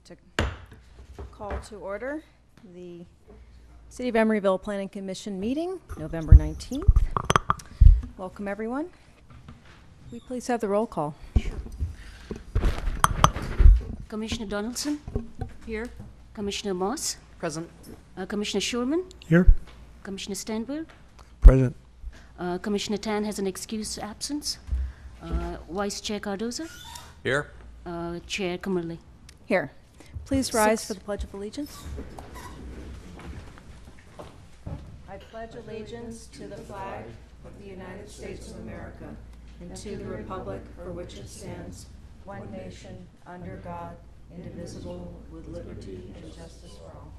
to call to order the City of Emeryville Planning Commission meeting, November 19th. Welcome, everyone. Will we please have the roll call? Commissioner Donaldson? Here. Commissioner Moss? Present. Commissioner Schurman? Here. Commissioner Stanberg? Present. Commissioner Tan has an excused absence. Vice Chair Cardoza? Here. Chair Kimberly? Here. Please rise for the Pledge of Allegiance. I pledge allegiance to the flag of the United States of America and to the republic for which it stands, one nation, under God, indivisible, with liberty and justice for all.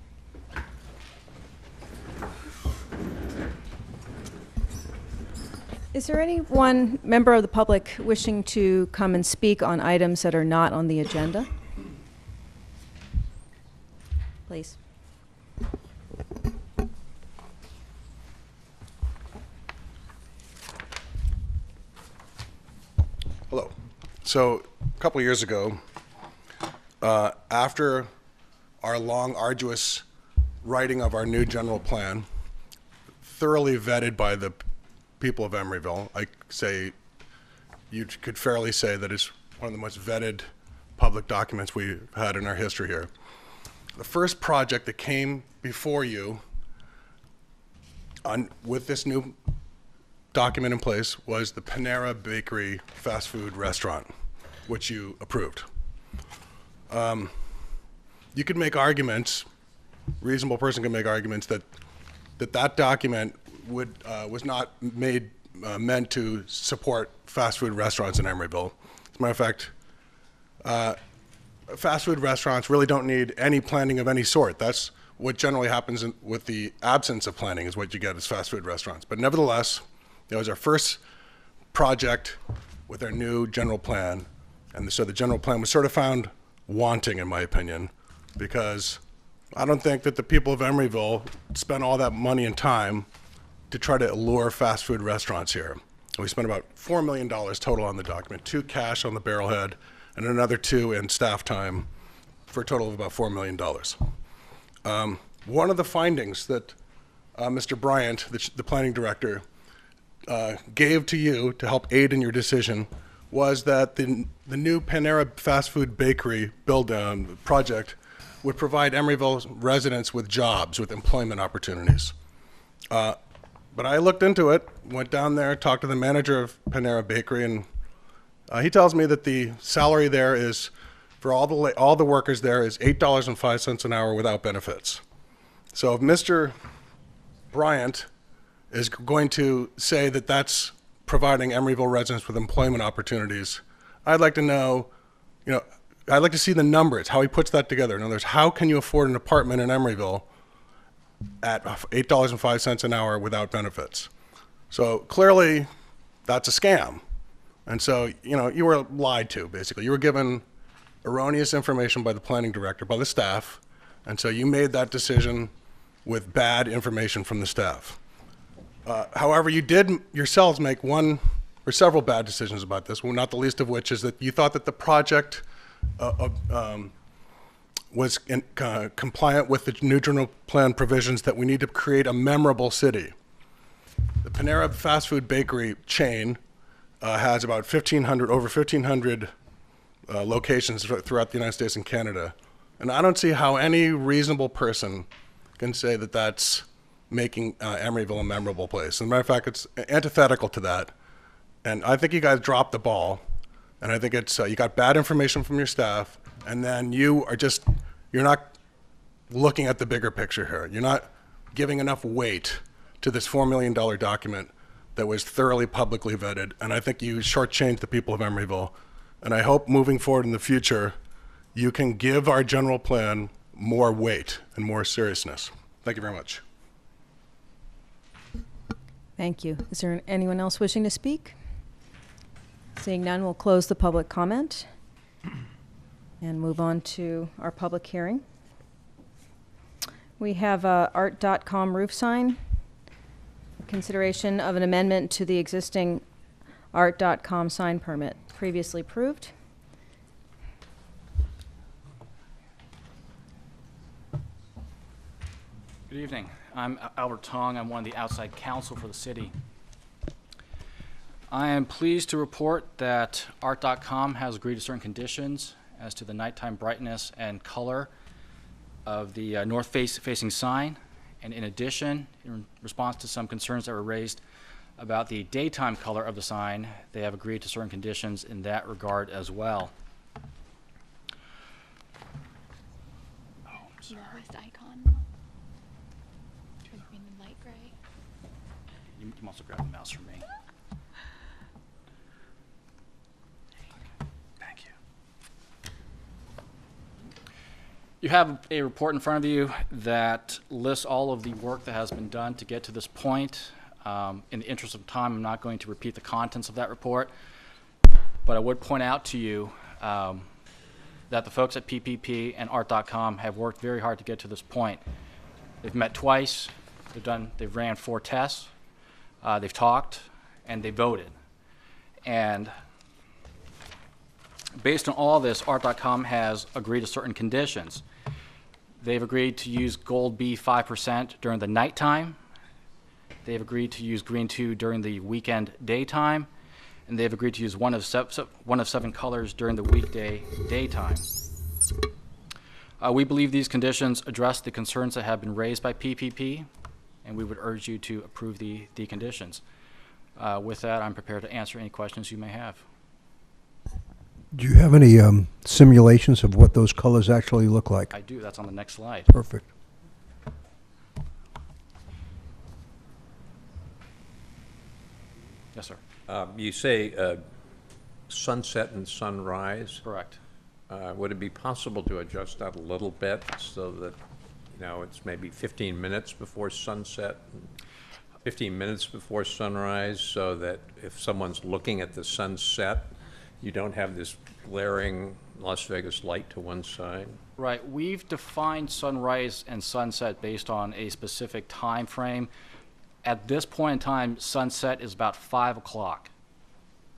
Is there any one member of the public wishing to come and speak on items that are not on the agenda? Please. Hello. So a couple years ago, after our long, arduous writing of our new general plan, thoroughly vetted by the people of Emeryville, I say you could fairly say that it's one of the most vetted public documents we've had in our history here. The first project that came before you with this new document in place was the Panera Bakery fast food restaurant, which you approved. You could make arguments, reasonable person can make arguments that document was not meant to support fast food restaurants in Emeryville. As a matter of fact, fast food restaurants really don't need any planning of any sort. That's what generally happens with the absence of planning, is what you get as fast food restaurants. But nevertheless, it was our first project with our new general plan. And so the general plan was sort of found wanting, in my opinion, because I don't think that the people of Emeryville spent all that money and time to try to allure fast food restaurants here. We spent about $4 million total on the document, 2 cash on the barrelhead, and another 2 in staff time, for a total of about $4 million. One of the findings that Mr. Bryant, the planning director, gave to you to help aid in your decision was that the new Panera fast food bakery project would provide Emeryville residents with jobs, with employment opportunities. But I looked into it, went down there, talked to the manager of Panera Bakery, and he tells me that the salary there is, for all the workers there, is $8.05 an hour without benefits. So if Mr. Bryant is going to say that that's providing Emeryville residents with employment opportunities, I'd like to know, I'd like to see the numbers, how he puts that together. In other words, how can you afford an apartment in Emeryville at $8.05 an hour without benefits? So clearly that's a scam. And so, you were lied to, basically. You were given erroneous information by the planning director, by the staff, and so you made that decision with bad information from the staff. However, you did yourselves make one or several bad decisions about this, not the least of which is that you thought that the project was compliant with the new general plan provisions that we need to create a memorable city. The Panera fast food bakery chain has about over 1,500 locations throughout the United States and Canada. And I don't see how any reasonable person can say that that's making Emeryville a memorable place. As a matter of fact, it's antithetical to that. And I think you guys dropped the ball. And I think it's you got bad information from your staff, and then you're not looking at the bigger picture here. You're not giving enough weight to this $4 million document that was thoroughly publicly vetted, and I think you shortchanged the people of Emeryville. And I hope moving forward in the future, you can give our general plan more weight and more seriousness. Thank you very much. Thank you. Is there anyone else wishing to speak? Seeing none, we'll close the public comment and move on to our public hearing. We have a art.com roof sign, consideration of an amendment to the existing art.com sign permit previously approved. Good evening. I'm Albert Tong. I'm one of the outside counsel for the city. I am pleased to report that Art.com has agreed to certain conditions as to the nighttime brightness and color of the north-facing sign. And in addition, in response to some concerns that were raised about the daytime color of the sign, they have agreed to certain conditions in that regard as well. Northwest icon. In the light gray. You can also grab the mouse for me. Thank you. You have a report in front of you that lists all of the work that has been done to get to this point. In the interest of time, I'm not going to repeat the contents of that report, but I would point out to you that the folks at PPP and Art.com have worked very hard to get to this point. They've met twice, they've ran 4 tests, they've talked, and they voted. And based on all this, Art.com has agreed to certain conditions. They've agreed to use Gold B 5% during the nighttime. They've agreed to use Green 2 during the weekend daytime. And they've agreed to use one of 7 colors during the weekday daytime. We believe these conditions address the concerns that have been raised by PPP, and we would urge you to approve the conditions. With that, I'm prepared to answer any questions you may have. Do you have any simulations of what those colors actually look like? I do. That's on the next slide. Perfect. Yes, sir. You say sunset and sunrise. Correct. Would it be possible to adjust that a little bit so that, it's maybe 15 minutes before sunset, 15 minutes before sunrise, so that if someone's looking at the sunset, you don't have this glaring Las Vegas light to one side? Right. We've defined sunrise and sunset based on a specific time frame. At this point in time, sunset is about 5 o'clock.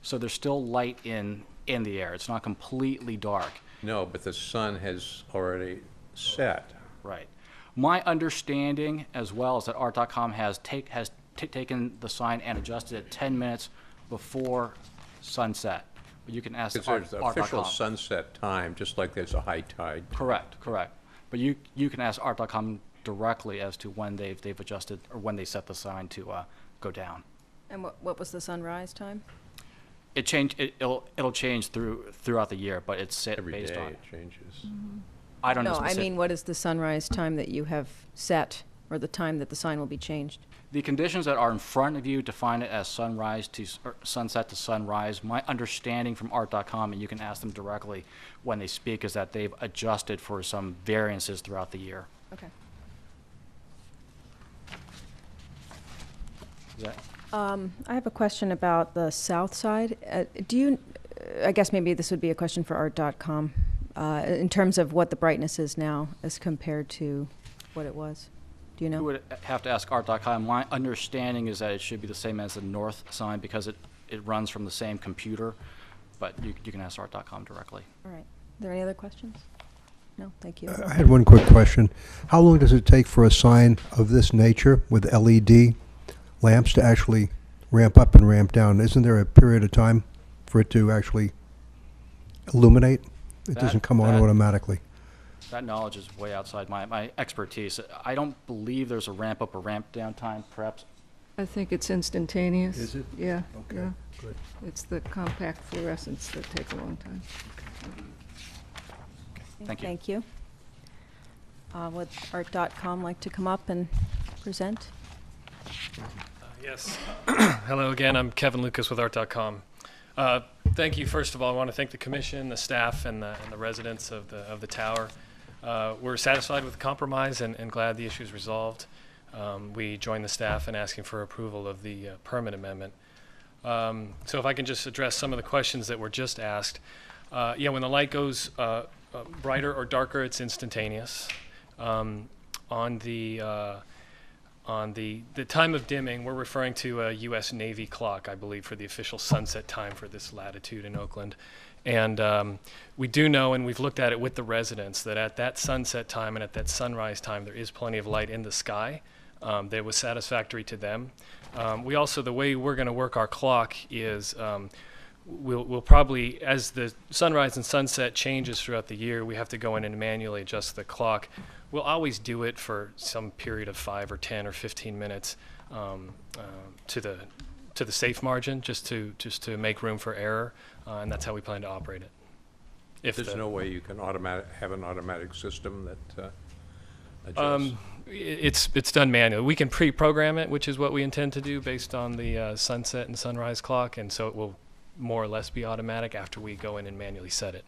So there's still light in the air. It's not completely dark. No, but the sun has already set. Right. My understanding as well is that Art.com has taken the sign and adjusted it 10 minutes before sunset. But you can ask Because there's the Art.com. official sunset time, just like there's a high tide. Correct. But you can ask Art.com directly as to when they've adjusted or when they set the sign to go down. And what was the sunrise time? It'll change throughout the year, but it's set Every based day on. it changes. I don't know. No, I mean, what is the sunrise time that you have set, or the time that the sign will be changed? The conditions that are in front of you define it as sunrise to sunset to sunrise. My understanding from Art.com, and you can ask them directly when they speak, is that they've adjusted for some variances throughout the year. Okay. Is that? I have a question about the south side. I guess maybe this would be a question for Art.com, in terms of what the brightness is now as compared to what it was. Do you know? You would have to ask Art.com. My understanding is that it should be the same as the north sign because it runs from the same computer, but you can ask Art.com directly. All right. Are there any other questions? No, thank you. I had one quick question. How long does it take for a sign of this nature with LED lamps to actually ramp up and ramp down? Isn't there a period of time for it to actually illuminate? It doesn't come on automatically. That knowledge is way outside my expertise. I don't believe there's a ramp up or ramp down time, perhaps. I think it's instantaneous. Is it? Yeah. Okay, Yeah. good. It's the compact fluorescents that take a long time. Thank you. Thank you. Would Art.com like to come up and present? Yes. Hello again. I'm Kevin Lucas with Art.com. Thank you. First of all, I want to thank the commission, the staff, and the residents of the tower. We're satisfied with the compromise and glad the issue is resolved. We join the staff in asking for approval of the permit amendment. So if I can just address some of the questions that were just asked. Yeah, when the light goes brighter or darker, it's instantaneous. On the time of dimming, we're referring to a U.S. Navy clock, I believe, for the official sunset time for this latitude in Oakland. And we do know, and we've looked at it with the residents, that at that sunset time and at that sunrise time, there is plenty of light in the sky. That was satisfactory to them. We also, the way we're going to work our clock is we'll probably, as the sunrise and sunset changes throughout the year, we have to go in and manually adjust the clock. We'll always do it for some period of 5 or 10 or 15 minutes to the safe margin, just to make room for error, and that's how we plan to operate it. There's no way you can have an automatic system that adjusts? It's done manually. We can pre-program it, which is what we intend to do based on the sunset and sunrise clock, and so it will more or less be automatic after we go in and manually set it.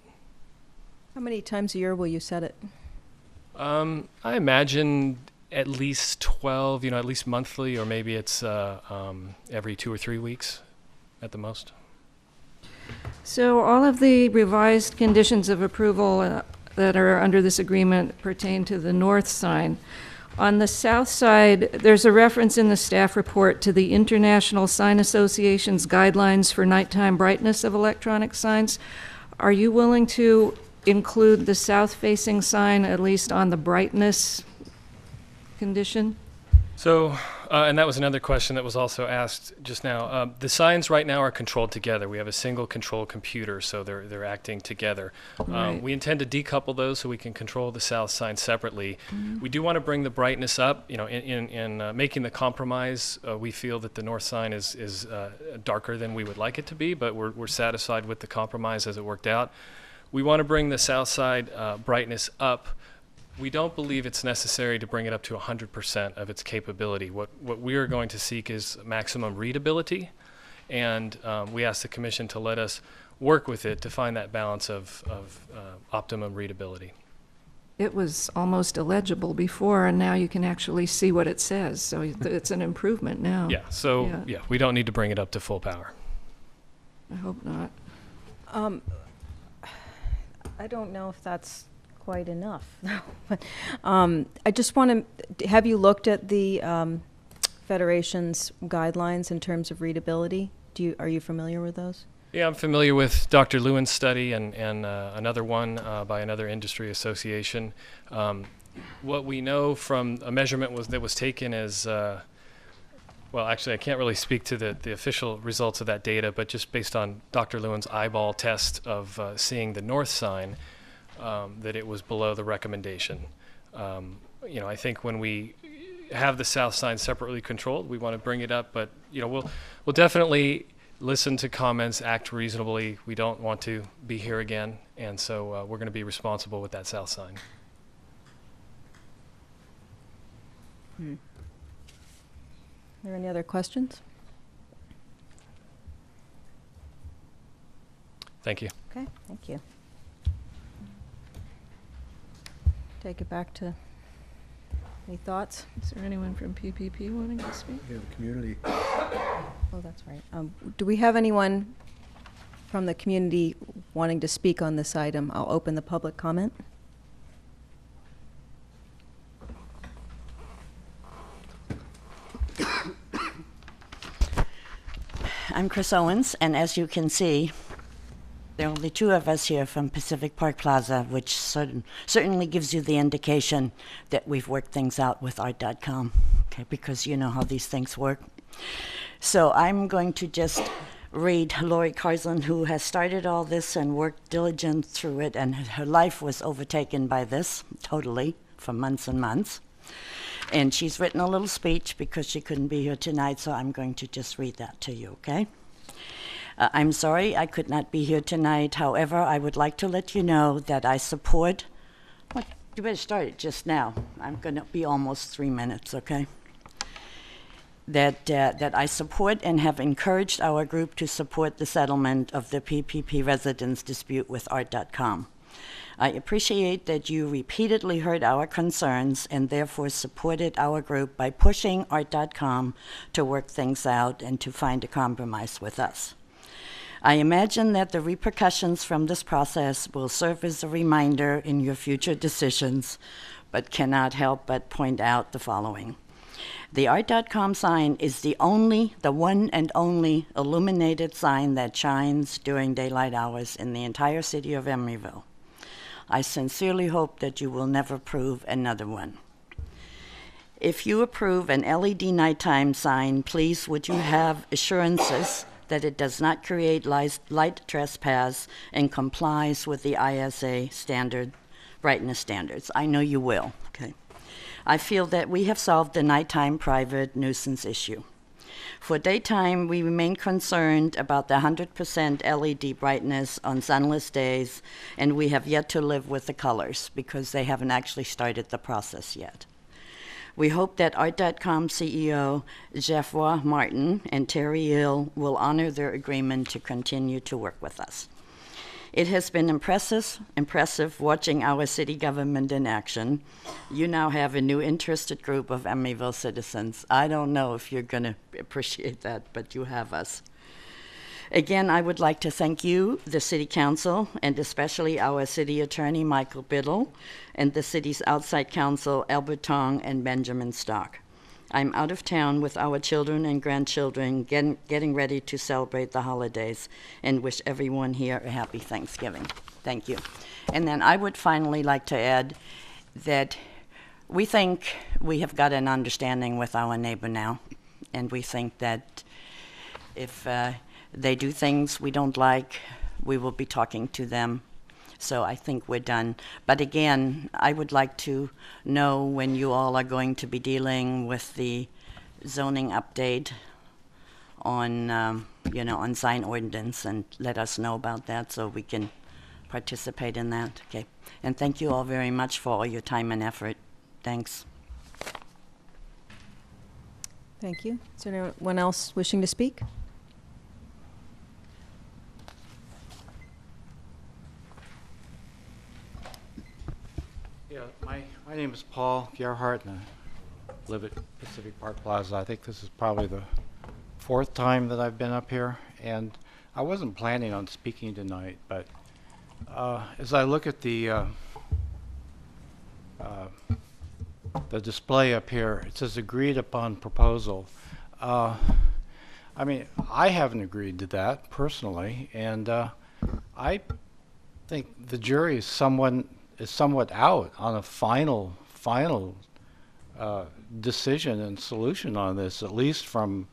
How many times a year will you set it? I imagine at least 12, at least monthly, or maybe it's every 2 or 3 weeks at the most. So all of the revised conditions of approval that are under this agreement pertain to the north sign. On the south side, there's a reference in the staff report to the International Sign Association's guidelines for nighttime brightness of electronic signs. Are you willing to include the south-facing sign, at least on the brightness condition? So, and that was another question that was also asked just now. The signs right now are controlled together. We have a single control computer, so they're acting together. Right. We intend to decouple those so we can control the south sign separately. We do want to bring the brightness up. In making the compromise, we feel that the north sign is darker than we would like it to be, but we're satisfied with the compromise as it worked out. We want to bring the south side brightness up. We don't believe it's necessary to bring it up to 100% of its capability. What we are going to seek is maximum readability, and we ask the Commission to let us work with it to find that balance of optimum readability. It was almost illegible before, and now you can actually see what it says, so it's an improvement now. Yeah, so yeah, we don't need to bring it up to full power. I hope not. I don't know if that's quite enough. But, I just want to, have you looked at the Federation's guidelines in terms of readability? Are you familiar with those? Yeah, I'm familiar with Dr. Lewin's study and another one by another industry association. What we know from a measurement that was taken is, well, actually, I can't really speak to the official results of that data, but just based on Dr. Lewin's eyeball test of seeing the north sign, that it was below the recommendation. I think when we have the south sign separately controlled, we want to bring it up, but we'll definitely listen to comments, act reasonably. We don't want to be here again, and so we're going to be responsible with that south sign. Are there any other questions? Thank you. Okay, thank you. Take it back to, any thoughts? Is there anyone from PPP wanting to speak? Yeah, the community. Oh, that's right. Do we have anyone from the community wanting to speak on this item? I'll open the public comment. I'm Chris Owens, and as you can see, there are only 2 of us here from Pacific Park Plaza, which certainly gives you the indication that we've worked things out with art.com, okay, because you know how these things work. So I'm going to just read Lori Carslin, who has started all this and worked diligent through it, and her life was overtaken by this, totally, for months and months. And she's written a little speech because she couldn't be here tonight, so I'm going to just read that to you, okay? I'm sorry I could not be here tonight. However, I would like to let you know that I support... What? You better start it just now. I'm going to be almost 3 minutes, okay? That I support and have encouraged our group to support the settlement of the PPP residents' dispute with art.com. I appreciate that you repeatedly heard our concerns and therefore supported our group by pushing art.com to work things out and to find a compromise with us. I imagine that the repercussions from this process will serve as a reminder in your future decisions, but cannot help but point out the following. The art.com sign is the one and only illuminated sign that shines during daylight hours in the entire city of Emeryville. I sincerely hope that you will never approve another one. If you approve an LED nighttime sign, please would you have assurances that it does not create light trespass and complies with the ISA brightness standards? I know you will, okay? I feel that we have solved the nighttime private nuisance issue. For daytime, we remain concerned about the 100% LED brightness on sunless days, and we have yet to live with the colors because they haven't actually started the process yet. We hope that Art.com CEO Geoffroy Martin and Terry Hill will honor their agreement to continue to work with us. It has been impressive watching our city government in action. You now have a new interested group of Emeryville citizens. I don't know if you're going to appreciate that, but you have us. Again, I would like to thank you, the City Council, and especially our City Attorney, Michael Biddle, and the city's outside counsel, Albert Tong and Benjamin Stock. I'm out of town with our children and grandchildren getting ready to celebrate the holidays and wish everyone here a happy Thanksgiving. Thank you. And then I would finally like to add that we think we have got an understanding with our neighbor now, and we think that if they do things we don't like, we will be talking to them. So I think we're done. But again, I would like to know when you all are going to be dealing with the zoning update on, on sign ordinance, and let us know about that so we can participate in that. Okay. And thank you all very much for all your time and effort. Thanks. Thank you. Is there anyone else wishing to speak? Yeah, my name is Paul Gerhardt, and I live at Pacific Park Plaza. I think this is probably the 4th time that I've been up here, and I wasn't planning on speaking tonight, but as I look at the display up here, it says agreed upon proposal. I mean, I haven't agreed to that personally, and I think the jury is somewhat out on a final decision and solution on this, at least from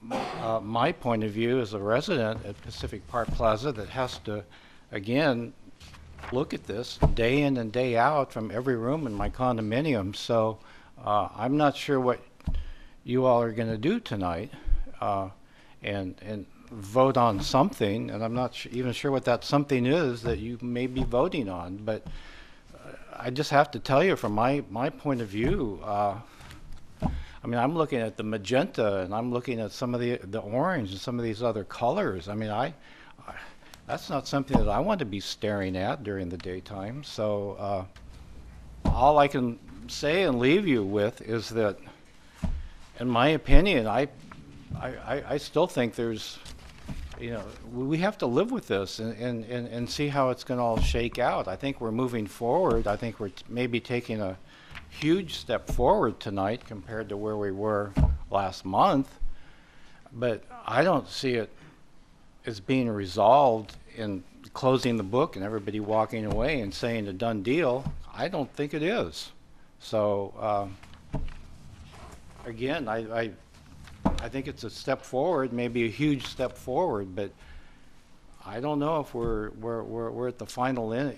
my point of view as a resident at Pacific Park Plaza that has to, again, look at this day in and day out from every room in my condominium. So I'm not sure what you all are going to do tonight and vote on something, and I'm not even sure what that something is that you may be voting on, but I just have to tell you from my point of view, I mean, I'm looking at the magenta, and I'm looking at some of the orange and some of these other colors. I mean, that's not something that I want to be staring at during the daytime. So all I can say and leave you with is that, in my opinion, I still think there's, we have to live with this and see how it's going to all shake out. I think we're moving forward. I think we're maybe taking a huge step forward tonight compared to where we were last month, but I don't see it as being resolved in closing the book and everybody walking away and saying a done deal. I don't think it is. So again, I think it's a step forward, maybe a huge step forward, but I don't know if we're at the final end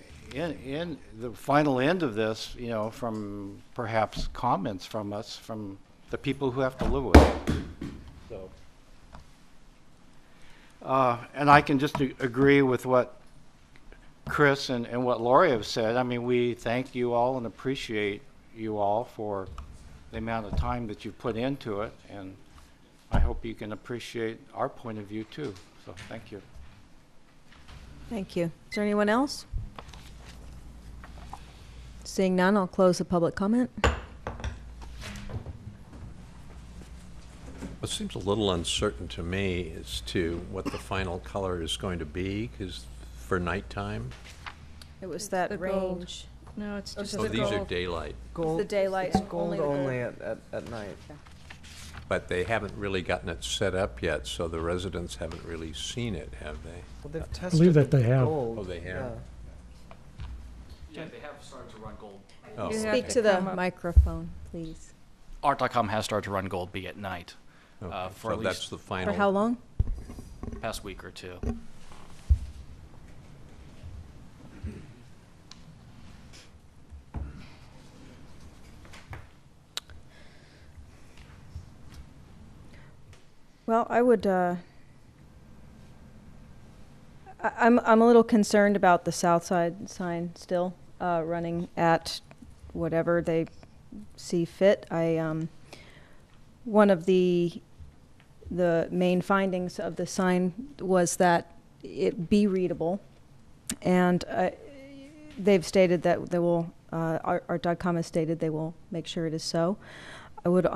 of this, from perhaps comments from us, from the people who have to live with it. So, and I can just agree with what Chris and what Lori have said. I mean, we thank you all and appreciate you all for the amount of time that you've put into it, and I hope you can appreciate our point of view too. So thank you. Thank you. Is there anyone else? Seeing none, I'll close the public comment. It seems a little uncertain to me as to what the final color is going to be, because for nighttime. It was that the gold. range. No, it's just Oh, the these are gold. daylight, The daylight, It's gold only the gold. only at night. but they haven't really gotten it set up yet, so the residents haven't really seen it, have they? Well, they've I tested believe that the they have. gold. Oh, they have? Yeah, they have started to run gold. Oh, You have Speak to to the come up. microphone, please. Art.com has started to run gold B at night okay. for So at that's least the For final. how long? the past week or two. Well, I would, I'm a little concerned about the south side sign still, running at whatever they see fit. One of the main findings of the sign was that it be readable, and they've stated that they will, Art.com has stated they will make sure it is so. I would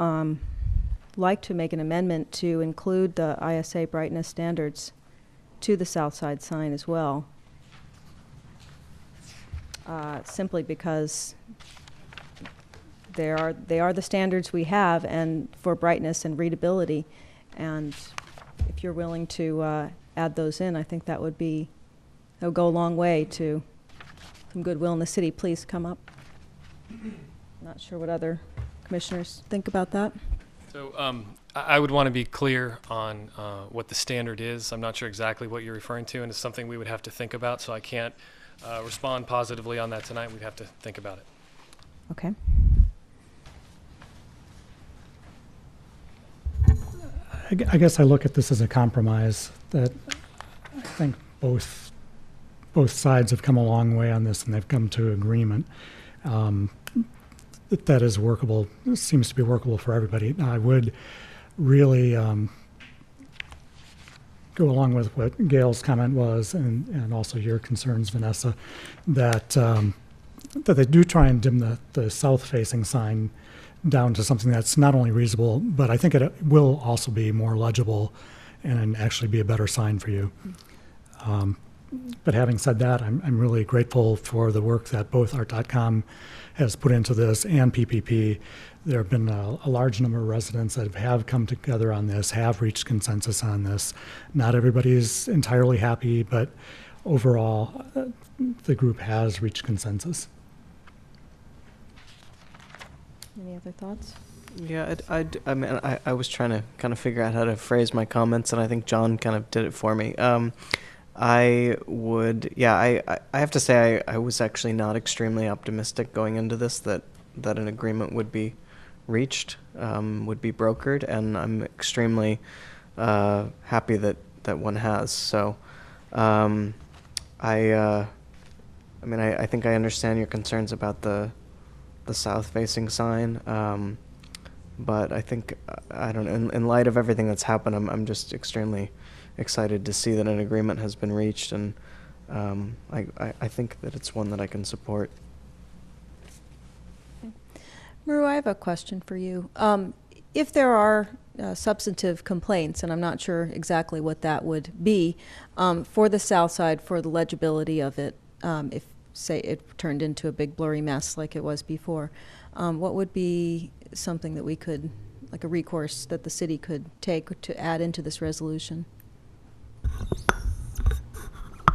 like to make an amendment to include the ISA brightness standards to the south side sign as well, simply because they are the standards we have and for brightness and readability, and if you're willing to add those in, I think that would go a long way to some goodwill in the city. Please come up. Not sure what other commissioners think about that. So I would want to be clear on what the standard is. I'm not sure exactly what you're referring to, and it's something we would have to think about, so I can't respond positively on that tonight. We'd have to think about it. Okay. I guess I look at this as a compromise that I think both sides have come a long way on this, and they've come to agreement. That is workable, seems to be workable for everybody. Now, I would really go along with what Gail's comment was, and also your concerns, Vanessa, that they do try and dim the south-facing sign down to something that's not only reasonable, but I think it will also be more legible and actually be a better sign for you. But having said that, I'm really grateful for the work that both Art.com has put into this and PPP. There have been a large number of residents that have come together on this, have reached consensus on this. Not everybody is entirely happy, but overall, the group has reached consensus. Any other thoughts? Yeah, I mean, I was trying to kind of figure out how to phrase my comments, and I think John kind of did it for me. I have to say I was actually not extremely optimistic going into this that an agreement would be reached, would be brokered, and I'm extremely happy that one has. So, I mean, I think I understand your concerns about the south-facing sign, but I think I don't know. In light of everything that's happened, I'm just extremely excited to see that an agreement has been reached, and I think that it's one that I can support. Maru, I have a question for you. If there are substantive complaints, and I'm not sure exactly what that would be, for the south side, for the legibility of it, if, say, it turned into a big blurry mess like it was before, what would be something that we could, like a recourse that the city could take to add into this resolution?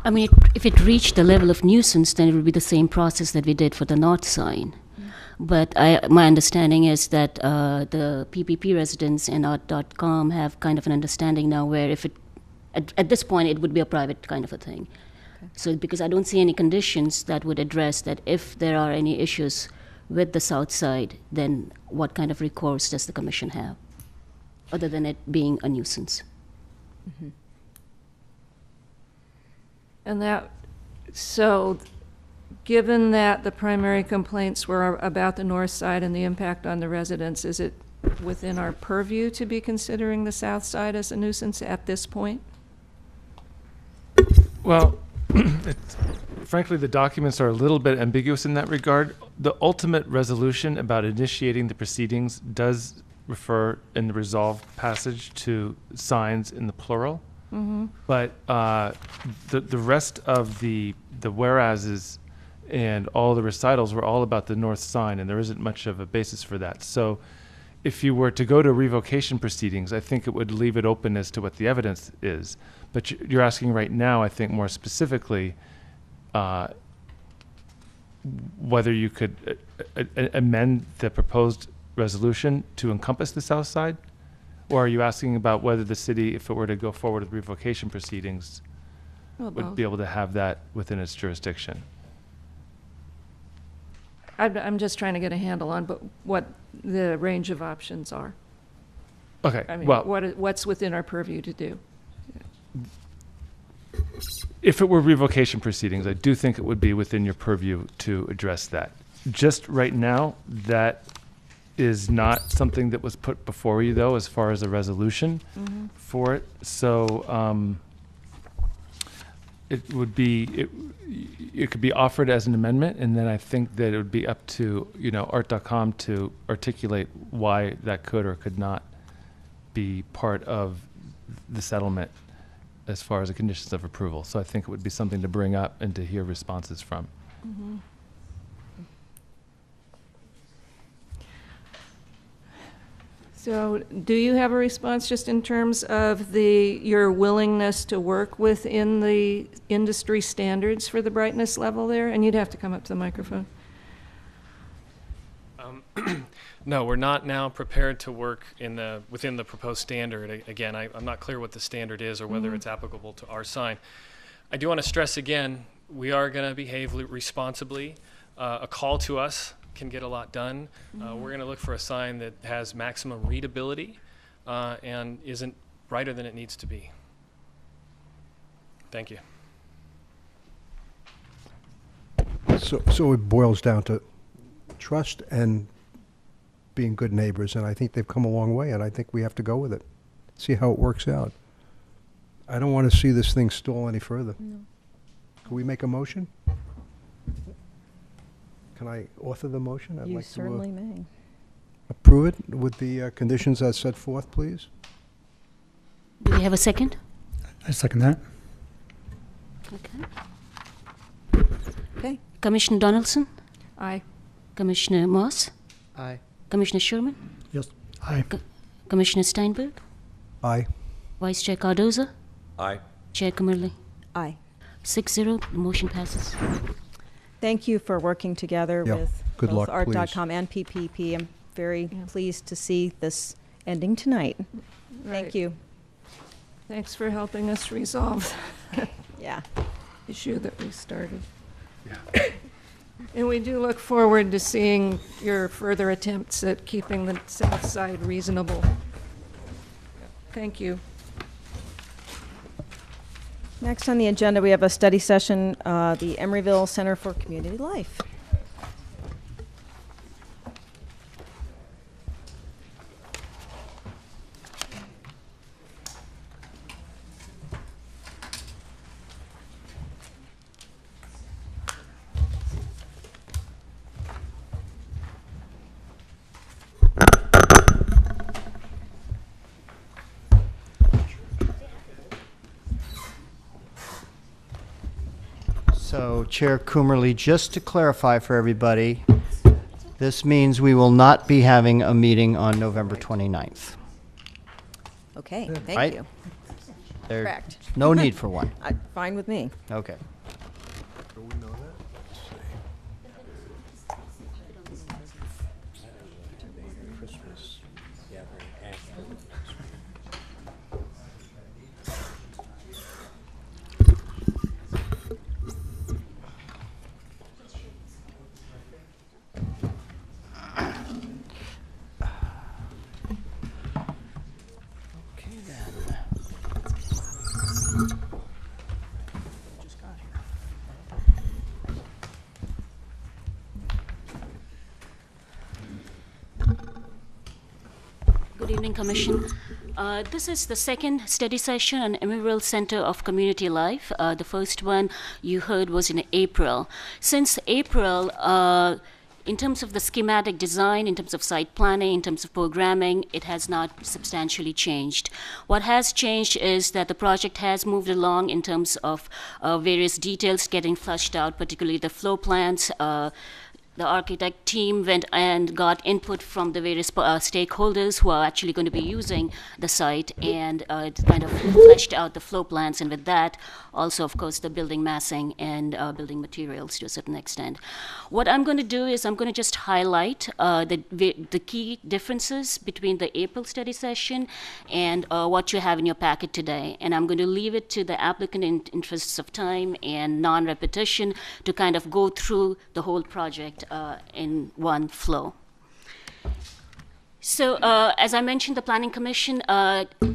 I mean, if it reached the level of nuisance, then it would be the same process that we did for the north sign. But my understanding is that the PPP residents and Art.com have kind of an understanding now where if it, at this point, it would be a private kind of a thing. Okay. So because I don't see any conditions that would address that if there are any issues with the south side, then what kind of recourse does the commission have, other than it being a nuisance? Mm-hmm. And so given that the primary complaints were about the north side and the impact on the residents, is it within our purview to be considering the south side as a nuisance at this point? Well, frankly, the documents are a little bit ambiguous in that regard. The ultimate resolution about initiating the proceedings does refer in the resolved passage to signs in the plural. Mm-hmm. But the rest of the whereases and all the recitals were all about the north sign, and there isn't much of a basis for that. So if you were to go to revocation proceedings, I think it would leave it open as to what the evidence is. But you're asking right now, I think more specifically, whether you could amend the proposed resolution to encompass the south side? Or are you asking about whether the city, if it were to go forward with revocation proceedings, would be able to have that within its jurisdiction? I'm just trying to get a handle on what the range of options are. Okay, I mean, well, what's within our purview to do? if it were revocation proceedings, I do think it would be within your purview to address that. Just right now, that is not something that was put before you, though, as far as a resolution for it. So it would be, it could be offered as an amendment, and then I think that it would be up to, art.com to articulate why that could or could not be part of the settlement as far as the conditions of approval. So I think it would be something to bring up and to hear responses from. Mm-hmm. So do you have a response just in terms of your willingness to work within the industry standards for the brightness level there? And you'd have to come up to the microphone. No, we're not now prepared to work within the proposed standard. Again, I'm not clear what the standard is or whether it's applicable to our sign. I do want to stress again, we are going to behave responsibly. A call to us can get a lot done. We're going to look for a sign that has maximum readability and isn't brighter than it needs to be. Thank you. So it boils down to trust and being good neighbors, and I think they've come a long way, and I think we have to go with it. See how it works out. I don't want to see this thing stall any further. No. Can we make a motion? Can I author the motion? I'd You like certainly to may. approve it with the conditions as set forth, please. Do we have a second? I second that. Okay. Okay. Commissioner Donaldson? Aye. Commissioner Moss? Aye. Commissioner Sherman? Yes. Aye. Commissioner Steinberg? Aye. Vice Chair Cardoza? Aye. Chair Kummerly? Aye. 6-0, the motion passes. Thank you for working together Yeah. with Good both luck, art.com and PPP. I'm very pleased to see this ending tonight. Thank Right. you. Thanks for helping us resolve Yeah. the issue that we started. And we do look forward to seeing your further attempts at keeping the south side reasonable. Thank you. Next on the agenda, we have a study session, the Emeryville Center for Community Life. So, Chair Kummerly, just to clarify for everybody, this means we will not be having a meeting on November 29th. Okay, Right? thank you. There's Correct. no need for one. Fine with me. Okay. Do we know that? Christmas gathering after. Okay, then. Good evening, Commission. This is the second study session on Emeryville Center of Community Life. The first one you heard was in April. Since April, In terms of the schematic design, in terms of site planning, in terms of programming, it has not substantially changed. What has changed is that the project has moved along in terms of various details getting fleshed out, particularly the floor plans. The architect team went and got input from the various stakeholders who are actually going to be using the site, and kind of fleshed out the floor plans, and with that, also, of course, the building massing and building materials to a certain extent. What I'm going to do is I'm going to just highlight the key differences between the April study session and what you have in your packet today, and I'm going to leave it to the applicant in interests of time and non-repetition to kind of go through the whole project in one flow. So, as I mentioned, the Planning Commission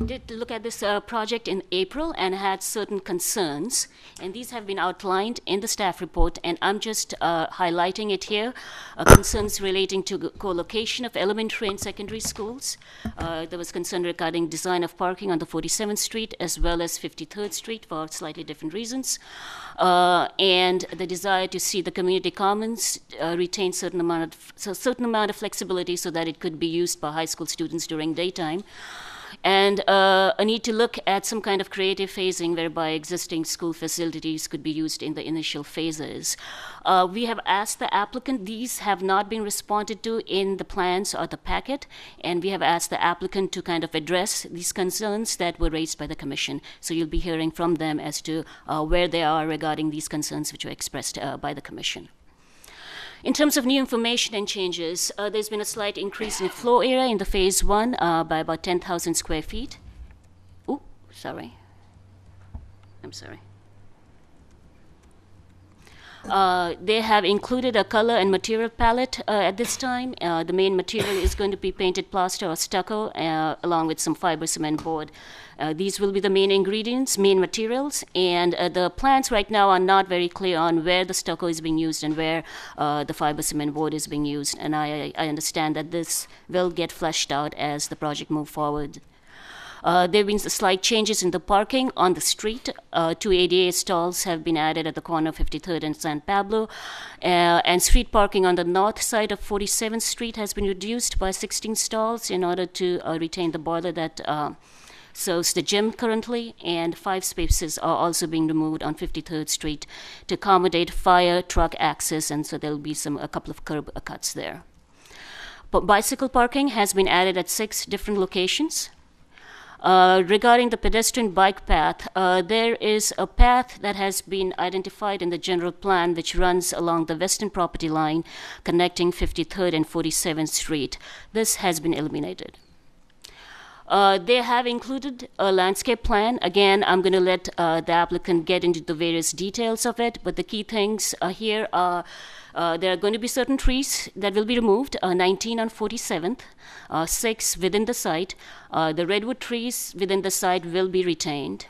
did look at this project in April and had certain concerns, and these have been outlined in the staff report, and I'm just highlighting it here. Concerns relating to co-location of elementary and secondary schools. There was concern regarding design of parking on the 47th Street as well as 53rd Street for slightly different reasons. And the desire to see the community commons retain certain amount of flexibility so that it could be used by high school students during daytime, and a need to look at some kind of creative phasing whereby existing school facilities could be used in the initial phases. We have asked the applicant, these have not been responded to in the plans or the packet, and we have asked the applicant to kind of address these concerns that were raised by the commission. So you'll be hearing from them as to where they are regarding these concerns which were expressed by the commission. In terms of new information and changes, there's been a slight increase in floor area in the phase 1 by about 10,000 square feet. Ooh, sorry. I'm sorry. They have included a color and material palette at this time. The main material is going to be painted plaster or stucco, along with some fiber cement board. These will be the main ingredients, main materials, and the plans right now are not very clear on where the stucco is being used and where the fiber cement board is being used, and I understand that this will get fleshed out as the project moves forward. There have been slight changes in the parking on the street. 2 ADA stalls have been added at the corner of 53rd and San Pablo, and street parking on the north side of 47th Street has been reduced by 16 stalls in order to retain the boiler that serves the gym currently, and 5 spaces are also being removed on 53rd Street to accommodate fire truck access, and so there'll be a couple of curb cuts there. But bicycle parking has been added at 6 different locations. Regarding the pedestrian bike path, there is a path that has been identified in the general plan which runs along the western property line connecting 53rd and 47th Street. This has been eliminated. They have included a landscape plan. Again, I'm going to let the applicant get into the various details of it, but the key things here are there are going to be certain trees that will be removed, 19 on 47th, 6 within the site. The redwood trees within the site will be retained.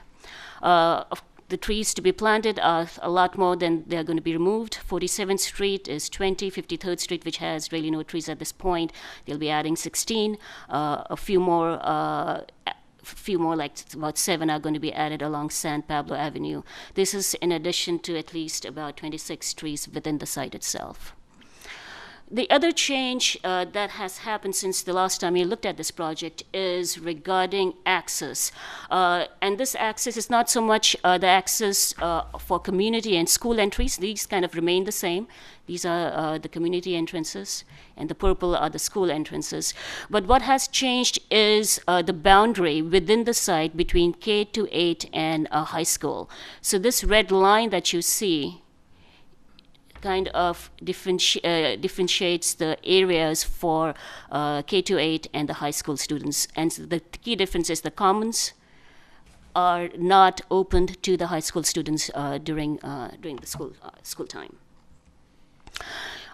The trees to be planted are a lot more than they are going to be removed. 47th Street is 20, 53rd Street, which has really no trees at this point, they'll be adding 16. A few more, like about 7, are going to be added along San Pablo Avenue. This is in addition to at least about 26 trees within the site itself. The other change that has happened since the last time you looked at this project is regarding access. And this access is not so much the access for community and school entries. These kind of remain the same. These are the community entrances, and the purple are the school entrances. But what has changed is the boundary within the site between K-8 and high school. So this red line that you see kind of differentiates the areas for K-8 and the high school students. And so the key difference is the commons are not opened to the high school students during the school time.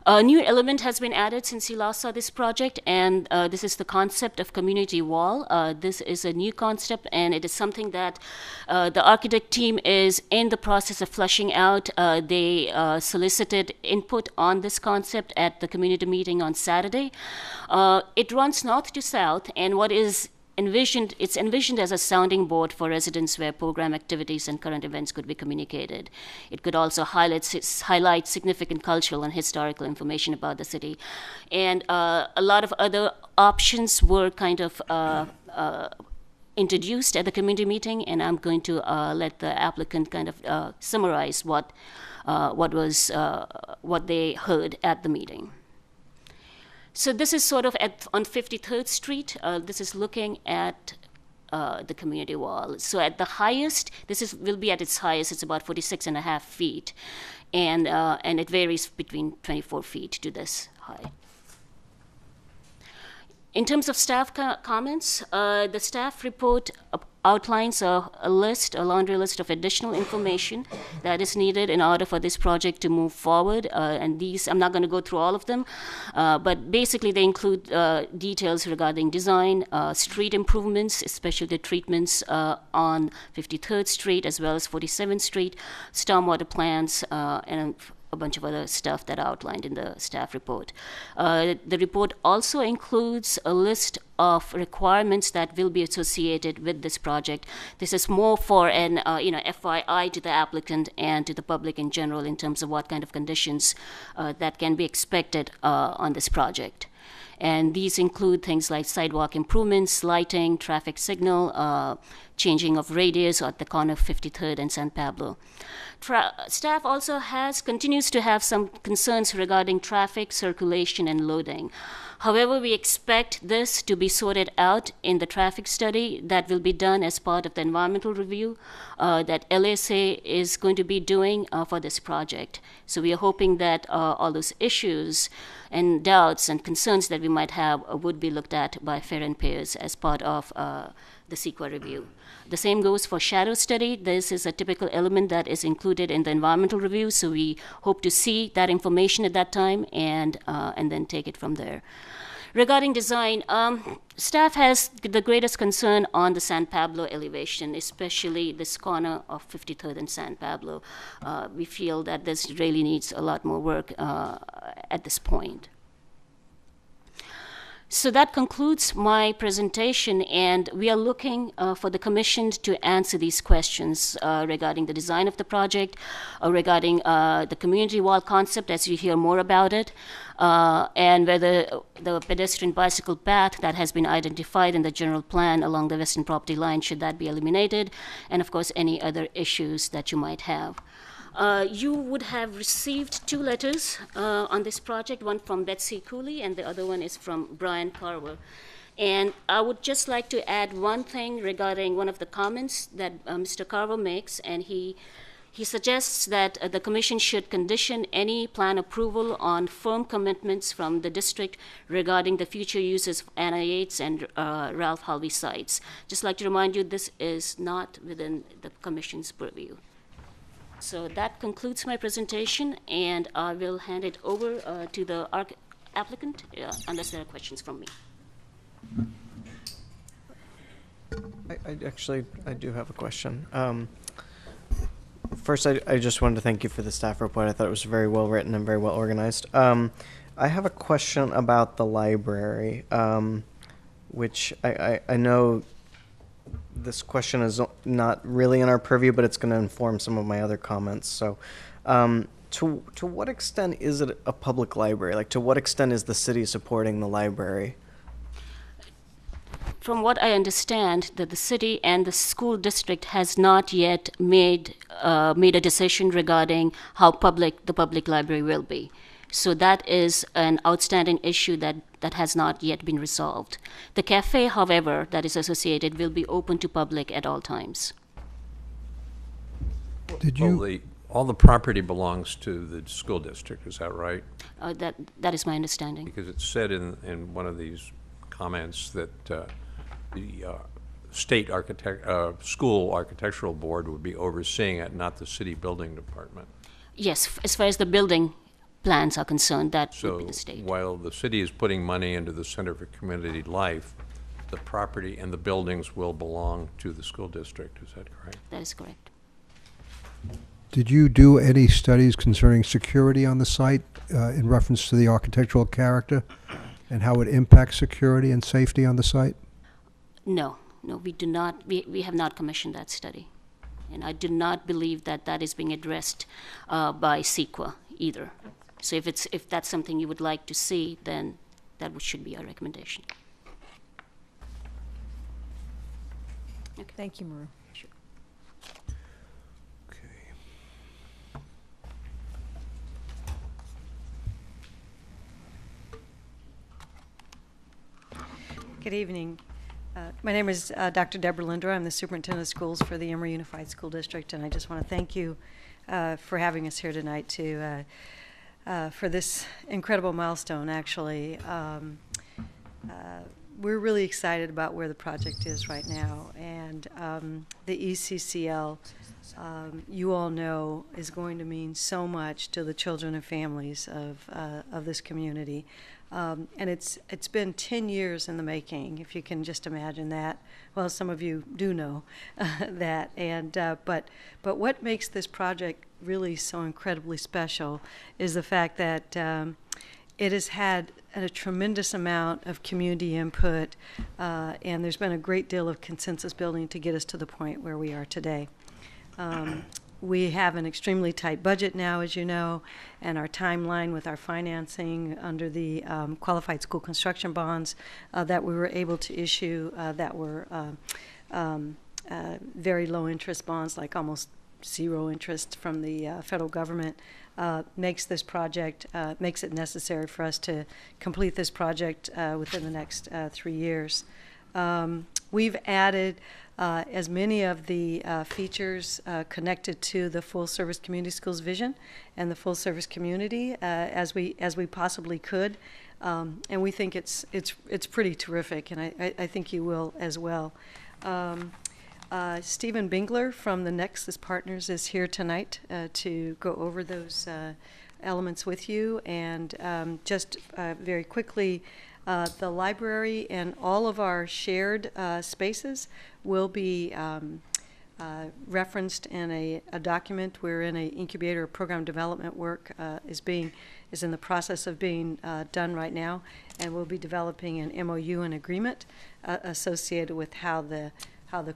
A new element has been added since you last saw this project, and this is the concept of community wall. This is a new concept, and it is something that the architect team is in the process of fleshing out. They solicited input on this concept at the community meeting on Saturday. It runs north to south, and what is it's envisioned as a sounding board for residents where program activities and current events could be communicated. It could also highlight significant cultural and historical information about the city. And a lot of other options were kind of introduced at the community meeting, and I'm going to let the applicant kind of summarize what they heard at the meeting. So this is sort of on 53rd Street. This is looking at the community wall. So at the highest, will be at its highest. It's about 46.5 feet, and it varies between 24 feet to this high. In terms of staff comments, the staff report outlines a laundry list of additional information that is needed in order for this project to move forward. And these, I'm not going to go through all of them, but basically they include details regarding design, street improvements, especially the treatments on 53rd Street as well as 47th Street, stormwater plans, and a bunch of other stuff that are outlined in the staff report. The report also includes a list of requirements that will be associated with this project. This is more for an FYI to the applicant and to the public in general in terms of what kind of conditions that can be expected on this project. And these include things like sidewalk improvements, lighting, traffic signal, changing of radius at the corner of 53rd and San Pablo. Staff also continues to have some concerns regarding traffic, circulation, and loading. However, we expect this to be sorted out in the traffic study that will be done as part of the environmental review that LSA is going to be doing for this project. So we are hoping that all those issues and doubts and concerns that we might have would be looked at by fair and pairs as part of the CEQA review. The same goes for shadow study. This is a typical element that is included in the environmental review, so we hope to see that information at that time and then take it from there. Regarding design, staff has the greatest concern on the San Pablo elevation, especially this corner of 53rd and San Pablo. We feel that this really needs a lot more work at this point. So that concludes my presentation, and we are looking for the commission to answer these questions regarding the design of the project, regarding the community wall concept as you hear more about it, and whether the pedestrian bicycle path that has been identified in the general plan along the western property line, should that be eliminated, and of course any other issues that you might have. You would have received 2 letters on this project, one from Betsy Cooley and the other one is from Brian Carver. And I would just like to add one thing regarding one of the comments that Mr. Carver makes, and he suggests that the commission should condition any plan approval on firm commitments from the district regarding the future uses of Anna Yates and Ralph Halvey sites. Just like to remind you, this is not within the commission's purview. So that concludes my presentation, and I will hand it over to the applicant, unless there are questions from me. I do have a question. First, I just wanted to thank you for the staff report. I thought it was very well written and very well organized. I have a question about the library, which I know this question is not really in our purview, but it's going to inform some of my other comments. So to what extent is it a public library? Like, to what extent is the city supporting the library? From what I understand, that the city and the school district has not yet made a decision regarding how public the public library will be. So that is an outstanding issue that has not yet been resolved. The cafe, however, that is associated will be open to public at all times. All the property belongs to the school district, is that right? That is my understanding. Because it said in one of these comments that the state school architectural board would be overseeing it, not the city building department. Yes, as far as the building plans are concerned, that would be the state. So while the city is putting money into the Center for Community Life, the property and the buildings will belong to the school district, is that correct? That is correct. Did you do any studies concerning security on the site in reference to the architectural character and how it impacts security and safety on the site? No, we do not. We have not commissioned that study. And I do not believe that that is being addressed by CEQA either. So if that's something you would like to see, then that should be our recommendation. Thank you, Maru. Sure. Good evening. My name is Dr. Deborah Linder. I'm the superintendent of schools for the Emory Unified School District, and I just want to thank you for having us here tonight for this incredible milestone, actually. We're really excited about where the project is right now, and the ECCL, you all know, is going to mean so much to the children and families of this community. And it's been 10 years in the making, if you can just imagine that. Well, some of you do know that. And but what makes this project really so incredibly special is the fact that it has had a tremendous amount of community input, and there's been a great deal of consensus building to get us to the point where we are today. We have an extremely tight budget now, as you know, and our timeline with our financing under the qualified school construction bonds that we were able to issue that were very low interest bonds, like almost zero interest from the federal government, makes this project, makes it necessary for us to complete this project within the next 3 years. We've added as many of the features connected to the full service community schools vision and the full service community as we possibly could, and we think it's pretty terrific, and I think you will as well. Stephen Bingler from the Nexus Partners is here tonight to go over those elements with you, and just very quickly. The library and all of our shared spaces will be referenced in a document. We're in an incubator program development work is in the process of being done right now, and we'll be developing an MOU and agreement associated with how the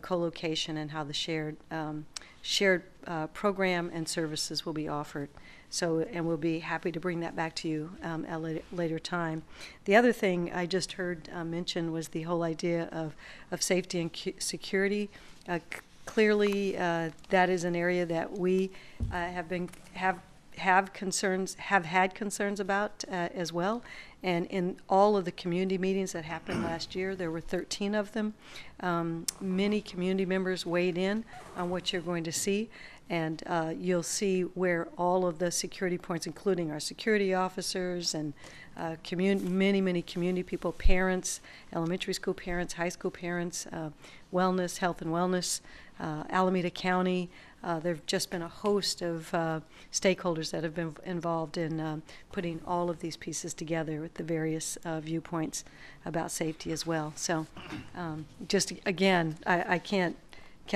co-location and how the shared program and services will be offered. So, and we'll be happy to bring that back to you at a later time. The other thing I just heard mentioned was the whole idea of safety and security. Clearly, that is an area that we have had concerns about as well. And in all of the community meetings that happened last year, there were 13 of them. Many community members weighed in on what you're going to see. And you'll see where all of the security points, including our security officers and many community people, parents, elementary school parents, high school parents, wellness, health and wellness, Alameda County. There have just been a host of stakeholders that have been involved in putting all of these pieces together with the various viewpoints about safety as well. So just again, I can't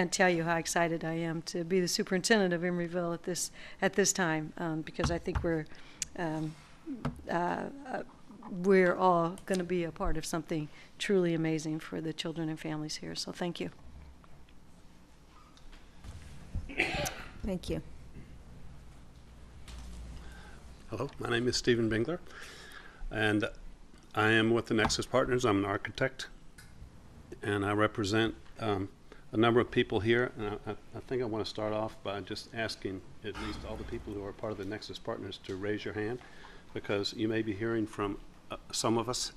tell you how excited I am to be the superintendent of Emeryville at this time, because I think we're all going to be a part of something truly amazing for the children and families here. So thank you. Thank you. Hello, my name is Stephen Bingler, and I am with the Nexus Partners. I'm an architect, and I represent a number of people here. And I think I want to start off by just asking at least all the people who are part of the Nexus Partners to raise your hand, because you may be hearing from some of us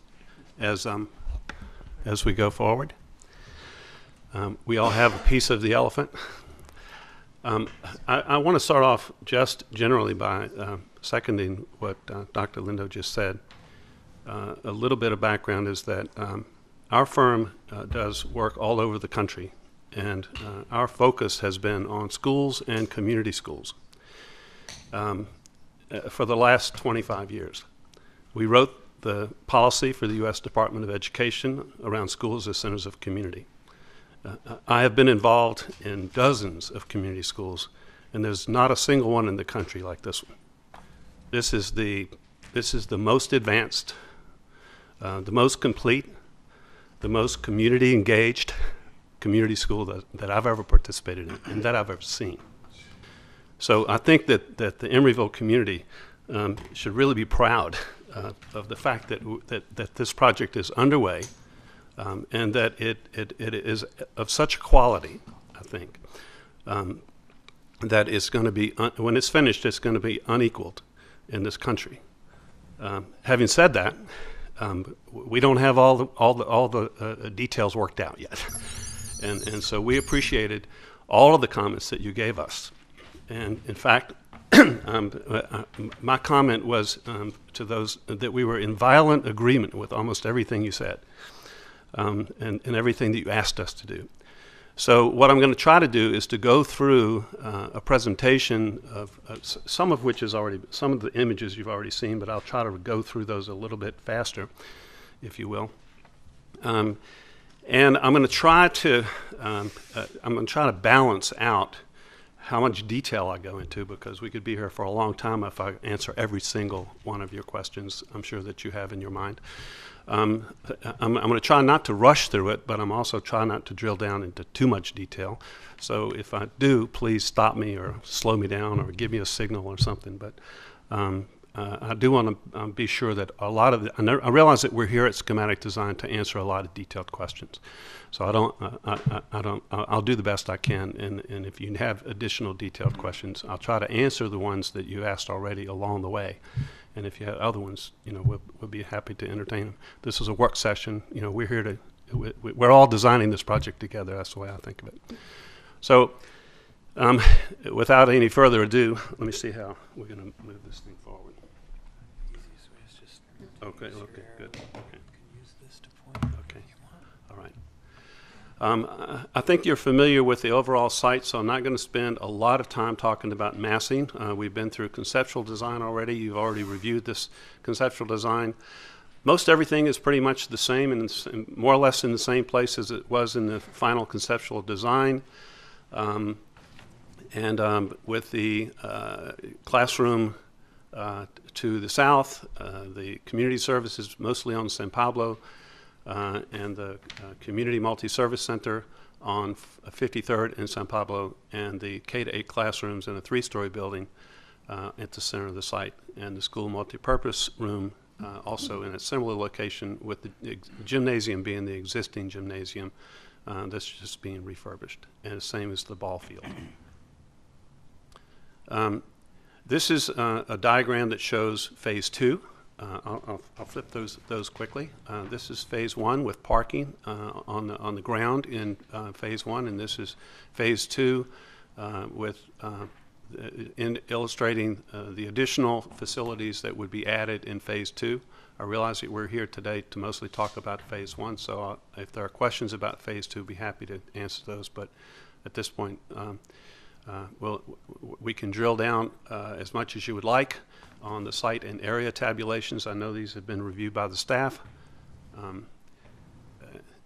as we go forward. We all have a piece of the elephant. I want to start off just generally by seconding what Dr. Lindo just said. A little bit of background is that our firm does work all over the country, and our focus has been on schools and community schools for the last 25 years. We wrote the policy for the U.S. Department of Education around schools as centers of community. I have been involved in dozens of community schools, and there's not a single one in the country like this one. This is the most advanced, the most complete, the most community engaged community school that I've ever participated in and that I've ever seen. So I think that the Emeryville community should really be proud of the fact that this project is underway, and that it is of such quality, I think, that it's going to be, when it's finished, it's going to be unequaled in this country. Having said that, we don't have all the details worked out yet, and so we appreciated all of the comments that you gave us. And in fact, my comment was to those that we were in violent agreement with almost everything you said, and everything that you asked us to do. So what I'm going to try to do is to go through a presentation of some of which is already, some of the images you've already seen, but I'll try to go through those a little bit faster, if you will. And I'm going to try to balance out how much detail I go into, because we could be here for a long time if I answer every single one of your questions I'm sure that you have in your mind. I'm going to try not to rush through it, but I'm also trying not to drill down into too much detail. So if I do, please stop me or slow me down or give me a signal or something. But I do want to be sure that a lot of I realize that we're here at Schematic Design to answer a lot of detailed questions. So I'll do the best I can, and if you have additional detailed questions, I'll try to answer the ones that you asked already along the way. And if you have other ones, we'll be happy to entertain them. This is a work session. We're here to, we're all designing this project together. That's the way I think of it. So without any further ado, let me see how we're going to move this thing forward. Okay, good. Okay. Okay. All right. I think you're familiar with the overall site, so I'm not going to spend a lot of time talking about massing. We've been through conceptual design already. You've already reviewed this conceptual design. Most everything is pretty much the same and more or less in the same place as it was in the final conceptual design. With the classroom to the south, the community services mostly on San Pablo, and the Community Multi-Service Center on 53rd in San Pablo, and the K-8 classrooms in a 3-story building at the center of the site, and the school multipurpose room also in a similar location, with the gymnasium being the existing gymnasium that's just being refurbished, and the same as the ball field. This is a diagram that shows phase 2. I'll flip those quickly. This is phase 1 with parking on the ground in phase 1, and this is phase 2 with in illustrating the additional facilities that would be added in phase 2. I realize that we're here today to mostly talk about phase 1, so if there are questions about phase 2, I'd be happy to answer those. But at this point, we can drill down as much as you would like on the site and area tabulations. I know these have been reviewed by the staff.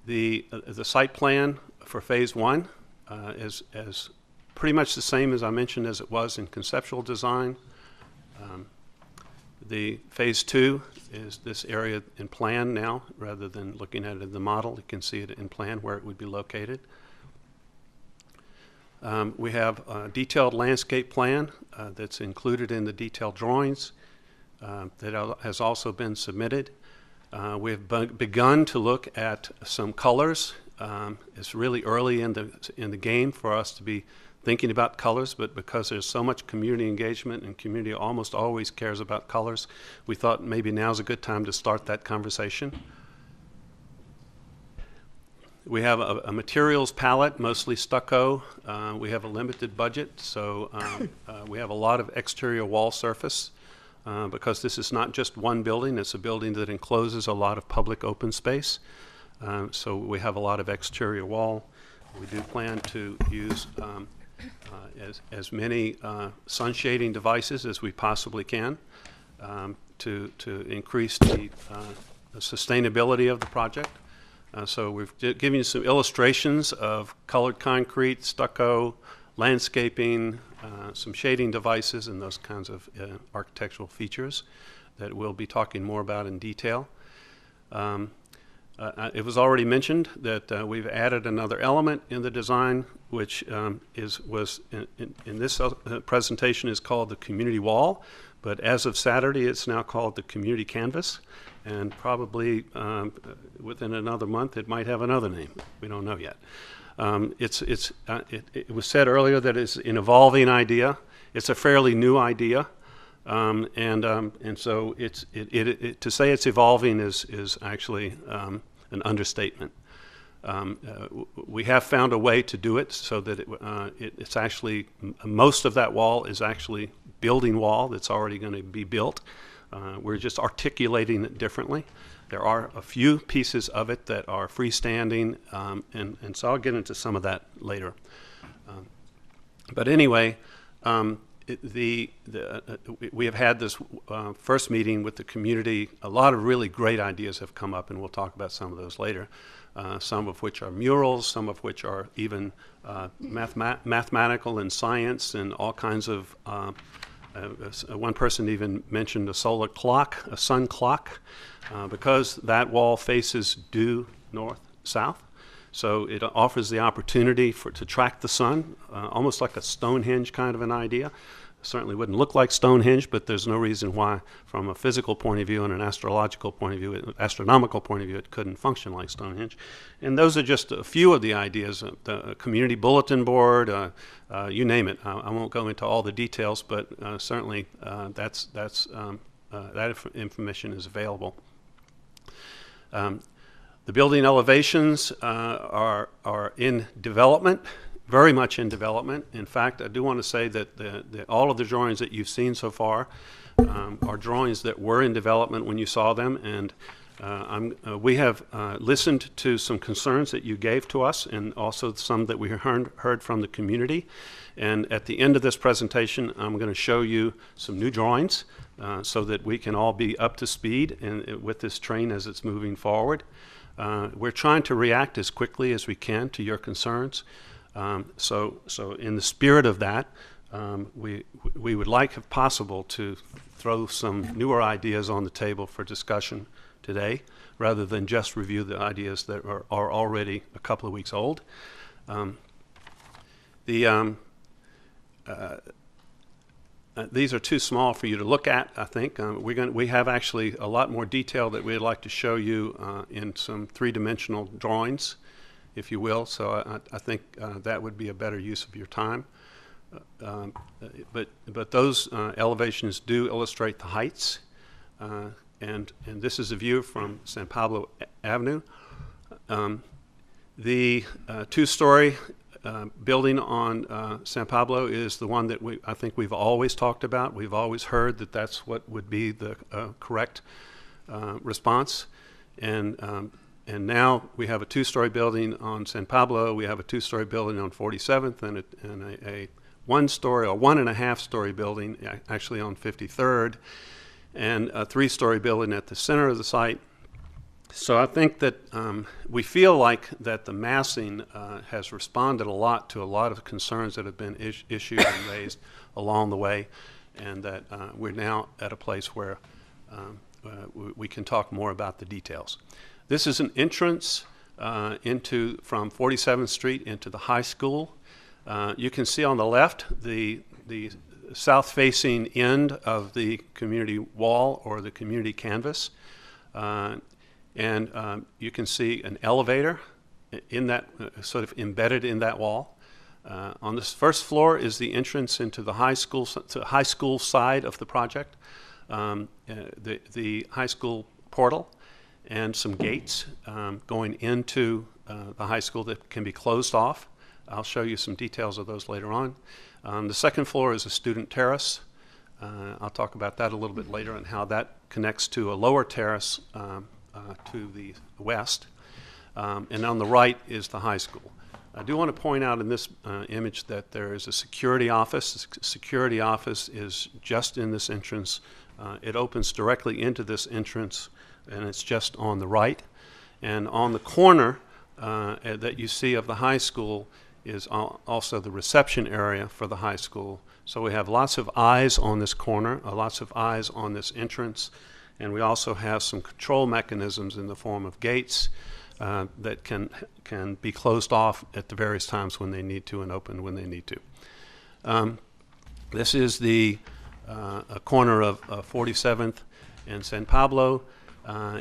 The site plan for phase 1 is pretty much the same as I mentioned as it was in conceptual design. The phase 2 is this area in plan now, rather than looking at it in the model. You can see it in plan where it would be located. We have a detailed landscape plan that's included in the detailed drawings that has also been submitted. We've begun to look at some colors. It's really early in the game for us to be thinking about colors, but because there's so much community engagement and community almost always cares about colors, we thought maybe now's a good time to start that conversation. We have a materials palette, mostly stucco. We have a limited budget, so we have a lot of exterior wall surface because this is not just one building, it's a building that encloses a lot of public open space. So we have a lot of exterior wall. We do plan to use as many sun shading devices as we possibly can to increase the sustainability of the project. So we've given you some illustrations of colored concrete, stucco, landscaping, some shading devices, and those kinds of architectural features that we'll be talking more about in detail. It was already mentioned that we've added another element in the design, which was in this presentation is called the community wall, but as of Saturday, it's now called the community canvas, and probably within another month, it might have another name. We don't know yet. It was said earlier that it's an evolving idea. It's a fairly new idea. And so to say it's evolving is actually an understatement. We have found a way to do it so that it's actually, most of that wall is actually building wall that's already going to be built. We're just articulating it differently. There are a few pieces of it that are freestanding, and so I'll get into some of that later. But anyway, we have had this first meeting with the community. A lot of really great ideas have come up, and we'll talk about some of those later. Some of which are murals, some of which are even mathematical and science and all kinds of. One person even mentioned a solar clock, a sun clock, because that wall faces due north-south. So it offers the opportunity to track the sun, almost like a Stonehenge kind of an idea. Certainly wouldn't look like Stonehenge, but there's no reason why, from a physical point of view and an astrological point of view, astronomical point of view, it couldn't function like Stonehenge. And those are just a few of the ideas. The community bulletin board, you name it. I won't go into all the details, but certainly that information is available. The building elevations are in development. Very much in development. In fact, I do want to say that all of the drawings that you've seen so far are drawings that were in development when you saw them, and we have listened to some concerns that you gave to us, and also some that we heard from the community. And at the end of this presentation, I'm going to show you some new drawings so that we can all be up to speed with this train as it's moving forward. We're trying to react as quickly as we can to your concerns. So in the spirit of that, we would like, if possible, to throw some newer ideas on the table for discussion today, rather than just review the ideas that are already a couple of weeks old. These are too small for you to look at, I think. We have actually a lot more detail that we'd like to show you in some three-dimensional drawings, if you will. So I think that would be a better use of your time. But those elevations do illustrate the heights, and this is a view from San Pablo Avenue. The two-story building on San Pablo is the one that I think we've always talked about. We've always heard that that's what would be the correct response, and now we have a two-story building on San Pablo. We have a two-story building on 47th, and a one-story or one-and-a-half-story building actually on 53rd, and a three-story building at the center of the site. So I think that we feel like that the massing has responded a lot to a lot of concerns that have been issued and raised along the way, and that we're now at a place where we can talk more about the details. This is an entrance from 47th Street into the high school. You can see on the left the south-facing end of the community wall or the community canvas. And you can see an elevator in that, sort of embedded in that wall. On this first floor is the entrance into the high school side of the project, the high school portal, and some gates going into the high school that can be closed off. I'll show you some details of those later on. The second floor is a student terrace. I'll talk about that a little bit later and how that connects to a lower terrace to the west. And on the right is the high school. I do want to point out in this image that there is a security office. The security office is just in this entrance. It opens directly into this entrance, and it's just on the right. And on the corner that you see of the high school is also the reception area for the high school. So we have lots of eyes on this corner, lots of eyes on this entrance, And we also have some control mechanisms in the form of gates that can be closed off at the various times when they need to and open when they need to. This is the a corner of 47th and San Pablo.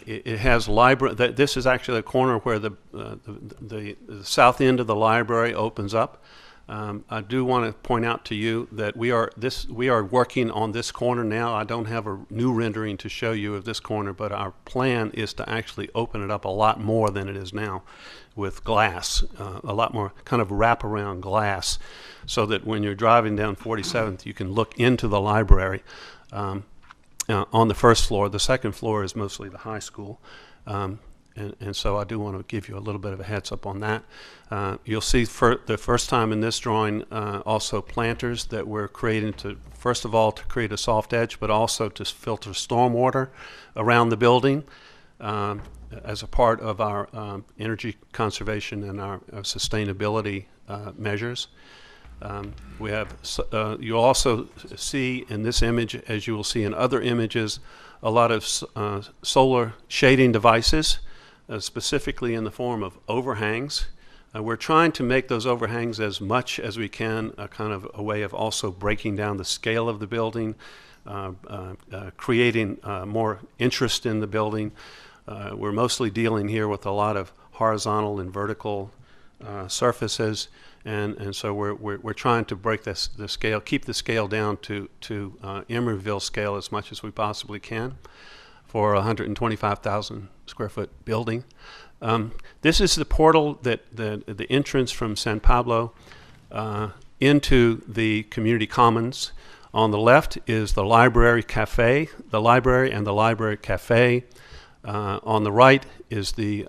It has library. This is actually a corner where the south end of the library opens up. I do want to point out to you that we are working on this corner now. I don't have a new rendering to show you of this corner, but our plan is to actually open it up a lot more than it is now, with glass, a lot more kind of wraparound glass, so that when you're driving down 47th, you can look into the library. On the first floor. The second floor is mostly the high school. And so I do want to give you a little bit of a heads up on that. You'll see for the first time in this drawing also planters that we're creating to, first of all, to create a soft edge, but also to filter stormwater around the building as a part of our energy conservation and our sustainability measures. We have, you'll also see in this image, as you will see in other images, a lot of solar shading devices, specifically in the form of overhangs. We're trying to make those overhangs as much as we can, kind of a way of also breaking down the scale of the building, creating more interest in the building. We're mostly dealing here with a lot of horizontal and vertical surfaces. And so we're trying to break the scale, keep the scale down to Emeryville scale as much as we possibly can for a 125,000 square foot building. This is the portal that the entrance from San Pablo into the community commons. On the left is the library cafe, the library and the library cafe. On the right is the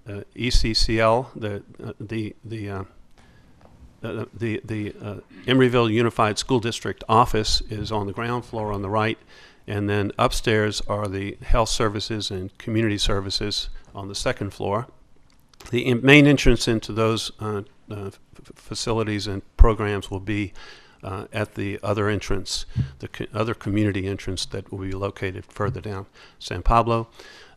ECCL, the Emeryville Unified School District office is on the ground floor on the right, and then upstairs are the health services and community services on the second floor. The main entrance into those facilities and programs will be at the other entrance, the other community entrance that will be located further down San Pablo.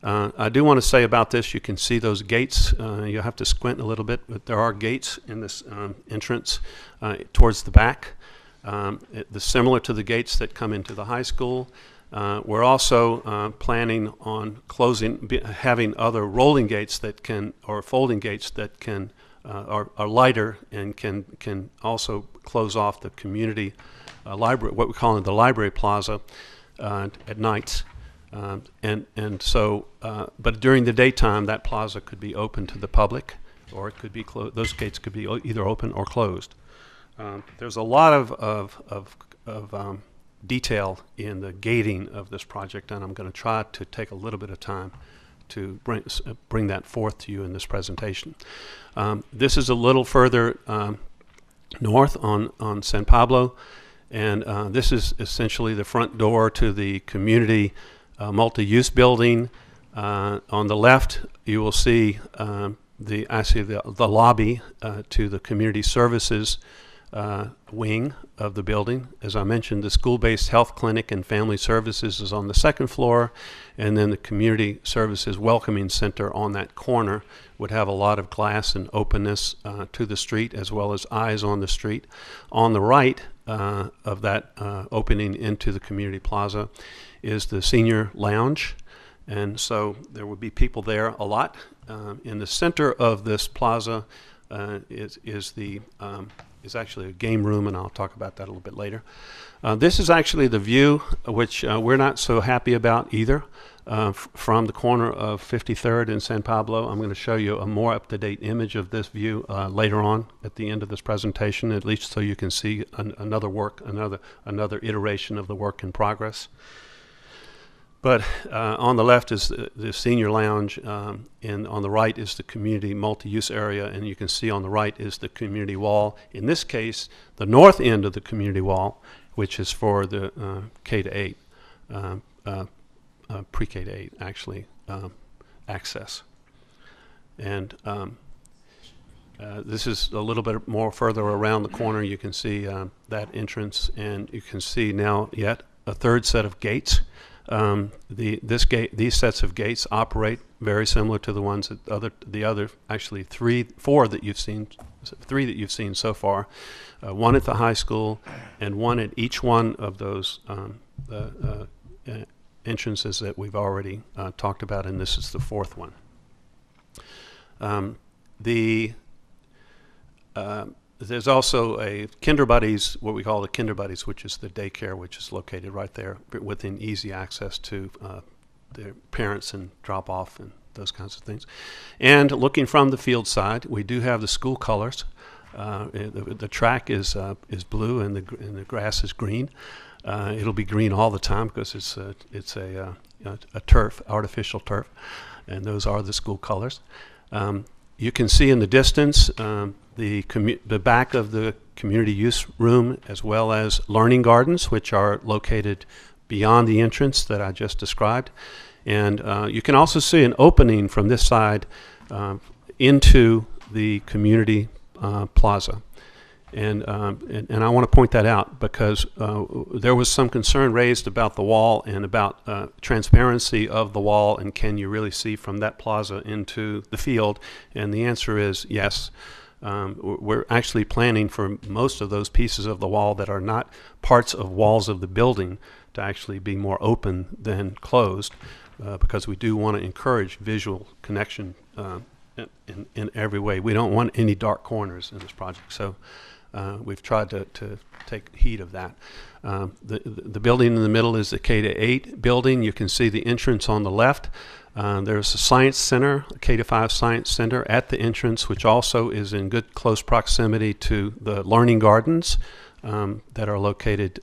I do want to say about this, you can see those gates. You'll have to squint a little bit, but there are gates in this entrance towards the back, similar to the gates that come into the high school. We're also planning on having other rolling gates that can, or folding gates that can, are lighter and can also close off the community library, what we call the library plaza at nights. But during the daytime, that plaza could be open to the public, or it could be closed. Those gates could be either open or closed. There's a lot of detail in the gating of this project, and I'm going to try to take a little bit of time to bring that forth to you in this presentation. This is a little further north on San Pablo, and this is essentially the front door to the community multi-use building. On the left, you will see the lobby to the community services wing of the building. As I mentioned, the school-based health clinic and family services is on the second floor, and then the community services welcoming center on that corner would have a lot of glass and openness to the street, as well as eyes on the street. On the right of that opening into the community plaza is the senior lounge, and so there will be people there a lot. In the center of this plaza is actually a game room, and I'll talk about that a little bit later. This is actually the view, which we're not so happy about either, from the corner of 53rd and San Pablo. I'm going to show you a more up-to-date image of this view later on at the end of this presentation, at least so you can see another iteration of the work in progress. But on the left is the senior lounge, and on the right is the community multi-use area, and you can see on the right is the community wall. In this case, the north end of the community wall, which is for the K-8, pre-K to 8 actually, access. And this is a little bit more further around the corner. You can see that entrance, and you can see now yet a third set of gates These sets of gates operate very similar to the ones that the other actually three that you've seen so far. One at the high school, and one at each one of those entrances that we've already talked about, and this is the fourth one. There's also a Kinder Buddies, what we call the Kinder Buddies, which is the daycare, which is located right there within easy access to their parents and drop off and those kinds of things. And looking from the field side, we do have the school colors. The track is blue and the grass is green. It'll be green all the time because it's a turf, artificial turf, and those are the school colors. You can see in the distance the back of the community use room, as well as learning gardens, which are located beyond the entrance that I just described. And you can also see an opening from this side into the community plaza. And I want to point that out because there was some concern raised about the wall and about transparency of the wall, and can you really see from that plaza into the field? And the answer is yes. We're actually planning for most of those pieces of the wall that are not parts of walls of the building to actually be more open than closed, because we do want to encourage visual connection in every way. We don't want any dark corners in this project, so we've tried to take heed of that. The building in the middle is the K-8 building. You can see the entrance on the left. There's a science center, a K-5 science center at the entrance, which also is in good close proximity to the learning gardens that are located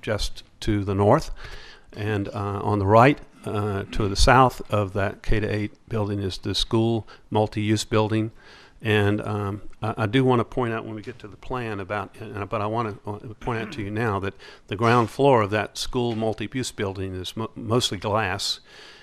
just to the north. And on the right, to the south of that K-8 building, is the school multi-use building. And I do want to point out when we get to the plan but I want to point out to you now that the ground floor of that school multi-use building is mostly glass.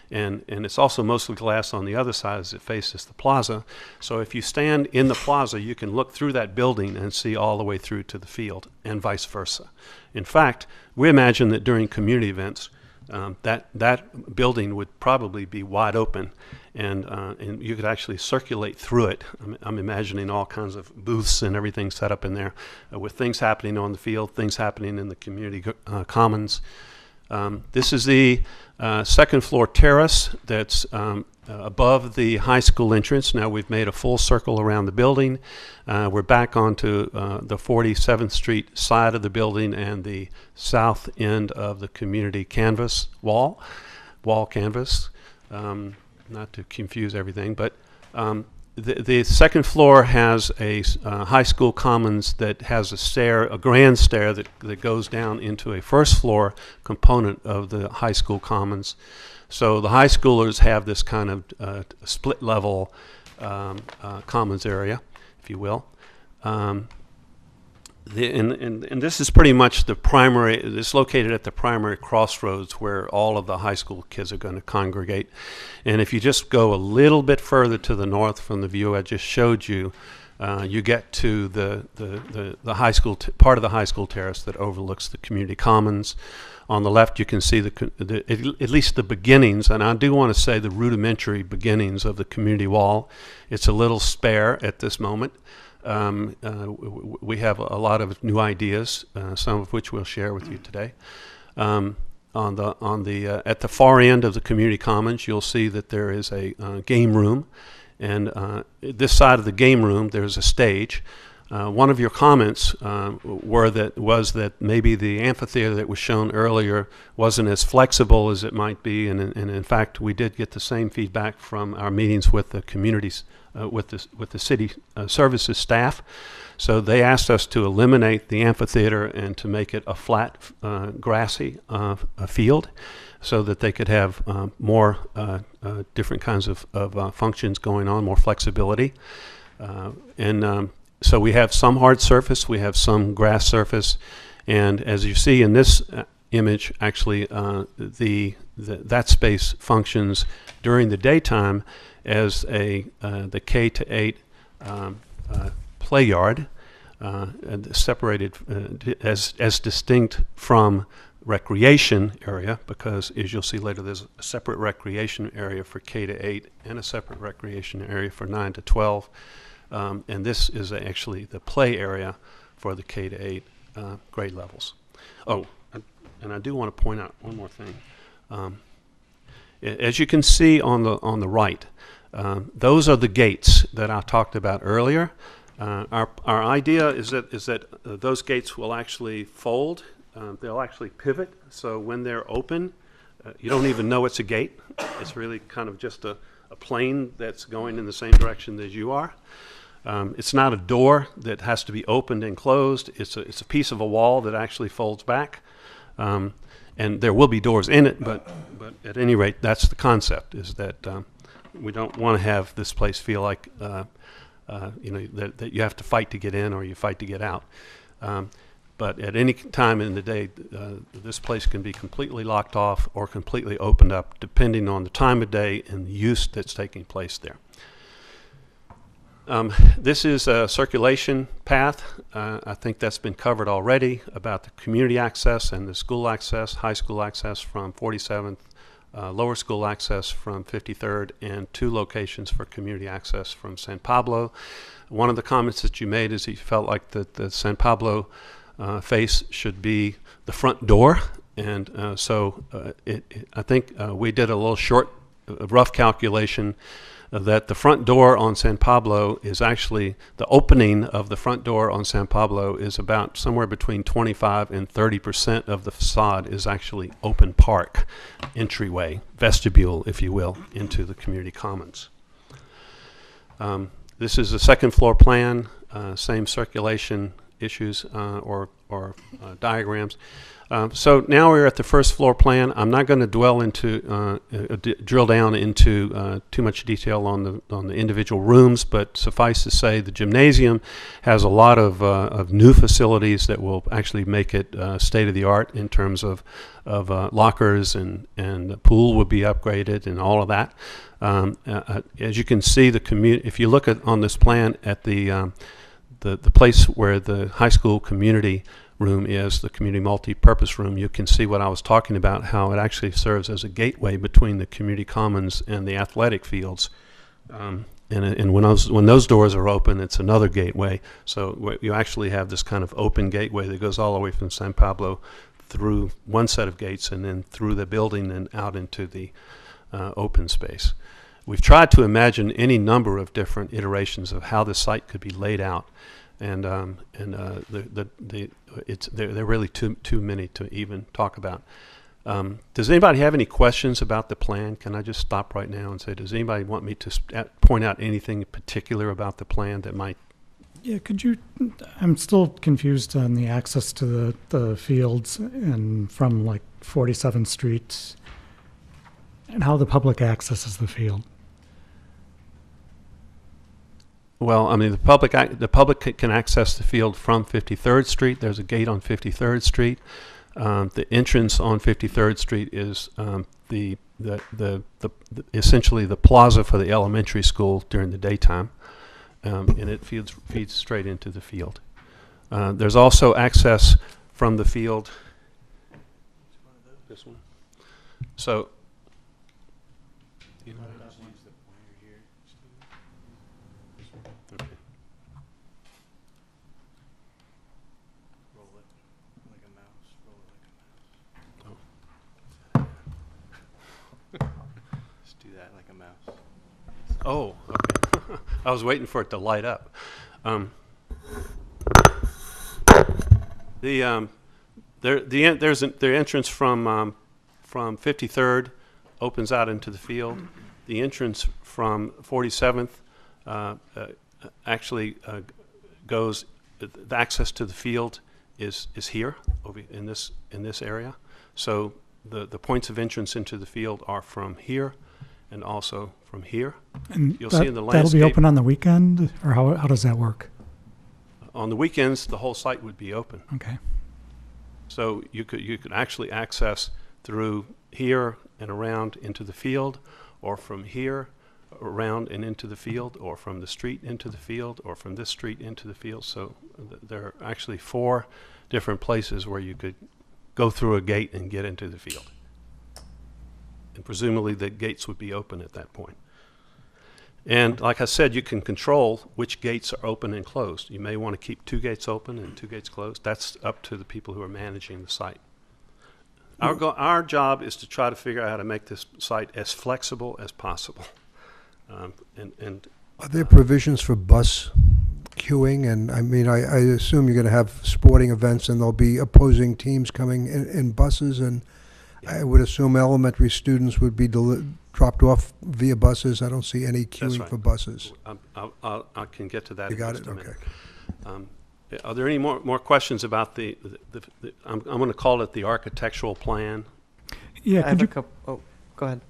And it's also mostly glass on the other side as it faces the plaza. So if you stand in the plaza, you can look through that building and see all the way through to the field, and vice versa. In fact, we imagine that during community events, that building would probably be wide open, and you could actually circulate through it. I'm imagining all kinds of booths and everything set up in there with things happening on the field, things happening in the community commons. This is the second floor terrace that's above the high school entrance. Now we've made a full circle around the building. We're back onto the 47th Street side of the building and the south end of the community canvas wall canvas. Not to confuse everything, but the second floor has a high school commons that has a grand stair that goes down into a first floor component of the high school commons. So the high schoolers have this kind of split level commons area, if you will. And this is pretty much the primary, it's located at the primary crossroads where all of the high school kids are going to congregate. And if you just go a little bit further to the north from the view I just showed you, you get to the high school, part of the high school terrace that overlooks the community commons. On the left, you can see at least the beginnings, and I do want to say the rudimentary beginnings of the community wall. It's a little spare at this moment. We have a lot of new ideas, some of which we'll share with you today. At the far end of the community commons, you'll see that there is a game room, and this side of the game room there's a stage. One of your comments was that maybe the amphitheater that was shown earlier wasn't as flexible as it might be, and in fact we did get the same feedback from our meetings with the communities, with the city services staff. So they asked us to eliminate the amphitheater and to make it a flat, grassy field, so that they could have more different kinds of functions going on, more flexibility, so we have some hard surface, we have some grass surface, and as you see in this image, actually that space functions during the daytime as the K-8 play yard, and separated as distinct from recreation area, because as you'll see later, there's a separate recreation area for K-8 and a separate recreation area for 9 to 12. And this is actually the play area for the K-8 grade levels. Oh, and I do want to point out one more thing. As you can see on the right, those are the gates that I talked about earlier. Our idea is that those gates will actually fold. They'll actually pivot, so when they're open, you don't even know it's a gate. It's really kind of just a plane that's going in the same direction as you are. It's not a door that has to be opened and closed. It's a piece of a wall that actually folds back. And there will be doors in it, but at any rate, that's the concept, is that we don't want to have this place feel like that you have to fight to get in or you fight to get out. But at any time in the day, this place can be completely locked off or completely opened up, depending on the time of day and the use that's taking place there. This is a circulation path. I think that's been covered already about the community access and the school access, high school access from 47th, lower school access from 53rd, and 2 locations for community access from San Pablo. One of the comments that you made is you felt like the San Pablo face should be the front door, and I think we did a little rough calculation that the front door on San Pablo is actually, the opening of the front door on San Pablo is about somewhere between 25 and 30% of the facade is actually open park, entryway, vestibule, if you will, into the community commons. This is a second floor plan, same circulation issues or diagrams. So now we're at the first floor plan. I'm not going to dwell into drill down into too much detail on the individual rooms, but suffice to say the gymnasium has a lot of new facilities that will actually make it state of the art in terms of lockers, and the pool will be upgraded and all of that. As you can see, if you look on this plan at the place where the high school community room is, the community multi-purpose room, you can see what I was talking about, how it actually serves as a gateway between the community commons and the athletic fields. And when those doors are open, it's another gateway. So you actually have this kind of open gateway that goes all the way from San Pablo through one set of gates and then through the building and out into the open space. We've tried to imagine any number of different iterations of how the site could be laid out, and they're really too many to even talk about. Does anybody have any questions about the plan? Can I just stop right now and say, does anybody want me to point out anything particular about the plan that might? Yeah, could you? I'm still confused on the access to the fields and from like 47th Street, and how the public accesses the field. Well, I mean, the public can access the field from 53rd Street. There's a gate on 53rd Street. The entrance on 53rd Street is essentially the plaza for the elementary school during the daytime, and it feeds straight into the field. There's also access from the field. This one. So. Oh, okay. I was waiting for it to light up. The entrance from 53rd opens out into the field. The entrance from 47th actually goes. The access to the field is here over in this area. So the points of entrance into the field are from here and also from here. And you'll see in the that'll landscape. be open on the weekend, or how does that work? On the weekends, the whole site would be open. Okay. So you could actually access through here and around into the field, or from here around and into the field, or from the street into the field, or from this street into the field. So there are actually 4 different places where you could go through a gate and get into the field. And presumably the gates would be open at that point. And like I said, you can control which gates are open and closed. You may want to keep 2 gates open and 2 gates closed. That's up to the people who are managing the site. Our job is to try to figure out how to make this site as flexible as possible. Are there provisions for bus queuing? And I mean, I assume you're going to have sporting events and there'll be opposing teams coming in buses, and I would assume elementary students would be dropped off via buses. I don't see any queuing right. for buses. I can get to that. You in got just it? a minute. Okay. Are there any more questions about the I'm going to call it the architectural plan? Yeah, I have a couple. Oh, go ahead.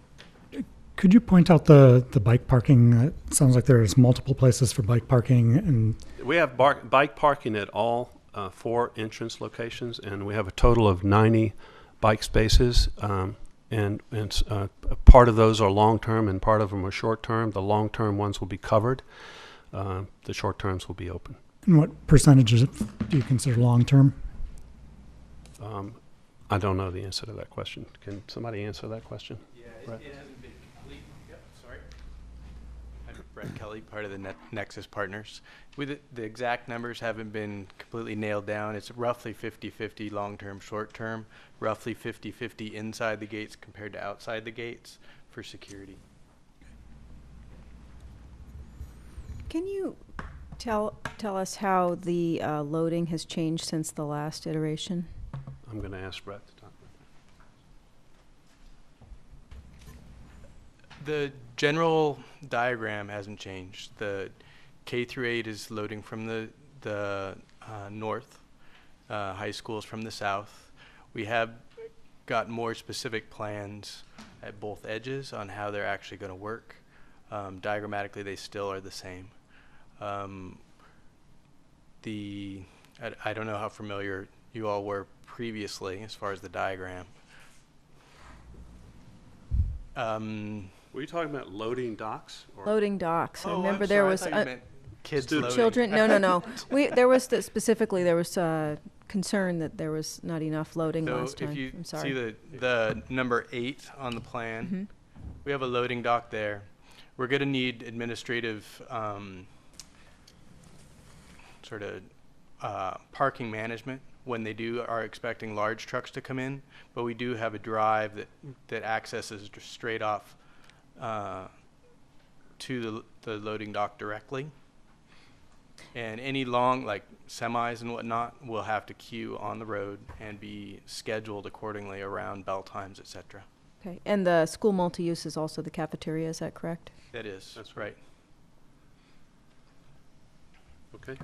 Could you point out the bike parking? It sounds like there's multiple places for bike parking, and We have bike parking at all 4 entrance locations, and we have a total of 90 bike spaces. And part of those are long-term and part of them are short-term. The long-term ones will be covered. The short terms will be open. and what percentages do you consider long-term? I don't know the answer to that question. Can somebody answer that question? Yeah, it hasn't been complete. Yep, sorry. I'm Brett Kelly, part of the Nexus Partners. The exact numbers haven't been completely nailed down. It's roughly 50-50 long-term, short-term, roughly 50-50 inside the gates compared to outside the gates for security. Can you tell us how the loading has changed since the last iteration? I'm going to ask Brett to talk about The general diagram hasn't changed. The K-8 is loading from the north, high schools from the south. We have got more specific plans at both edges on how they're actually going to work. Diagrammatically, they still are the same. I don't know how familiar you all were previously as far as the diagram. Were you talking about loading docks? Or? Loading docks. I Oh, remember I'm there sorry. was I thought you meant kids loading. children. No. There was specifically there was concern that there was not enough loading last time. If you I'm sorry. see the number 8 on the plan, we have a loading dock there. We're going to need administrative sort of parking management when they are expecting large trucks to come in, but we do have a drive that accesses straight off to the loading dock directly. And any long, like semis and whatnot, will have to queue on the road and be scheduled accordingly around bell times, et cetera. Okay, and the school multi-use is also the cafeteria, is that correct? That is, that's right. Okay.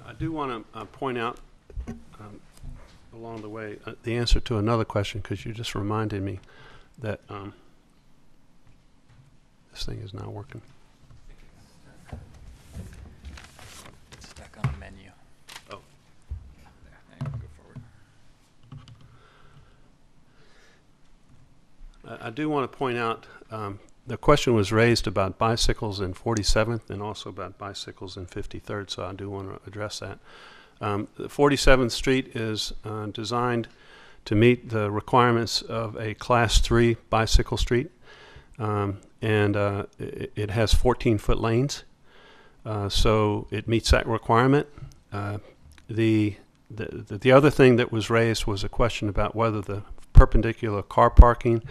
I do want to point out along the way the answer to another question, because you just reminded me that this thing is not working. It's stuck on a menu. Oh. Hang on, go forward. I do want to point out the question was raised about bicycles in 47th and also about bicycles in 53rd, so I do want to address that. The 47th Street is designed to meet the requirements of a Class 3 bicycle street, and it has 14-foot lanes, so it meets that requirement. The other thing that was raised was a question about whether the perpendicular car parking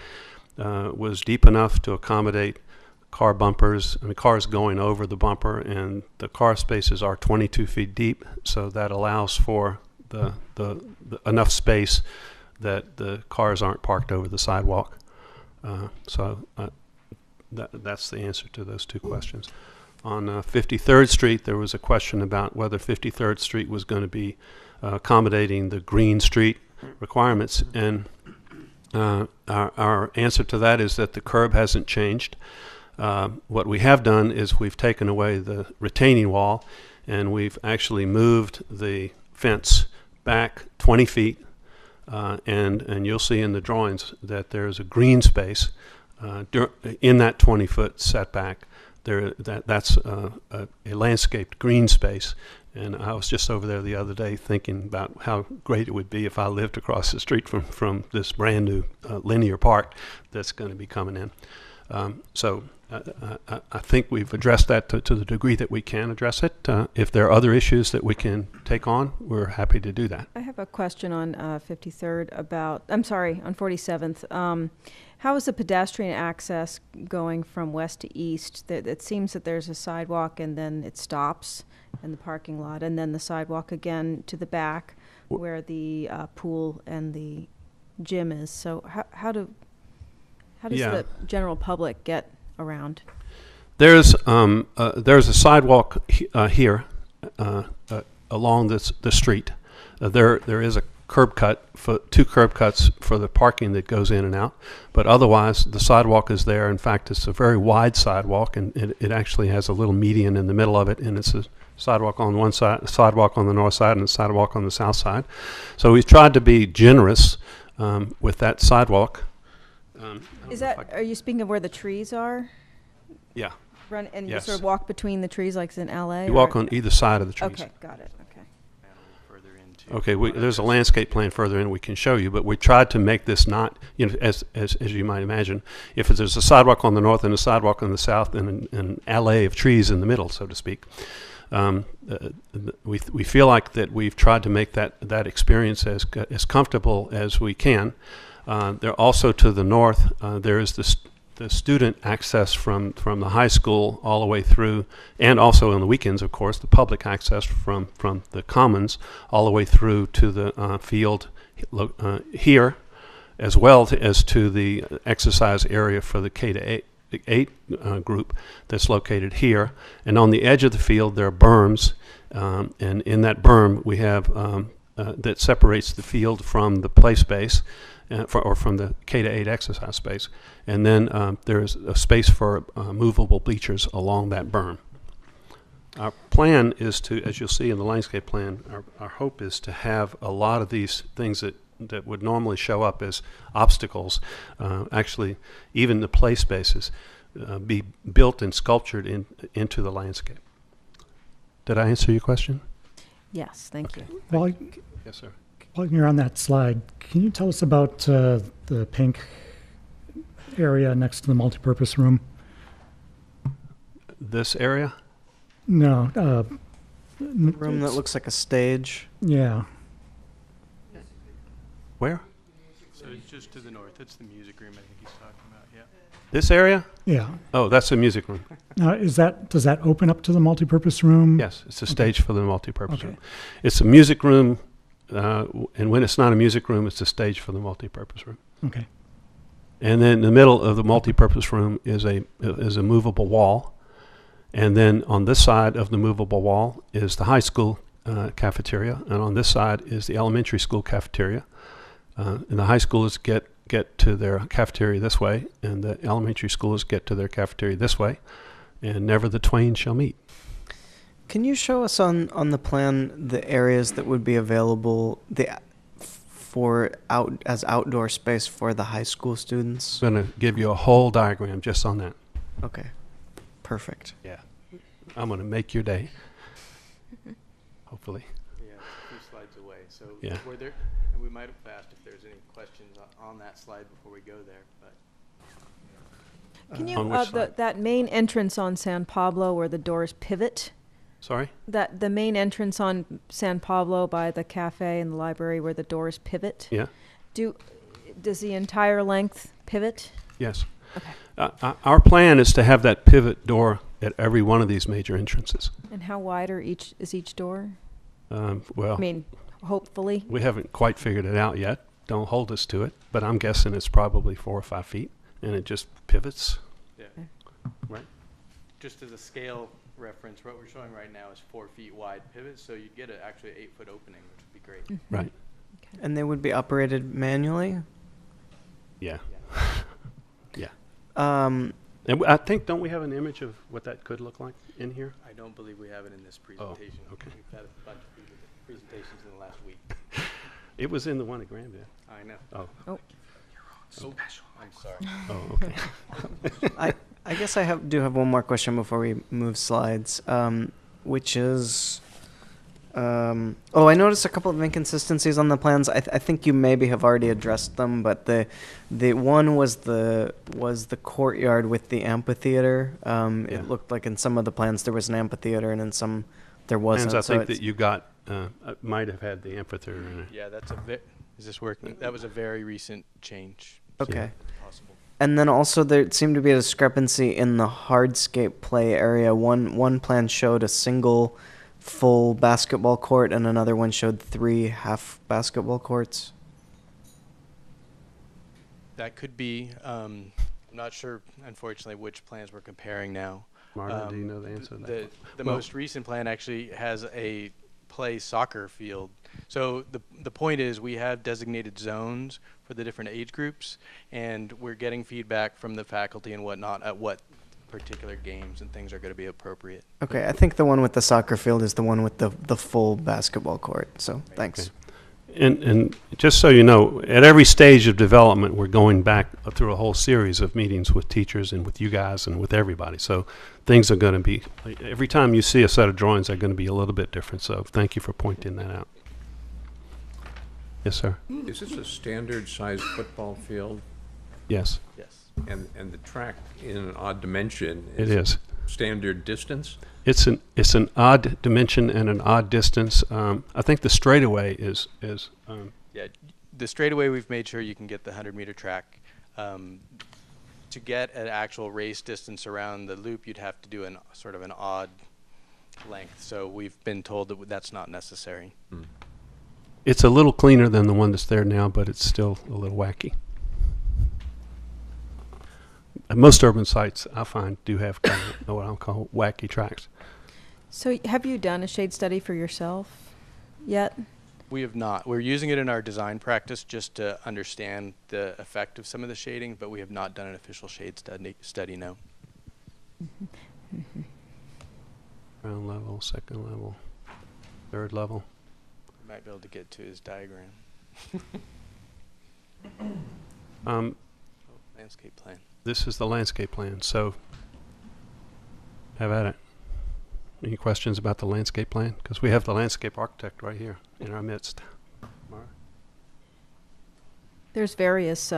was deep enough to accommodate car bumpers. I mean, cars going over the bumper, and the car spaces are 22 feet deep, so that allows for the enough space that the cars aren't parked over the sidewalk. That's the answer to those two questions. On 53rd Street, there was a question about whether 53rd Street was going to be accommodating the Green Street requirements, and our answer to that is that the curb hasn't changed. What we have done is we've taken away the retaining wall, and we've actually moved the fence back 20 feet, and you'll see in the drawings that there's a green space in that 20-foot setback. That's a landscaped green space, And I was just over there the other day thinking about how great it would be if I lived across the street from this brand new linear park that's going to be coming in. So I think we've addressed that to the degree that we can address it. If there are other issues that we can take on, we're happy to do that. I have a question on 53rd about, I'm sorry, on 47th. How is the pedestrian access going from west to east? It seems that there's a sidewalk and then it stops in the parking lot, and then the sidewalk again to the back where the pool and the gym is. So how does the general public get around? There's a sidewalk here along the street. There is a curb cut, two curb cuts for the parking that goes in and out, but otherwise the sidewalk is there. In fact, it's a very wide sidewalk, and it actually has a little median in the middle of it, and it's a sidewalk on one side, a sidewalk on the north side, and a sidewalk on the south side. So we've tried to be generous with that sidewalk. Are you speaking of where the trees are? Yeah. And yes. you sort of walk between the trees like it's in LA? You walk on either side of the trees. Okay, got it. Okay. Okay, there's a landscape plan further in we can show you, but we tried to make this not, as you might imagine, if there's a sidewalk on the north and a sidewalk on the south and an alley of trees in the middle, so to speak. We feel like that we've tried to make that experience as comfortable as we can. There also to the north, there is the student access from the high school all the way through, and also on the weekends, of course, the public access from the commons all the way through to the field here, as well as to the exercise area for the K-8 group that's located here. And on the edge of the field, there are berms, and in that berm we have that separates the field from the play space, or from the K-8 exercise space. And then there's a space for movable bleachers along that berm. Our plan is to, as you'll see in the landscape plan, our hope is to have a lot of these things that would normally show up as obstacles, actually even the play spaces, be built and sculptured into the landscape. Did I answer your question? Yes, thank you. Well, yes, sir. While you're on that slide, can you tell us about the pink area next to the multipurpose room? This area? No. Room that looks like a stage. Yeah. Where? So it's just to the north. It's the music room I think he's talking about, yeah. This area? Yeah. Oh, that's the music room. Now, does that open up to the multipurpose room? Yes, it's a stage for the multipurpose room. It's a music room, and when it's not a music room, it's a stage for the multipurpose room. Okay. And then in the middle of the multipurpose room is a movable wall, and then on this side of the movable wall is the high school cafeteria, and on this side is the elementary school cafeteria. And the high schoolers get to their cafeteria this way, and the elementary schoolers get to their cafeteria this way, and never the twain shall meet. Can you show us on the plan the areas that would be available as outdoor space for the high school students? I'm going to give you a whole diagram just on that. Okay, perfect. Yeah, I'm going to make your day. Hopefully. Yeah, a few slides away. So yeah. Were there, and we might have asked if there's any questions on that slide before we go there, but. Can you that main entrance on San Pablo where the doors pivot? Sorry? That the main entrance on San Pablo by the cafe and the library where the doors pivot? Yeah. Does the entire length pivot? Yes. Okay. Our plan is to have that pivot door at every one of these major entrances. And how wide is each door? Well, I mean, hopefully. We haven't quite figured it out yet. Don't hold us to it, but I'm guessing it's probably 4 or 5 feet, and it just pivots. Yeah. Right. Just as a scale reference, what we're showing right now is 4 feet wide pivot, so you'd get actually an 8-foot opening, which would be great. Mm-hmm. Right. Okay. And they would be operated manually? Yeah. Yeah. And I think, don't we have an image of what that could look like in here? I don't believe we have it in this presentation. Oh, okay. We've had a bunch of presentations in the last week. It was in the one at Granville. I know. Oh. Oh. You're special. I'm sorry. Oh, okay. I guess I do have one more question before we move slides, which is I noticed a couple of inconsistencies on the plans. I think you maybe have already addressed them, but the one was the courtyard with the amphitheater. It looked like in some of the plans there was an amphitheater, and in some there wasn't. Plans I think that you got might have had the amphitheater in it. Yeah, is this working? That was a very recent change. Okay. Possible. And then also there seemed to be a discrepancy in the hardscape play area. One plan showed a single full basketball court, and another one showed 3 half basketball courts. That could be. I'm not sure, unfortunately, which plans we're comparing now. Marta, do you know the answer to that? The most recent plan actually has a play soccer field. So the point is we have designated zones for the different age groups, and we're getting feedback from the faculty and whatnot at what particular games and things are going to be appropriate. Okay, I think the one with the soccer field is the one with the full basketball court. So thanks. Okay. And just so you know, at every stage of development, we're going back through a whole series of meetings with teachers and with you guys and with everybody. So things are going to be, every time you see a set of drawings, they're going to be a little bit different. So thank you for pointing that out. Yes, sir. Is this a standard sized football field? Yes. Yes. And the track in an odd dimension It is. Standard distance? It's an odd dimension and an odd distance. I think the straightaway is Yeah, the straightaway we've made sure you can get the 100-meter track. To get an actual race distance around the loop, you'd have to do sort of an odd length. So we've been told that that's not necessary. It's a little cleaner than the one that's there now, but it's still a little wacky. Most urban sites, I find, do have kind of what I'll call wacky tracks. So have you done a shade study for yourself yet? We have not. We're using it in our design practice just to understand the effect of some of the shading, but we have not done an official shade study, no. Ground level, second level, third level. Might be able to get to his diagram. Landscape plan. This is the landscape plan, so have at it. Any questions about the landscape plan? Because we have the landscape architect right here in our midst. Mara? There's various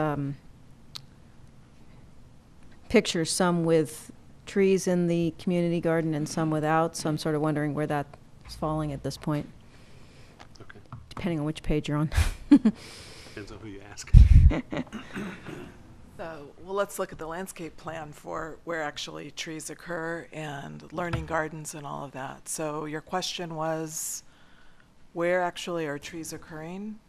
pictures, some with trees in the community garden and some without, so I'm sort of wondering where that's falling at this point. Okay. Depending on which page you're on. Depends on who you ask. So, well, let's look at the landscape plan for where actually trees occur and learning gardens and all of that. So your question was, where actually are trees occurring?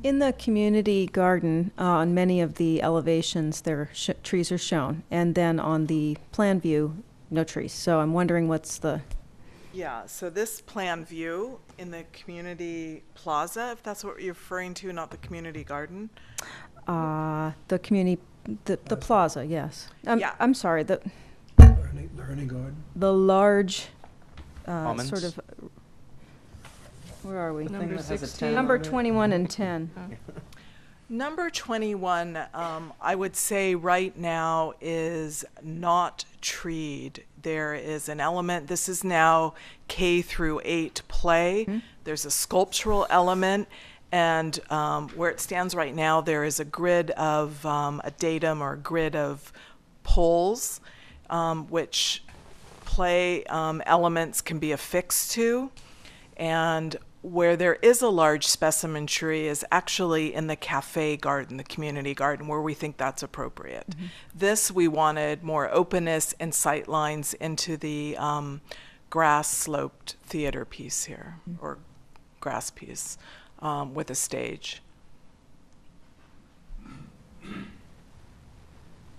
In the community garden, on many of the elevations, trees are shown. And then on the plan view, no trees. So I'm wondering what's the... Yeah, so this plan view in the community plaza, if that's what you're referring to, not the community garden. The community... The plaza, yes. Yeah. I'm sorry, the Learning garden. the large Almonds? sort of, where are we? Number 16. Number 21 and 10. Number 21, I would say right now is not treed. There is an element, this is now K through 8 play. There's a sculptural element. And where it stands right now, there is a grid of a datum or a grid of poles, which play elements can be affixed to. And where there is a large specimen tree is actually in the cafe garden, the community garden, where we think that's appropriate. This, we wanted more openness and sight lines into the grass-sloped theater piece here, or grass piece. With a stage.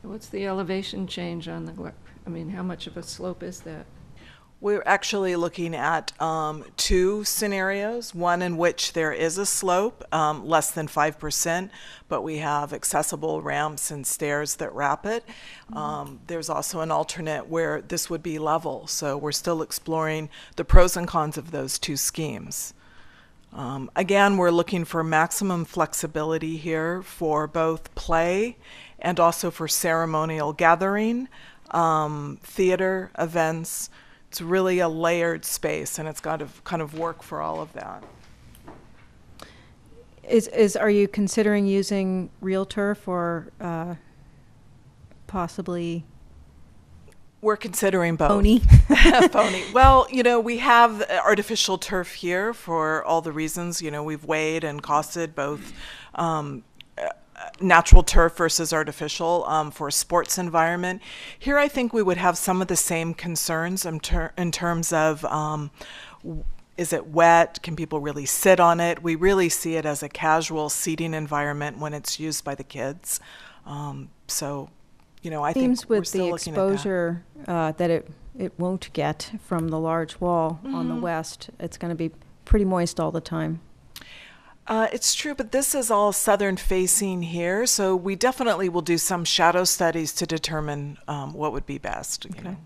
What's the elevation change on the, how much of a slope is that? We're actually looking at 2 scenarios, one in which there is a slope, less than 5%, but we have accessible ramps and stairs that wrap it. There's also an alternate where this would be level, so we're still exploring the pros and cons of those 2 schemes. Again, we're looking for maximum flexibility here for both play and also for ceremonial gathering, theater events, it's really a layered space, and it's got to kind of work for all of that. Are you considering using real turf or possibly? We're considering both. Phony? Phony. Well, you know, we have artificial turf here for all the reasons. You know, we've weighed and costed both natural turf versus artificial for a sports environment. Here, I think we would have some of the same concerns in terms of is it wet? Can people really sit on it? We really see it as a casual seating environment when it's used by the kids. So, you know, I think Seems we're with still the looking at that. exposure that it won't get from the large wall on the west, it's going to be pretty moist all the time. It's true, but this is all southern facing here, so we definitely will do some shadow studies to determine what would be best. You know.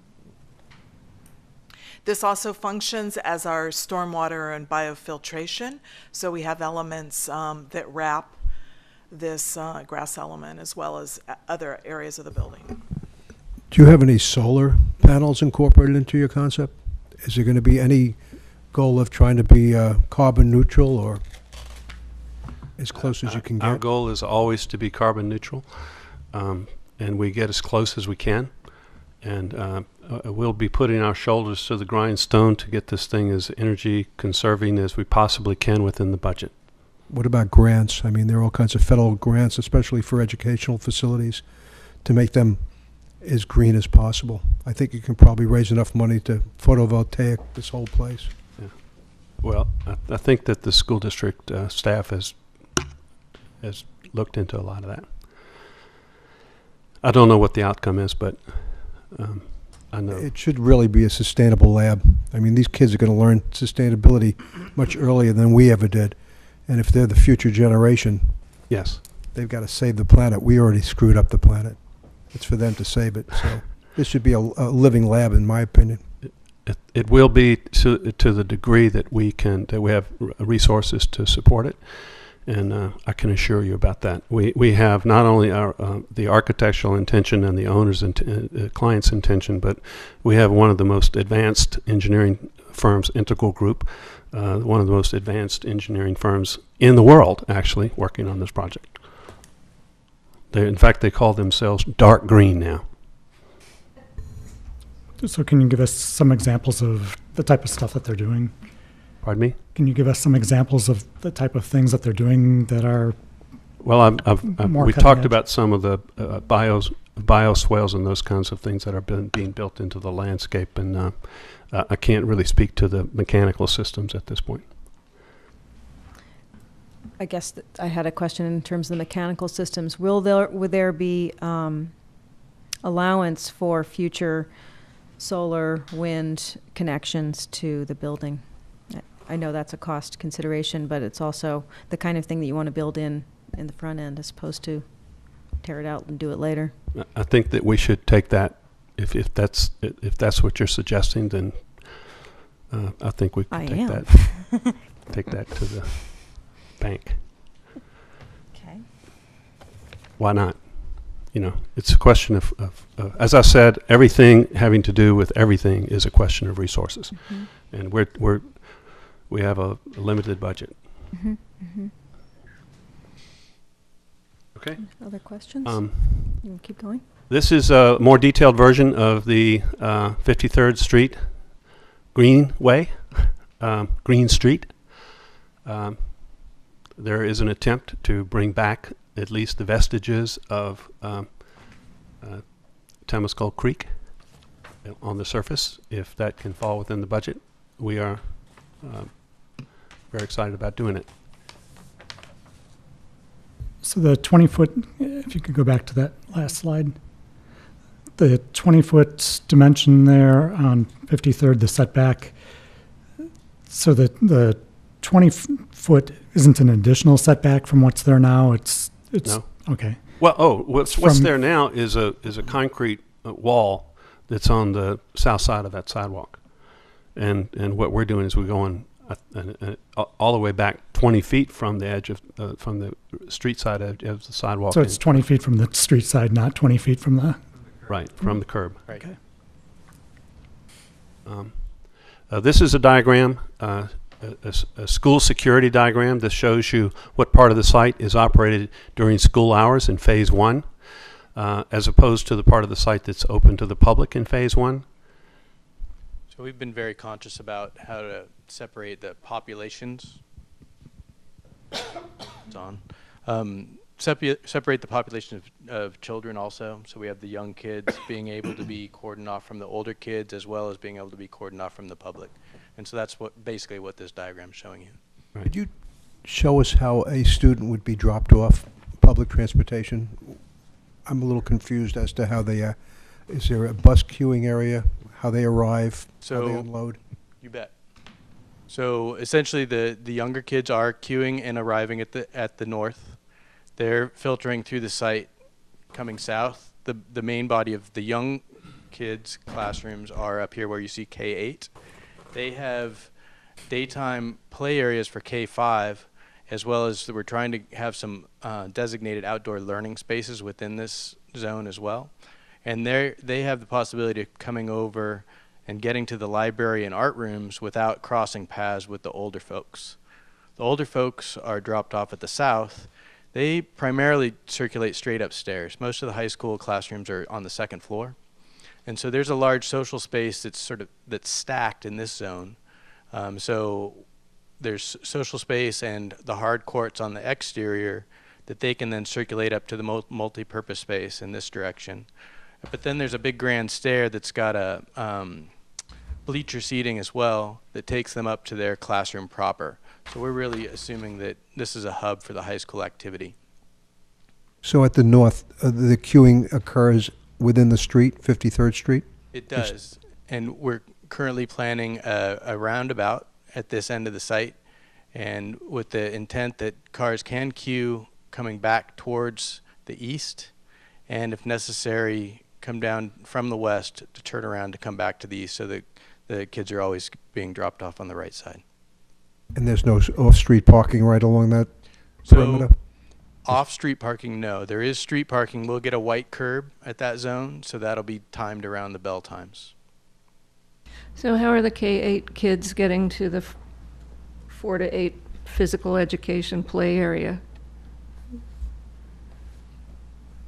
This also functions as our stormwater and biofiltration, so we have elements that wrap this grass element as well as other areas of the building. Do you have any solar panels incorporated into your concept? Is there going to be any goal of trying to be carbon neutral or as close as you can get? Our goal is always to be carbon neutral, and we get as close as we can. And we'll be putting our shoulders to the grindstone to get this thing as energy conserving as we possibly can within the budget. What about grants? I mean, there are all kinds of federal grants, especially for educational facilities, to make them as green as possible. I think you can probably raise enough money to photovoltaic this whole place. Yeah. Well, I think that the school district staff has looked into a lot of that. I don't know what the outcome is, but I know. It should really be a sustainable lab. I mean, these kids are going to learn sustainability much earlier than we ever did. And if they're the future generation, yes, they've got to save the planet. We already screwed up the planet. It's for them to save it. So this should be a living lab, in my opinion. It will be to the degree that we have resources to support it. And I can assure you about that. We have not only the architectural intention and the owner's client's intention, but we have one of the most advanced engineering firms, Integral Group, one of the most advanced engineering firms in the world, actually, working on this project. In fact, they call themselves dark green now. So can you give us some examples of the type of stuff that they're doing? Pardon me? Can you give us some examples of the type of things that they're doing that are Well, more we cutting talked edge? about some of the bioswales and those kinds of things that are being built into the landscape, and I can't really speak to the mechanical systems at this point. I guess I had a question in terms of the mechanical systems. Would there be allowance for future solar, wind connections to the building? I know that's a cost consideration, but it's also the kind of thing that you want to build in the front end as opposed to tear it out and do it later. I think that we should take that, if that's what you're suggesting, then I think we can take that to the bank. Okay. Why not? You know, it's a question of as I said, everything having to do with everything is a question of resources, and we have a limited budget. Okay. Other questions? You want to keep going? This is a more detailed version of the 53rd Street Greenway, Green Street. There is an attempt to bring back at least the vestiges of Temescal Creek on the surface. If that can fall within the budget, we are very excited about doing it. So the 20-foot, if you could go back to that last slide, the 20-foot dimension there on 53rd, the setback. So the 20-foot isn't an additional setback from what's there now. It's No. Okay. Well, what's there now is a concrete wall that's on the south side of that sidewalk, and what we're doing is we're going all the way back 20 feet from the edge of from the street side edge of the sidewalk. So it's 20 feet from the street side, not 20 feet from the... Right, from the curb. Okay. This is a diagram, a school security diagram that shows you what part of the site is operated during school hours in Phase 1, as opposed to the part of the site that's open to the public in Phase 1. So we've been very conscious about how to separate the populations. It's on. Separate the population of children also. So we have the young kids being able to be cordoned off from the older kids, as well as being able to be cordoned off from the public. And so that's basically what this diagram is showing you. Right. Could you show us how a student would be dropped off public transportation? I'm a little confused as to how they, is there a bus queuing area, how they arrive, how they unload? You bet. So essentially the younger kids are queuing and arriving at the north. They're filtering through the site coming south. The main body of the young kids' classrooms are up here where you see K-8. They have daytime play areas for K-5, as well as we're trying to have some designated outdoor learning spaces within this zone as well. And they have the possibility of coming over and getting to the library and art rooms without crossing paths with the older folks. The older folks are dropped off at the south. They primarily circulate straight upstairs. Most of the high school classrooms are on the second floor. And so there's a large social space that's stacked in this zone. So there's social space and the hard courts on the exterior that they can then circulate up to the multi-purpose space in this direction. But then there's a big grand stair that's got a bleacher seating as well that takes them up to their classroom proper. So we're really assuming that this is a hub for the high school activity. So at the north, the queuing occurs within the street, 53rd Street? It does. And we're currently planning a roundabout at this end of the site, and with the intent that cars can queue coming back towards the east, and if necessary, come down from the west to turn around to come back to the east, so that the kids are always being dropped off on the right side. And there's no off-street parking right along that perimeter? Off-street parking, no. There is street parking. We'll get a white curb at that zone, so that'll be timed around the bell times. So how are the K-8 kids getting to the 4 to 8 physical education play area?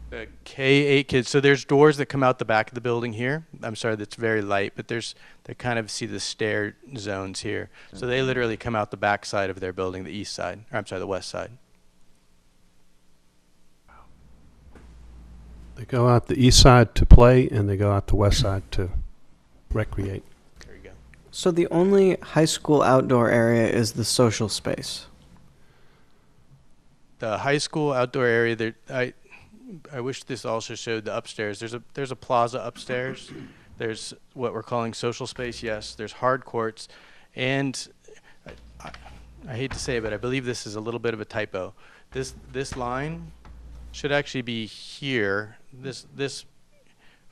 The K-8 kids, so there's doors that come out the back of the building here. I'm sorry, that's very light, but they kind of see the stair zones here. So they literally come out the back side of their building, the east side, or I'm sorry, the west side. They go out the east side to play, and they go out the west side to recreate. There you go. So the only high school outdoor area is the social space? The high school outdoor area, I wish this also showed the upstairs. There's a plaza upstairs. There's what we're calling social space, yes. There's hard courts. And I hate to say it, but I believe this is a little bit of a typo. This line should actually be here. This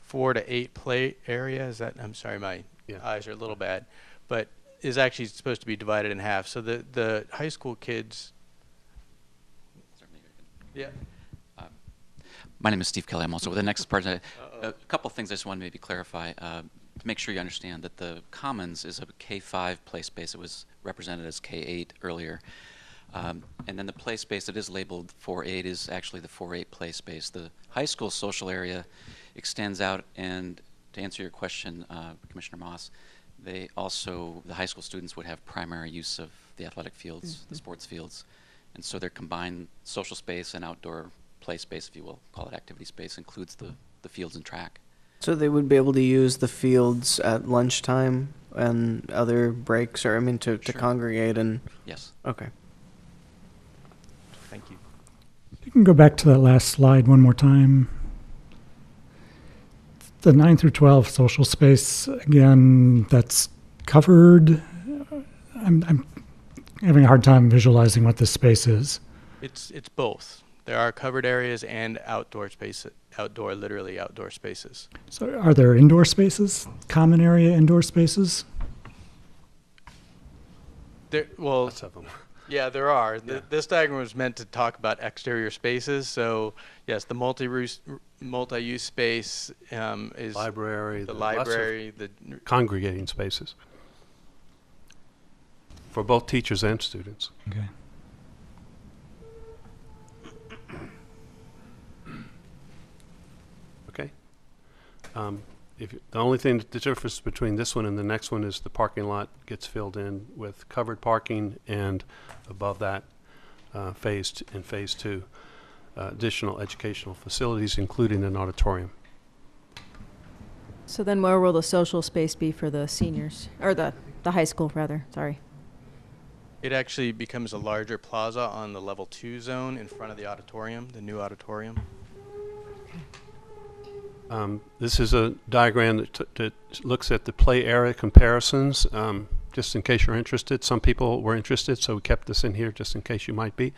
4 to 8 play area, is that, I'm sorry, my eyes are a little bad, but is actually supposed to be divided in half. So the high school kids. Yeah. My name is Steve Kelly. I'm also with the Nexus Partners. A couple of things I just wanted to maybe clarify to make sure you understand that the Commons is a K-5 play space. It was represented as K-8 earlier. And then the play space that is labeled 4-8 is actually the 4-8 play space. The high school social area extends out, and to answer your question, Commissioner Moss, the high school students would have primary use of the athletic fields, the sports fields. And so their combined social space and outdoor play space, if you will, call it activity space, includes the fields and track. So they would be able to use the fields at lunchtime and other breaks, or to congregate and... Yes. Okay. Thank you. You can go back to that last slide one more time. The 9 through 12 social space, again, that's covered. I'm having a hard time visualizing what this space is. It's both. There are covered areas and outdoor spaces, literally outdoor spaces. So are there indoor spaces, common area indoor spaces? Well, Yeah, there are. This diagram was meant to talk about exterior spaces. So yes, the multi-use space is Library, the lots of library, the congregating spaces for both teachers and students. Okay. Okay. The only thing, the difference between this one and the next one is the parking lot gets filled in with covered parking, and above that, in phase 2, additional educational facilities, including an auditorium. So then where will the social space be for the seniors, or the high school rather, sorry? It actually becomes a larger plaza on the level 2 zone in front of the auditorium, the new auditorium. This is a diagram that looks at the play area comparisons, just in case you're interested. Some people were interested, so we kept this in here just in case you might be.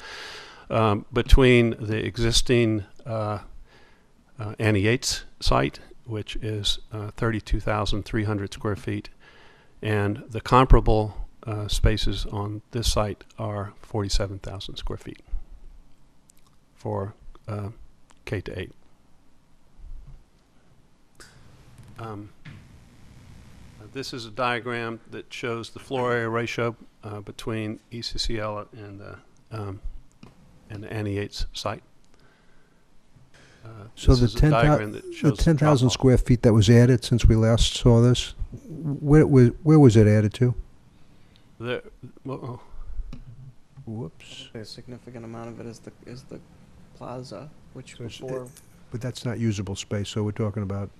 Between the existing Annie Yates site, which is 32,300 square feet, and the comparable spaces on this site are 47,000 square feet for K-8. This is a diagram that shows the floor area ratio between ECCL and the Annie Yates site. So This the is a diagram that shows 10,000 drop-off. square feet that was added since we last saw this, where was it added to? Whoops. A significant amount of it is the plaza, which before. But that's not usable space, so we're talking about.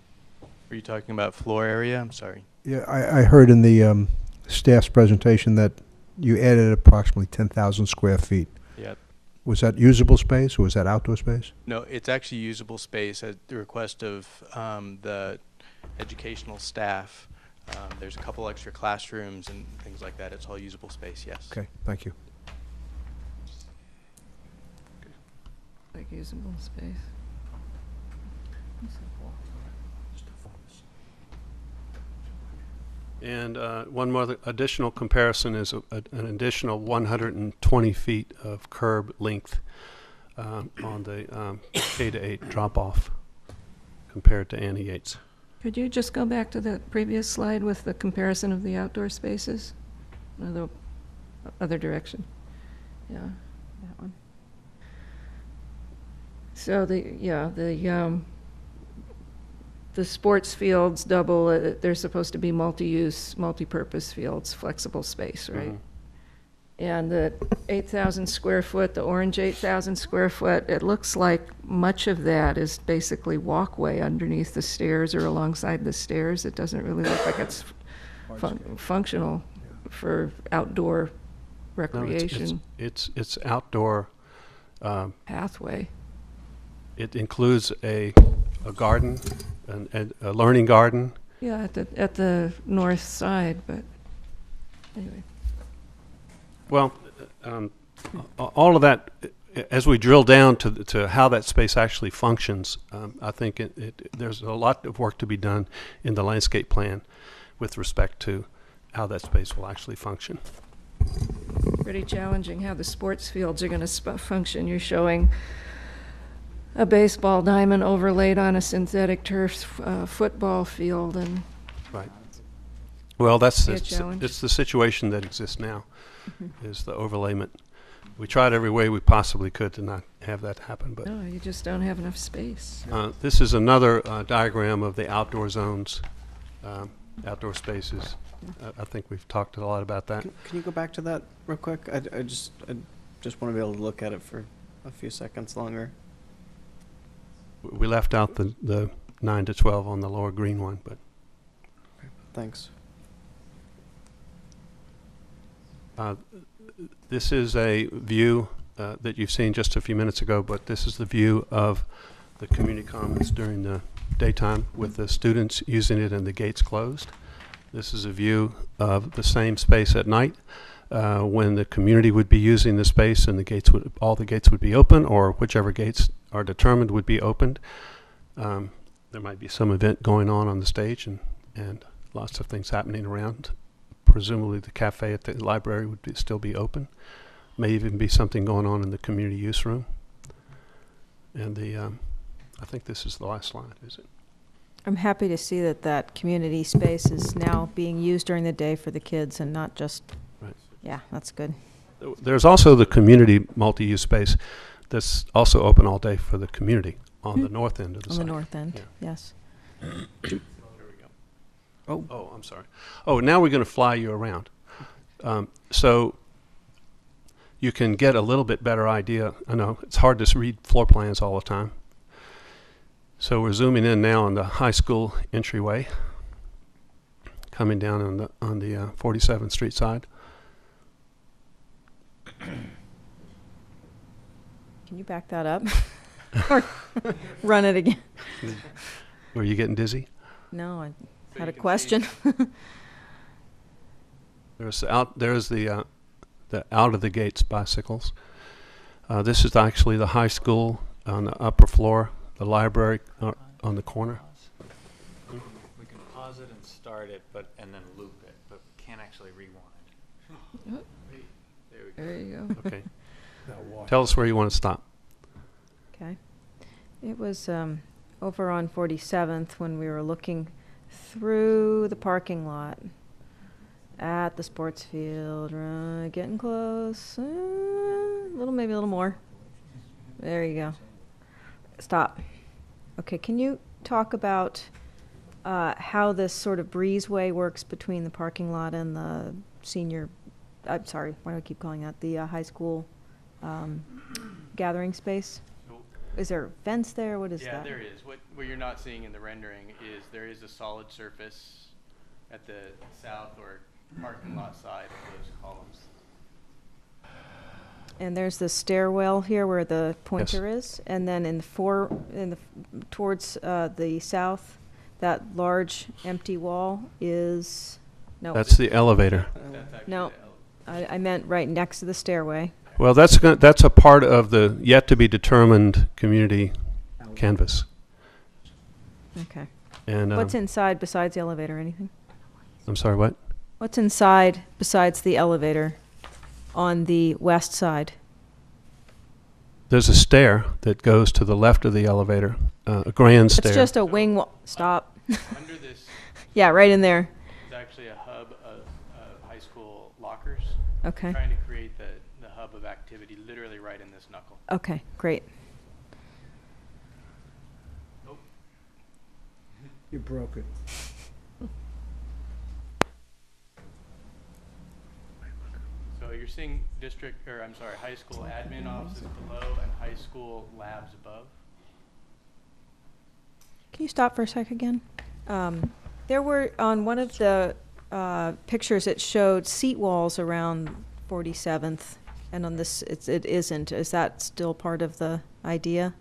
Are you talking about floor area? I'm sorry. Yeah, I heard in the staff's presentation that you added approximately 10,000 square feet. Yep. Was that usable space or was that outdoor space? No, it's actually usable space at the request of the educational staff. There's a couple extra classrooms and things like that. It's all usable space, yes. Okay, thank you. Like usable space. And one more additional comparison is an additional 120 feet of curb length on the K-8 drop-off compared to Annie Yates. Could you just go back to the previous slide with the comparison of the outdoor spaces? Or the other direction. Yeah, that one. So the sports fields double, they're supposed to be multi-use, multi-purpose fields, flexible space, right? Mhm. And the 8,000 square foot, the orange 8,000 square foot, it looks like much of that is basically walkway underneath the stairs or alongside the stairs. It doesn't really look like it's functional for outdoor recreation. No, it's outdoor. Pathway. It includes a garden, a learning garden. Yeah, at the north side, but anyway. Well, all of that, as we drill down to how that space actually functions, I think there's a lot of work to be done in the landscape plan with respect to how that space will actually function. Pretty challenging how the sports fields are going to function. You're showing a baseball diamond overlaid on a synthetic turf football field, and right. Well, it's challenge. the situation that exists now, is the overlayment. We tried every way we possibly could to not have that happen, but no, you just don't have enough space. this is another diagram of the outdoor zones, outdoor spaces. I think we've talked a lot about that. Can you go back to that real quick? I just want to be able to look at it for a few seconds longer. We left out the 9 to 12 on the lower green one, but Thanks. this is a view that you've seen just a few minutes ago, but this is the view of the community commons during the daytime with the students using it and the gates closed. This is a view of the same space at night when the community would be using the space and all the gates would be open, or whichever gates are determined would be opened. There might be some event going on the stage and lots of things happening around. Presumably the cafe at the library would still be open. may even be something going on in the community use room. And I think this is the last slide, is it? I'm happy to see that that community space is now being used during the day for the kids and not just, Right. yeah, that's good. There's also the community multi-use space that's also open all day for the community on the north end of the On site. the north end, Yeah. yes. Oh, I'm sorry. Oh, now we're going to fly you around. So you can get a little bit better idea. I know it's hard to read floor plans all the time. So we're zooming in now on the high school entryway, coming down on the 47th Street side. Can you back that up? Or run it again? Were you getting dizzy? No, I had a question. There's the out of the gates bicycles. This is actually the high school on the upper floor, the library on the corner. We can pause it and start it, and then loop it, but can't actually rewind. There you go. Okay. Tell us where you want to stop. Okay. It was over on 47th when we were looking through the parking lot at the sports field, getting close, maybe a little more. There you go. Stop. Okay, can you talk about how this sort of breezeway works between the parking lot and the senior, I'm sorry, why do I keep calling that, the high school gathering space? Is there a fence there? What is that? Yeah, there is. What you're not seeing in the rendering is there is a solid surface at the south or parking lot side of those columns. And there's the stairwell here where the pointer is, and then towards the south, that large empty wall is no. That's the elevator. No, I meant right next to the stairway. Well, that's a part of the yet to be determined community canvas. Okay. And what's inside besides the elevator? Anything? I'm sorry, what? What's inside besides the elevator on the west side? There's a stair that goes to the left of the elevator, a grand stair. It's just a wing wall. Stop. Under this. Yeah, right in there. It's actually a hub of high school lockers. Okay. Trying to create the hub of activity literally right in this knuckle. Okay, great. Nope. You broke it. So you're seeing high school admin offices below and high school labs above. Can you stop for a sec again? There were, on one of the pictures, it showed seat walls around 47th, and on this, it isn't. Is that still part of the idea?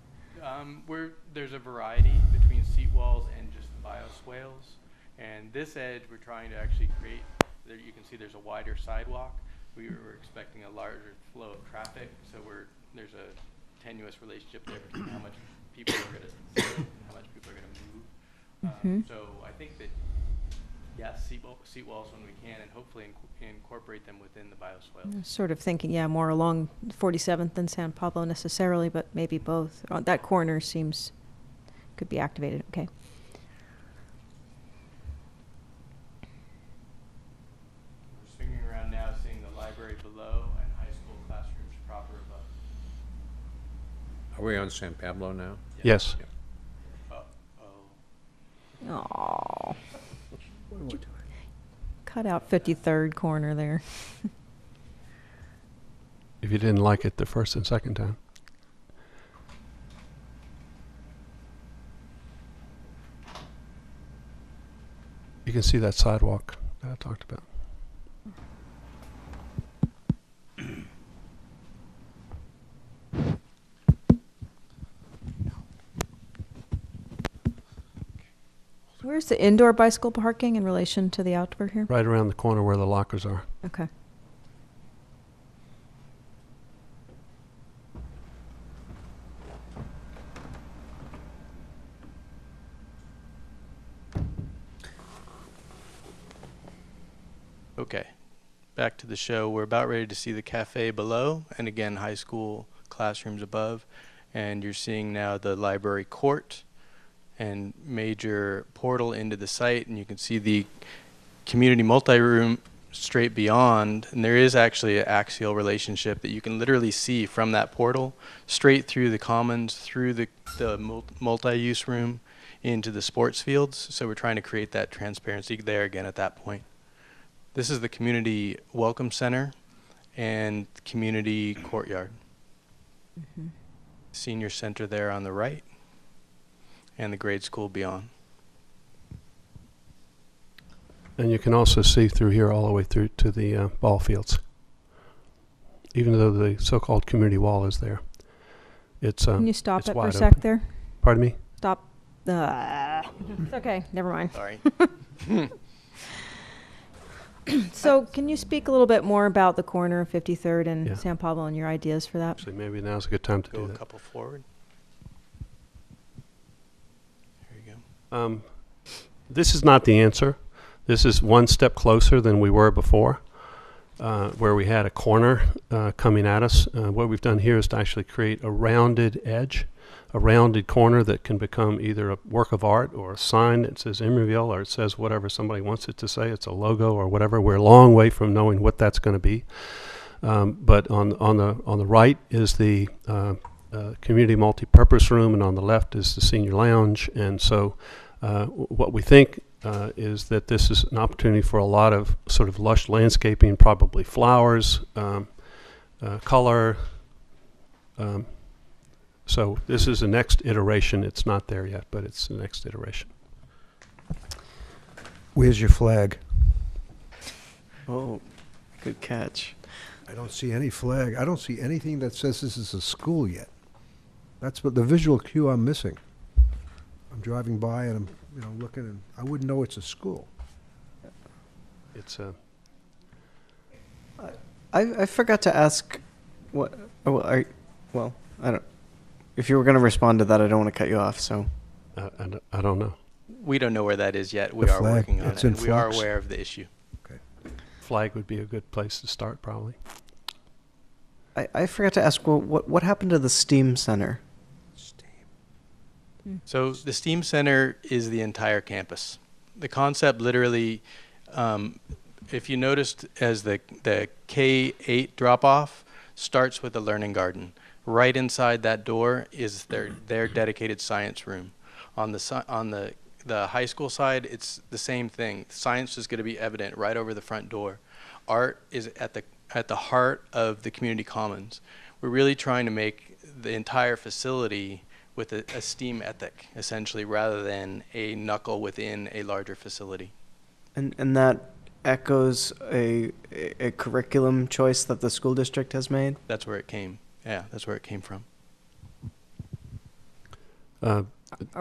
There's a variety between seat walls and just the bioswales. And this edge, we're trying to actually create, there you can see there's a wider sidewalk. We were expecting a larger flow of traffic, so there's a tenuous relationship there between how much people are going to sit and how much people are going to move. So I think that, yes, seat walls when we can, and hopefully incorporate them within the bioswales. Sort of thinking, yeah, more along 47th than San Pablo necessarily, but maybe both. That corner could be activated. Okay. We're swinging around now, seeing the library below and high school classrooms proper above. Are we on San Pablo now? Yes. Oh. Cut out 53rd corner there. If you didn't like it the first and second time. You can see that sidewalk that I talked about. Where's the indoor bicycle parking in relation to the outdoor here? Right around the corner where the lockers are. Okay. Okay. back to the show, we're about ready to see the cafe below, and again, high school classrooms above. And you're seeing now the library court and major portal into the site, and you can see the community multi-room straight beyond, and there is actually an axial relationship that you can literally see from that portal straight through the commons, through the multi-use room into the sports fields. So we're trying to create that transparency there again at that point. This is the community welcome center and community courtyard. Mm-hmm. Senior center there on the right, and the grade school beyond. And you can also see through here all the way through to the ball fields. Even though the so-called community wall is there, it's Can you stop it's it for wide a sec open. there? Pardon me? Stop. It's okay. Never mind. Sorry. So, can you speak a little bit more about the corner of 53rd and Yeah. San Pablo and your ideas for that? Actually, maybe now's a good time to Go do a that. couple forward. There you go. This is not the answer. This is one step closer than we were before, where we had a corner coming at us. What we've done here is to actually create a rounded edge, a rounded corner that can become either a work of art or a sign that says Emeryville, or it says whatever somebody wants it to say. It's a logo or whatever. We're a long way from knowing what that's going to be. But on the right is the community multi-purpose room, and on the left is the senior lounge. And so what we think is that this is an opportunity for a lot of sort of lush landscaping, probably flowers, color. So this is the next iteration. It's not there yet, but it's the next iteration. Where's your flag? Oh, good catch. I don't see any flag. I don't see anything that says this is a school yet. That's what the visual cue I'm missing. I'm driving by and I'm looking, and I wouldn't know it's a school. It's a. I forgot to ask what. I don't. If you were going to respond to that, I don't want to cut you off. So. I don't know. We don't know where that is yet. We The are flag, working on it's it. in And we are flux. aware of the issue. Okay. Flag would be a good place to start, probably. I forgot to ask. Well, what happened to the STEAM Center? So the STEAM Center is the entire campus. The concept literally, if you noticed, as the K-8 drop-off starts with the learning garden. Right inside that door is their dedicated science room. On the high school side, it's the same thing. Science is going to be evident right over the front door. Art is at the heart of the community commons. We're really trying to make the entire facility with a STEAM ethic, essentially, rather than a knuckle within a larger facility. And that echoes a curriculum choice that the school district has made? That's where it came. Yeah, that's where it came from. Are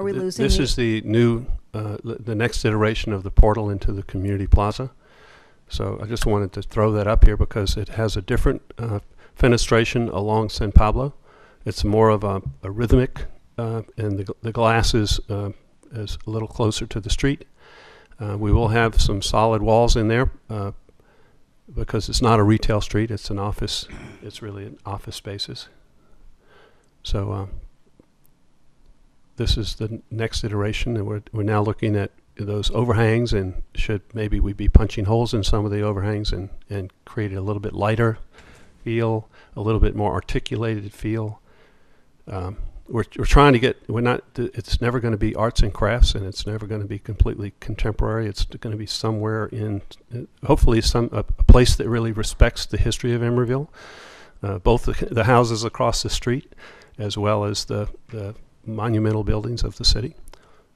we losing This you? is the new, the next iteration of the portal into the community plaza. So I just wanted to throw that up here because it has a different fenestration along San Pablo. It's more of a rhythmic, and the glass is a little closer to the street. We will have some solid walls in there because it's not a retail street. It's an office. It's really an office spaces. So this is the next iteration, and we're now looking at those overhangs, and should maybe we be punching holes in some of the overhangs and create a little bit lighter feel, a little bit more articulated feel. We're trying to get, it's never going to be arts and crafts, and it's never going to be completely contemporary. It's going to be somewhere in, hopefully a place that really respects the history of Emeryville, both the houses across the street as well as the monumental buildings of the city.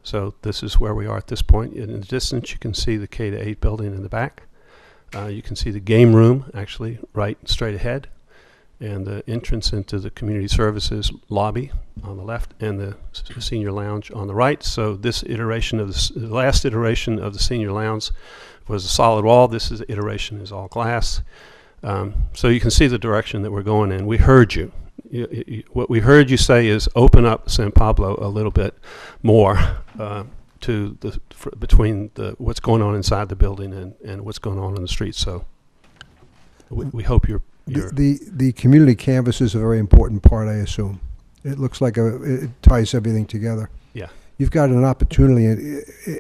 So this is where we are at this point. In the distance, you can see the K-8 building in the back. You can see the game room actually right straight ahead, and the entrance into the community services lobby on the left, and the senior lounge on the right. So this iteration of the last iteration of the senior lounge was a solid wall. This iteration is all glass. So you can see the direction that we're going in. We heard you. What we heard you say is open up San Pablo a little bit more between what's going on inside the building and what's going on in the street. So we hope you're. The community canvas is a very important part, I assume. It looks like it ties everything together. Yeah. You've got an opportunity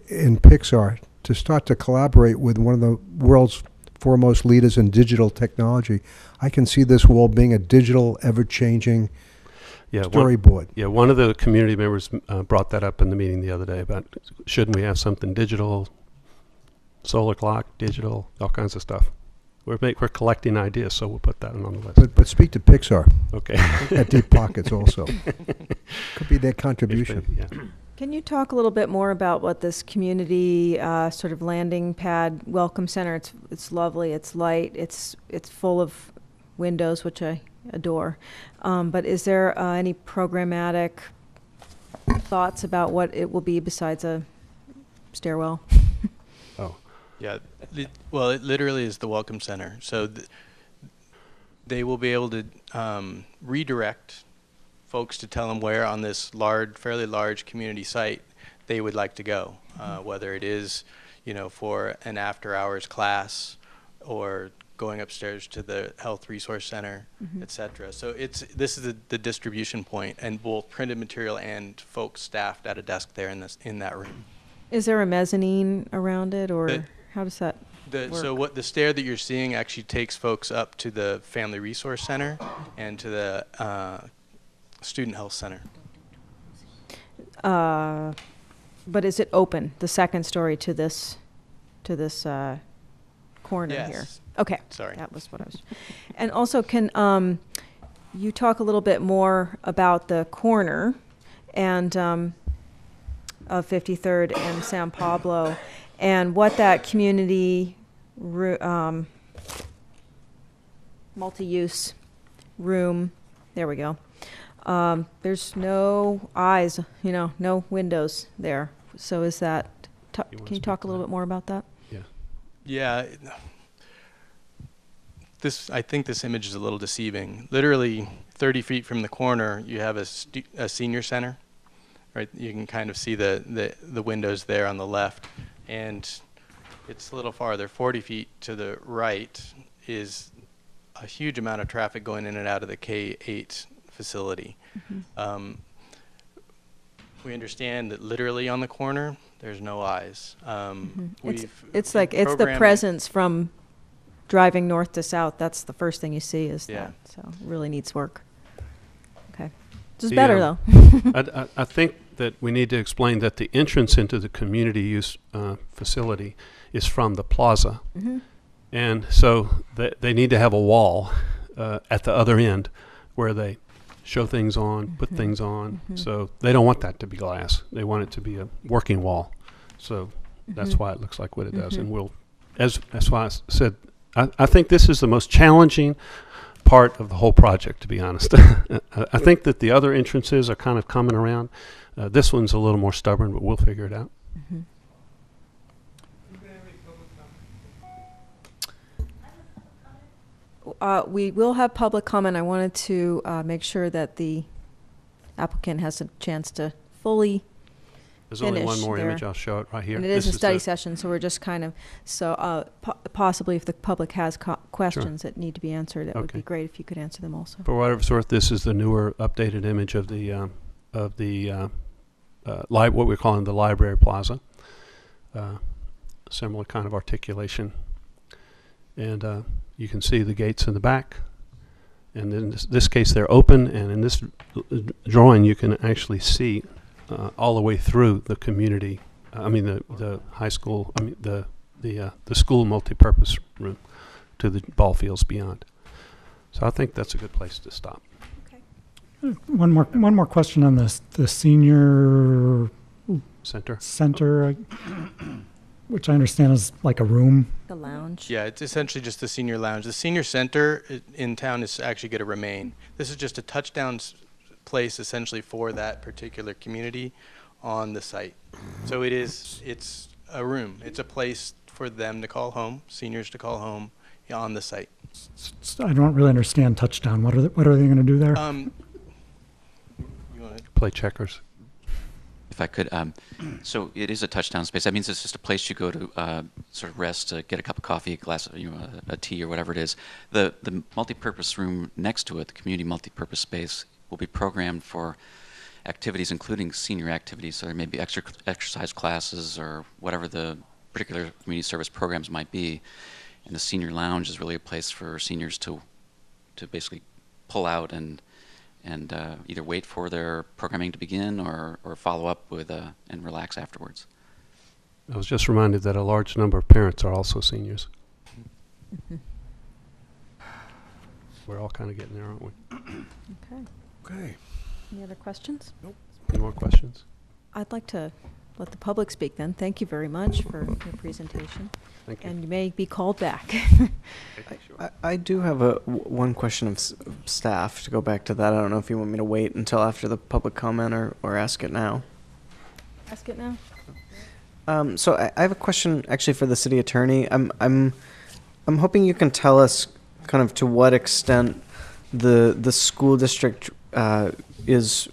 in Pixar to start to collaborate with one of the world's foremost leaders in digital technology. I can see this wall being a digital, ever-changing storyboard. One of the community members brought that up in the meeting the other day about shouldn't we have something digital, solar clock, digital, all kinds of stuff. We're collecting ideas, so we'll put that on the list. But speak to Pixar. Okay. At Deep Pockets also. Could be their contribution. Can you talk a little bit more about what this community sort of landing pad welcome center? It's lovely. It's light. It's full of windows, which I adore. But is there any programmatic thoughts about what it will be besides a stairwell? Yeah, well, it literally is the welcome center. So they will be able to redirect folks to tell them where on this fairly large community site they would like to go, whether it is, for an after-hours class or going upstairs to the health resource center, et cetera. So this is the distribution point, and both printed material and folks staffed at a desk there in that room. Is there a mezzanine around it, or how does that work? So the stair that you're seeing actually takes folks up to the Family Resource Center and to the Student Health Center. But is it open, the second story to this corner here? Okay. Sorry. That was what I was. And also, can you talk a little bit more about the corner and of 53rd and San Pablo, and what that community multi-use room, there we go. There's no eyes, no windows there. So is that, can you talk a little bit more about that? Yeah. I think this image is a little deceiving. Literally 30 feet from the corner, you have a senior center, right? You can kind of see the windows there on the left, and it's a little farther. 40 feet to the right is a huge amount of traffic going in and out of the K-8 facility. We understand that literally on the corner, there's no eyes. It's the presence from driving north to south. That's the first thing you see is that. So it really needs work. Okay. Just better though. I think that we need to explain that the entrance into the community use facility is from the plaza. And so they need to have a wall at the other end where they show things on, put things on. So they don't want that to be glass. They want it to be a working wall. So that's why it looks like what it does. And that's why I said, I think this is the most challenging part of the whole project, to be honest. I think that the other entrances are kind of coming around. This one's a little more stubborn, but we'll figure it out. We will have public comment. I wanted to make sure that the applicant has a chance to fully There's only one more image. I'll show it right here. And it is a study session, so we're just kind of, possibly if the public has questions that need to be answered, it would be great if you could answer them also. For whatever it's worth, this is the newer, updated image of what we're calling the library plaza. Similar kind of articulation. And you can see the gates in the back. And in this case, they're open. And in this drawing, you can actually see all the way through the community. The high school. The school multipurpose room to the ball fields beyond. So I think that's a good place to stop. One more question on this. The senior center, which I understand is like a room. The lounge. Yeah, it's essentially just the senior lounge. The senior center in town is actually going to remain. This is just a touchdown place essentially for that particular community on the site. So it's a room. It's a place for them to call home, seniors to call home on the site. I don't really understand touchdown. What are they going to do there? Play checkers. if I could. So it is a touchdown space. That means it's just a place you go to sort of rest, get a cup of coffee, a glass of, a tea or whatever it is. The multipurpose room next to it, the community multipurpose space, will be programmed for activities, including senior activities. So there may be exercise classes or whatever the particular community service programs might be. And the senior lounge is really a place for seniors to basically pull out and either wait for their programming to begin or follow up with and relax afterwards. I was just reminded that a large number of parents are also seniors. Mm-hmm. We're all kind of getting there, aren't we? Okay. Okay. Any other questions? Nope. Any more questions? I'd like to let the public speak then. Thank you very much for your presentation. Thank you. And you may be called back. I do have one question of staff to go back to that. I don't know if you want me to wait until after the public comment or ask it now. Ask it now. So I have a question actually for the city attorney. I'm hoping you can tell us kind of to what extent the school district is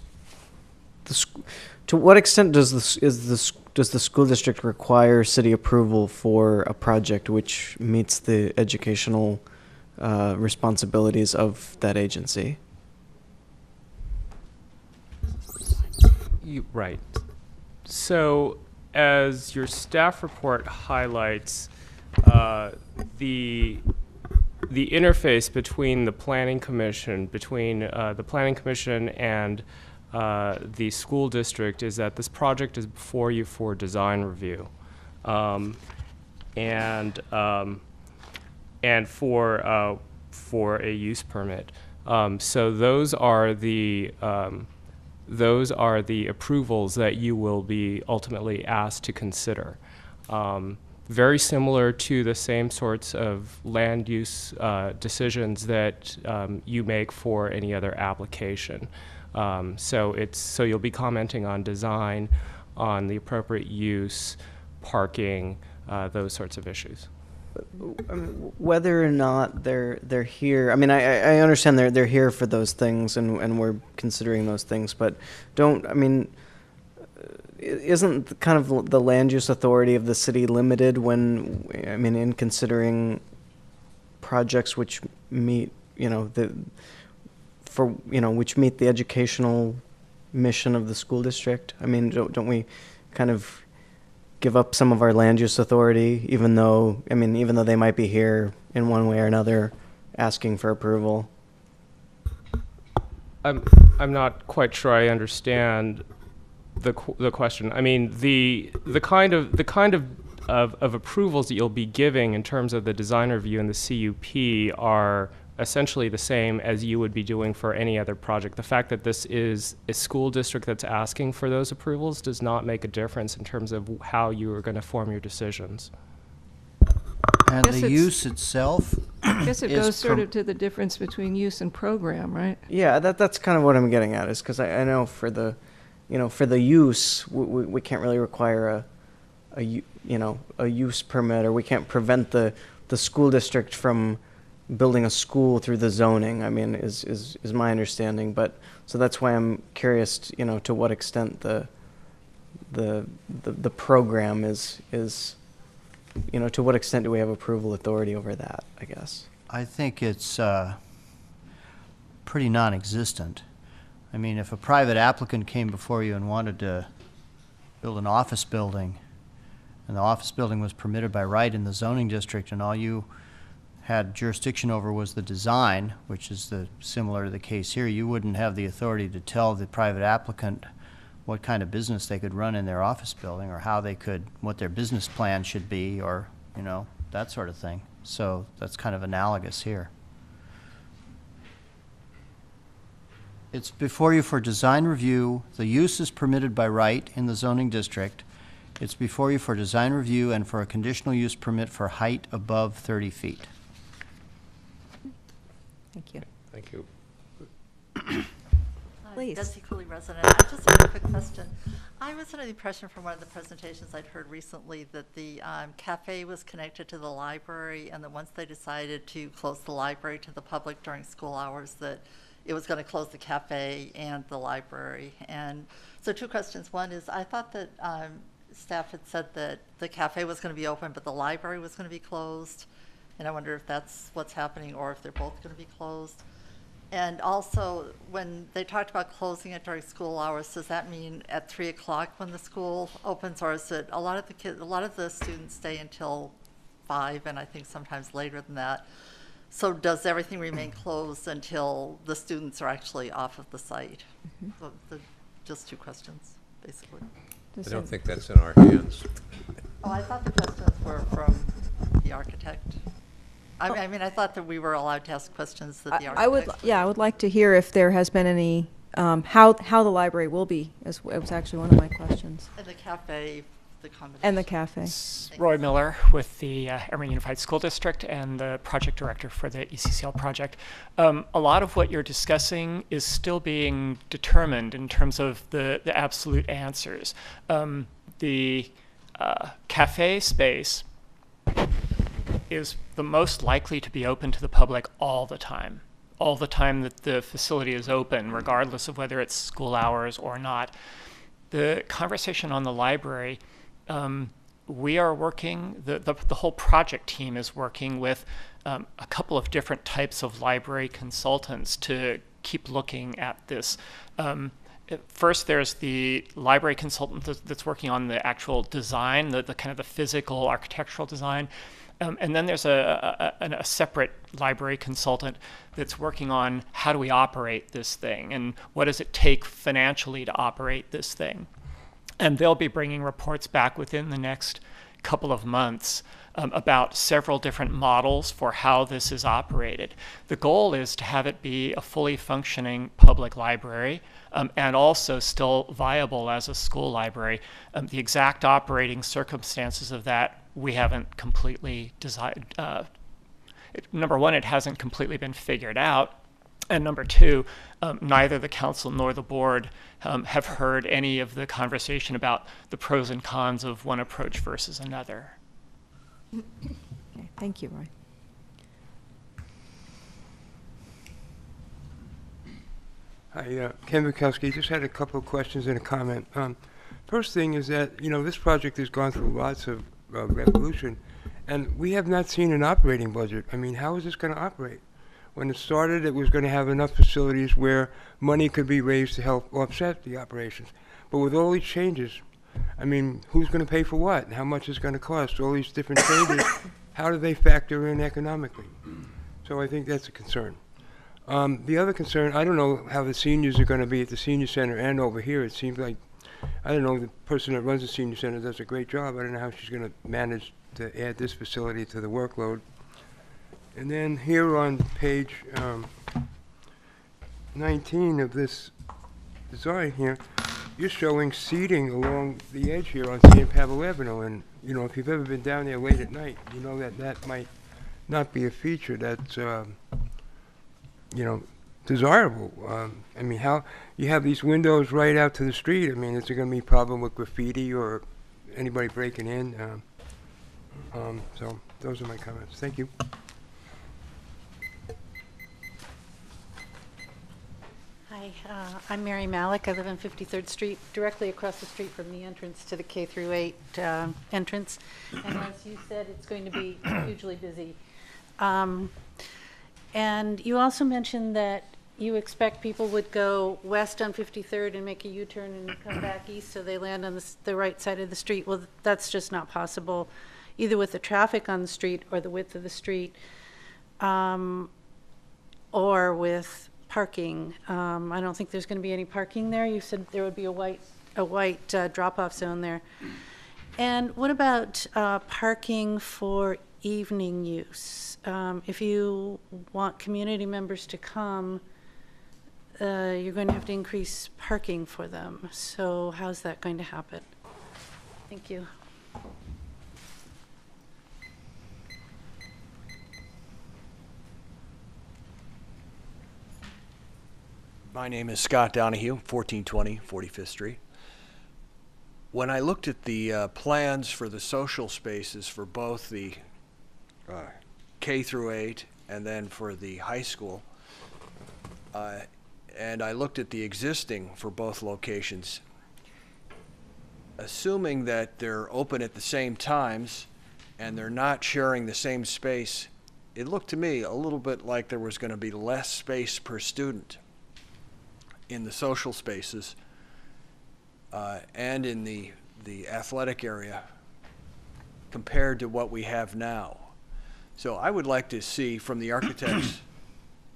to what extent does the school district require city approval for a project which meets the educational responsibilities of that agency? Right. So, as your staff report highlights, the interface between the planning commission, and the school district is that this project is before you for design review, and for a use permit. So those are the approvals that you will be ultimately asked to consider. Very similar to the same sorts of land use decisions that you make for any other application. So you'll be commenting on design, on the appropriate use, parking, those sorts of issues. I mean, whether or not they're here, I mean, I understand they're here for those things, and we're considering those things, but isn't kind of the land use authority of the city limited when, I mean, in considering projects which meet, which meet the educational mission of the school district? I mean, don't we kind of give up some of our land use authority, even though they might be here in one way or another asking for approval? I'm not quite sure I understand the question. I mean, the kind of approvals that you'll be giving in terms of the design review and the CUP are essentially the same as you would be doing for any other project. The fact that this is a school district that's asking for those approvals does not make a difference in terms of how you are going to form your decisions. And the use itself, I guess it goes sort of to the difference between use and program, right? Yeah, that's kind of what I'm getting at, is because I know for the use, we can't really require a use permit, or we can't prevent the school district from building a school through the zoning, I mean, is my understanding. But so that's why I'm curious, to what extent the program is, to what extent do we have approval authority over that, I guess? I think it's pretty non-existent. I mean, if a private applicant came before you and wanted to build an office building, and the office building was permitted by right in the zoning district, and all you had jurisdiction over was the design, which is similar to the case here, you wouldn't have the authority to tell the private applicant what kind of business they could run in their office building, or what their business plan should be, or, that sort of thing. So that's kind of analogous here. It's before you for design review. The use is permitted by right in the zoning district. It's before you for design review and for a conditional use permit for height above 30 feet. Thank you. Thank you. Please. Desi Cooley, resident. I just have a quick question. I was under the impression from one of the presentations I'd heard recently that the cafe was connected to the library, and that once they decided to close the library to the public during school hours, that it was going to close the cafe and the library. And so 2 questions. One is, I thought that staff had said that the cafe was going to be open, but the library was going to be closed. And I wonder if that's what's happening or if they're both going to be closed. And also, when they talked about closing it during school hours, does that mean at 3 o'clock when the school opens, or is it a lot of the students stay until 5, and I think sometimes later than that? So does everything remain closed until the students are actually off of the site? So just 2 questions, basically. I don't think that's in our hands. Oh, I thought the questions were from the architect. I mean, I thought that we were allowed to ask questions that the architect. I would like to hear if there has been any, how the library will be, it was actually one of my questions. And the cafe, the combination. And the cafe. Roy Miller with the Emeryville Unified School District and the project director for the ECCL project. A lot of what you're discussing is still being determined in terms of the absolute answers. The cafe space is the most likely to be open to the public all the time that the facility is open, regardless of whether it's school hours or not. The conversation on the library, we are working, the whole project team is working with a couple of different types of library consultants to keep looking at this. First, there's the library consultant that's working on the actual design, the kind of the physical architectural design. And then there's a separate library consultant that's working on how do we operate this thing and what does it take financially to operate this thing. And they'll be bringing reports back within the next couple of months about several different models for how this is operated. The goal is to have it be a fully functioning public library and also still viable as a school library. The exact operating circumstances of that we haven't completely decided. Number one, it hasn't completely been figured out. And number two, neither the council nor the board have heard any of the conversation about the pros and cons of one approach versus another. Okay, thank you, Roy. Hi, Ken Bukowski. Just had a couple of questions and a comment. First thing is that, this project has gone through lots of revolution, and we have not seen an operating budget. I mean, how is this going to operate? When it started, it was going to have enough facilities where money could be raised to help offset the operations. But with all these changes, I mean, who's going to pay for what? How much is going to cost? All these different changes, how do they factor in economically? So I think that's a concern. The other concern, I don't know how the seniors are going to be at the senior center and over here. It seems like, I don't know, the person that runs the senior center does a great job. I don't know how she's going to manage to add this facility to the workload. And then here on page 19 of this design here, you're showing seating along the edge here on St. Pavel Avenue. And, if you've ever been down there late at night, you know that that might not be a feature that's, desirable. I mean, how you have these windows right out to the street. I mean, is there going to be a problem with graffiti or anybody breaking in? So those are my comments. Thank you. Hi, I'm Mary Malik. I live on 53rd Street, directly across the street from the entrance to the K-8 entrance. And as you said, it's going to be hugely busy. And you also mentioned that you expect people would go west on 53rd and make a U-turn and come back east so they land on the right side of the street. Well, that's just not possible, either with the traffic on the street or the width of the street, or with parking. I don't think there's going to be any parking there. You said there would be a white drop-off zone there. And what about parking for evening use? If you want community members to come, you're going to have to increase parking for them. So how's that going to happen? Thank you. My name is Scott Donahue, 1420 45th Street. When I looked at the plans for the social spaces for both the K through 8 and then for the high school, and I looked at the existing for both locations. Assuming that they're open at the same times and they're not sharing the same space, it looked to me a little bit like there was going to be less space per student in the social spaces and in the athletic area compared to what we have now. So I would like to see from the architects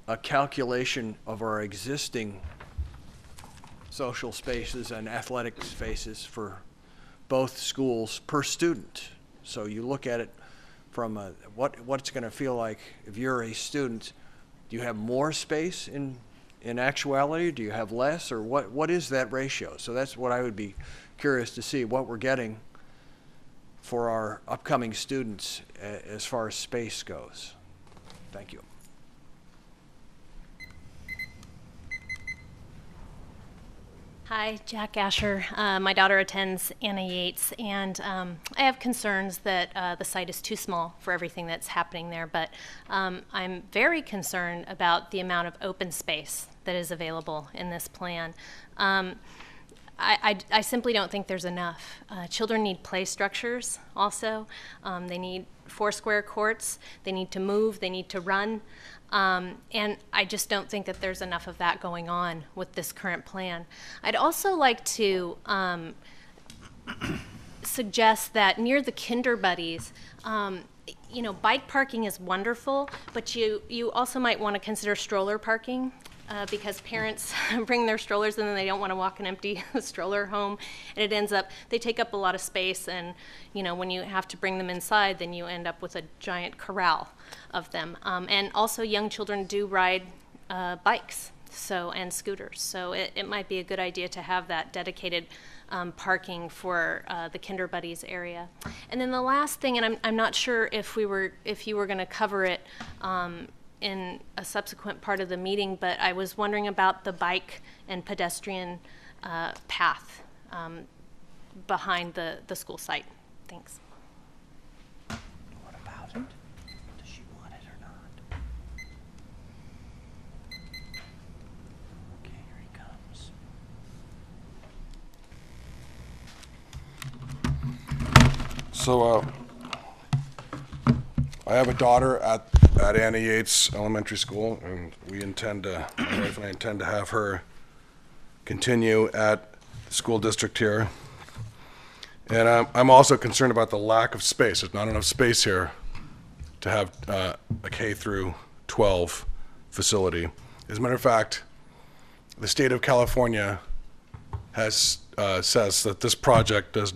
a calculation of our existing social spaces and athletic spaces for both schools per student. So you look at it from what it's going to feel like if you're a student. Do you have more space in actuality? Do you have less? Or what is that ratio? So that's what I would be curious to see, what we're getting for our upcoming students as far as space goes. Thank you. Hi, Jack Asher. My daughter attends Anna Yates, and I have concerns that the site is too small for everything that's happening there, but I'm very concerned about the amount of open space that is available in this plan. I simply don't think there's enough. Children need play structures also. They need 4 square courts. They need to move. They need to run. And I just don't think that there's enough of that going on with this current plan. I'd also like to suggest that near the Kinder Buddies, you know, bike parking is wonderful, but you also might want to consider stroller parking. Because parents bring their strollers and then they don't want to walk an empty stroller home, and it ends up, they take up a lot of space, and you know, when you have to bring them inside, then you end up with a giant corral of them. And also young children do ride bikes and scooters, so it might be a good idea to have that dedicated parking for the Kinder Buddies area. And then the last thing, and I'm not sure if you were going to cover it in a subsequent part of the meeting, but I was wondering about the bike and pedestrian path behind the school site. Thanks. What about it? Does she want it or not? Okay, here he comes. So I have a daughter at Anna Yates Elementary School, and my wife and I intend to have her continue at the school district here. And I'm also concerned about the lack of space. There's not enough space here to have a K through 12 facility. As a matter of fact, the state of California has says that this project does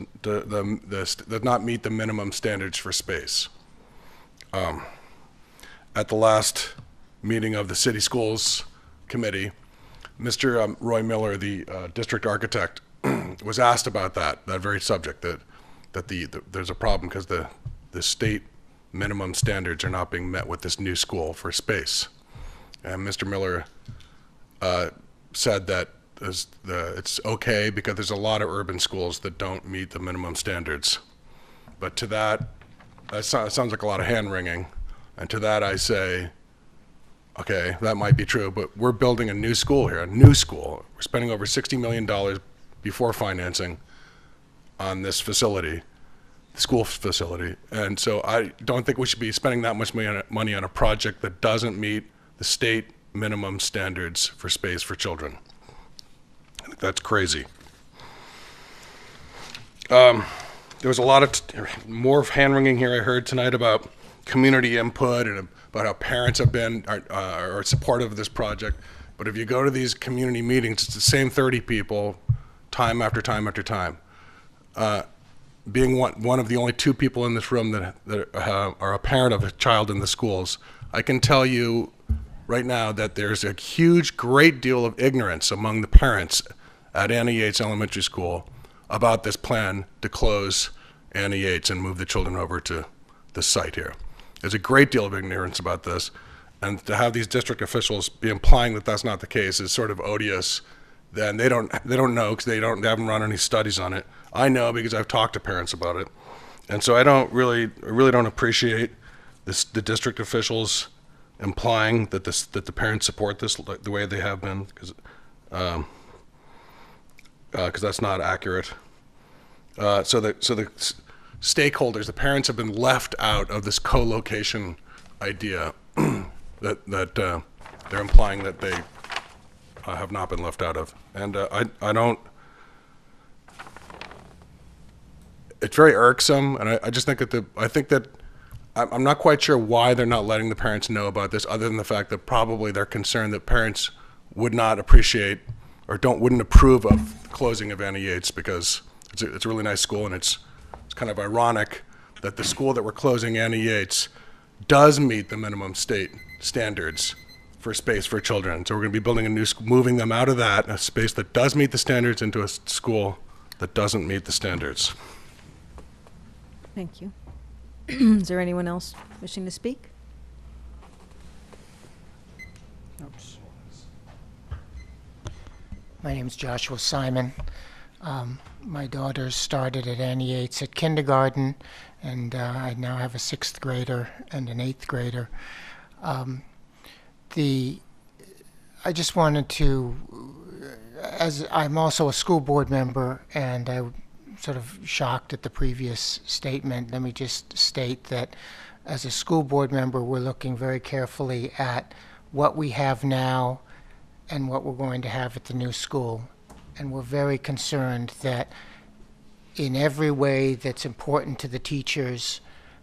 not meet the minimum standards for space. At the last meeting of the City Schools Committee, Mr. Roy Miller, the district architect, was asked about that very subject, that there's a problem because the state minimum standards are not being met with this new school for space. And Mr. Miller said that it's okay because there's a lot of urban schools that don't meet the minimum standards. But to that, it sounds like a lot of hand-wringing. And to that I say, okay, that might be true, but we're building a new school here, a new school. We're spending over $60 million before financing on this facility, school facility. And so I don't think we should be spending that much money on a project that doesn't meet the state minimum standards for space for children. I think that's crazy. There was a lot of more hand-wringing here I heard tonight about community input and about how parents have been are supportive of this project. But if you go to these community meetings, it's the same 30 people time after time after time. Being one of the only 2 people in this room that are a parent of a child in the schools, I can tell you right now that there's a great deal of ignorance among the parents at Anna Yates Elementary School about this plan to close Anna Yates and move the children over to the site here. There's a great deal of ignorance about this, and to have these district officials be implying that that's not the case is sort of odious. Then they don't know because they haven't run any studies on it. I know because I've talked to parents about it, and so I really don't appreciate the district officials implying that that the parents support this the way they have been, because that's not accurate. So the stakeholders, the parents, have been left out of this co-location idea that they're implying that they have not been left out of, and I don't. It's very irksome, and I just think that I'm not quite sure why they're not letting the parents know about this, other than the fact that probably they're concerned that parents would not appreciate or wouldn't approve of the closing of Annie Yates, because it's a really nice school, and it's kind of ironic that the school that we're closing, Annie Yates, does meet the minimum state standards for space for children. So we're going to be building a new school, moving them out of that, a space that does meet the standards, into a school that doesn't meet the standards. Thank you. Is there anyone else wishing to speak? Oops. My name's Joshua Simon. My daughter started at Annie Yates at kindergarten, and I now have a 6th grader and an 8th grader. I just wanted to, as I'm also a school board member, and I sort of shocked at the previous statement, let me just state that as a school board member, we're looking very carefully at what we have now and what we're going to have at the new school. And we're very concerned that in every way that's important to the teachers,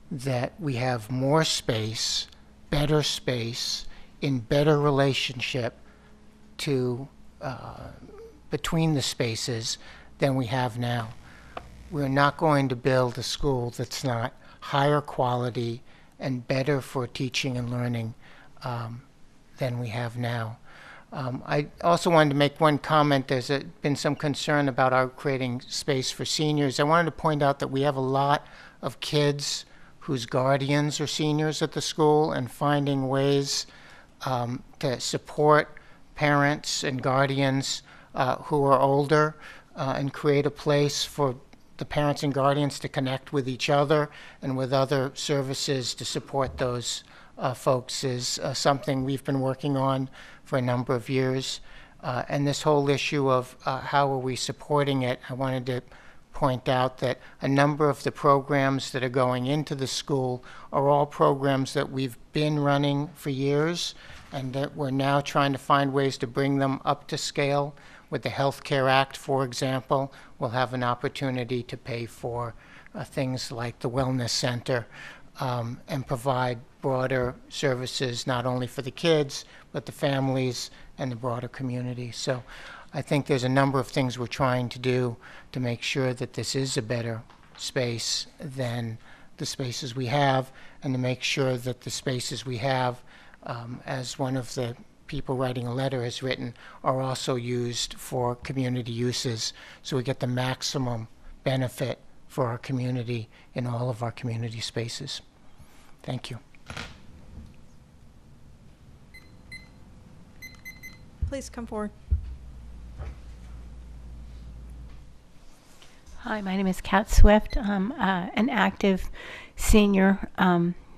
that we have more space, better space, in better relationship to between the spaces than we have now. We're not going to build a school that's not higher quality and better for teaching and learning than we have now. I also wanted to make one comment. There's been some concern about our creating space for seniors. I wanted to point out that we have a lot of kids whose guardians are seniors at the school, and finding ways to support parents and guardians who are older and create a place for the parents and guardians to connect with each other and with other services to support those folks is something we've been working on for a number of years. And this whole issue of how are we supporting it, I wanted to point out that a number of the programs that are going into the school are all programs that we've been running for years, and that we're now trying to find ways to bring them up to scale. With the Health Care Act, for example, we'll have an opportunity to pay for things like the Wellness Center and provide broader services, not only for the kids, but the families and the broader community. So I think there's a number of things we're trying to do to make sure that this is a better space than the spaces we have, and to make sure that the spaces we have, as one of the people writing a letter has written, are also used for community uses, so we get the maximum benefit for our community in all of our community spaces. Thank you. Please come forward. Hi, my name is Kat Swift. I'm an active senior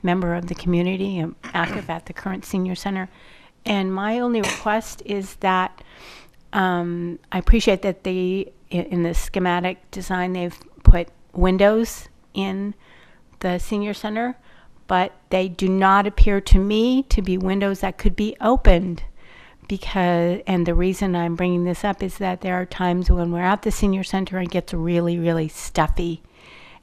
member of the community. I'm active at the current senior center. And my only request is that I appreciate that in the schematic design, they've put windows in the senior center, but they do not appear to me to be windows that could be opened. And the reason I'm bringing this up is that there are times when we're at the senior center and it gets really, really stuffy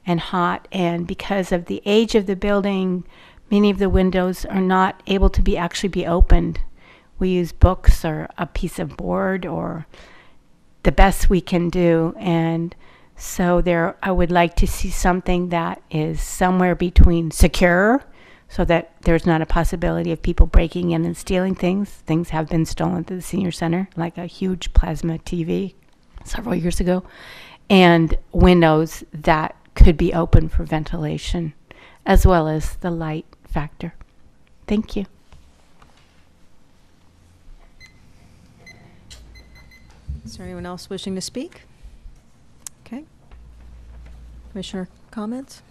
and hot. And because of the age of the building, many of the windows are not able to actually be opened. We use books or a piece of board or the best we can do. And so I would like to see something that is somewhere between secure, so that there's not a possibility of people breaking in and stealing things. Things have been stolen to the senior center, like a huge plasma TV several years ago, and windows that could be open for ventilation, as well as the light factor. Thank you. Is there anyone else wishing to speak? Okay. Commissioner, comments?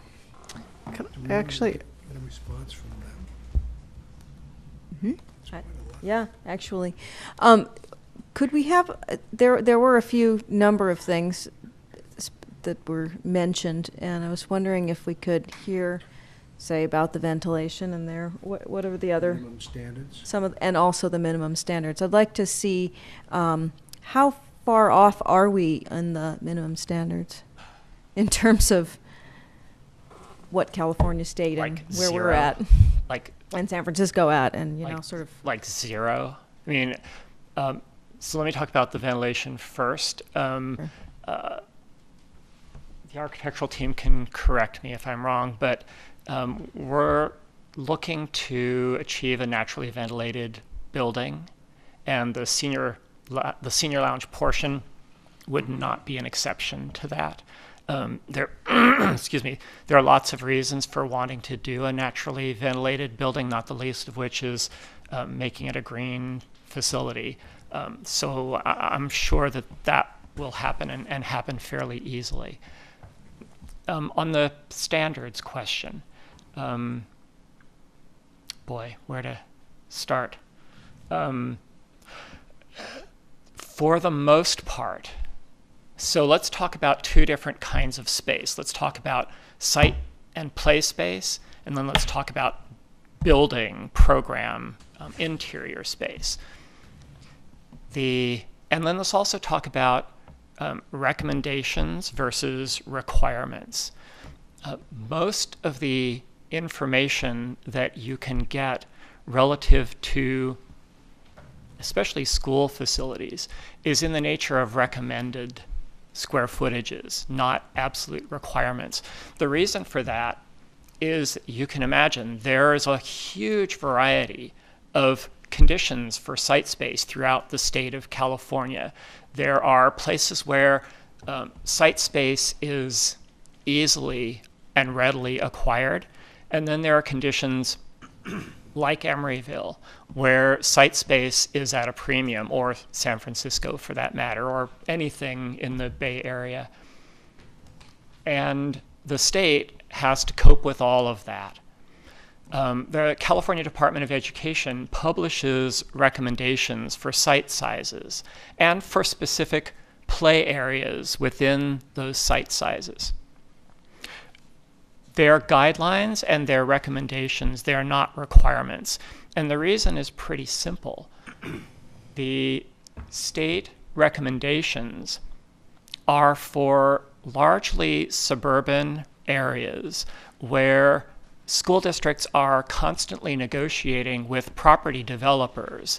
Actually, Get a response from them. Yeah, actually. Could we have, there were a few number of things that were mentioned, and I was wondering if we could hear, say, about the ventilation and what are the other Minimum standards? and also the minimum standards. I'd like to see how far off are we on the minimum standards in terms of what California State Like and where we're zero? at, Like and San Francisco at, and like, sort of like zero. I mean, so let me talk about the ventilation first. The architectural team can correct me if I'm wrong, but we're looking to achieve a naturally ventilated building, and the senior lounge portion would not be an exception to that. There, excuse me, there are lots of reasons for wanting to do a naturally ventilated building, not the least of which is making it a green facility. So I'm sure that will happen and happen fairly easily. On the standards question, boy, where to start? For the most part, so let's talk about two different kinds of space. Let's talk about site and play space, and then let's talk about building, program, interior space. And then let's also talk about recommendations versus requirements. Most of the information that you can get relative to especially school facilities is in the nature of recommended square footages, not absolute requirements. The reason for that is, you can imagine, there is a huge variety of conditions for site space throughout the state of California. There are places where site space is easily and readily acquired, and then there are conditions like Emeryville, where site space is at a premium, or San Francisco for that matter, or anything in the Bay Area. And the state has to cope with all of that. The California Department of Education publishes recommendations for site sizes and for specific play areas within those site sizes. They're guidelines and they're recommendations. They're not requirements. And the reason is pretty simple. The state recommendations are for largely suburban areas where school districts are constantly negotiating with property developers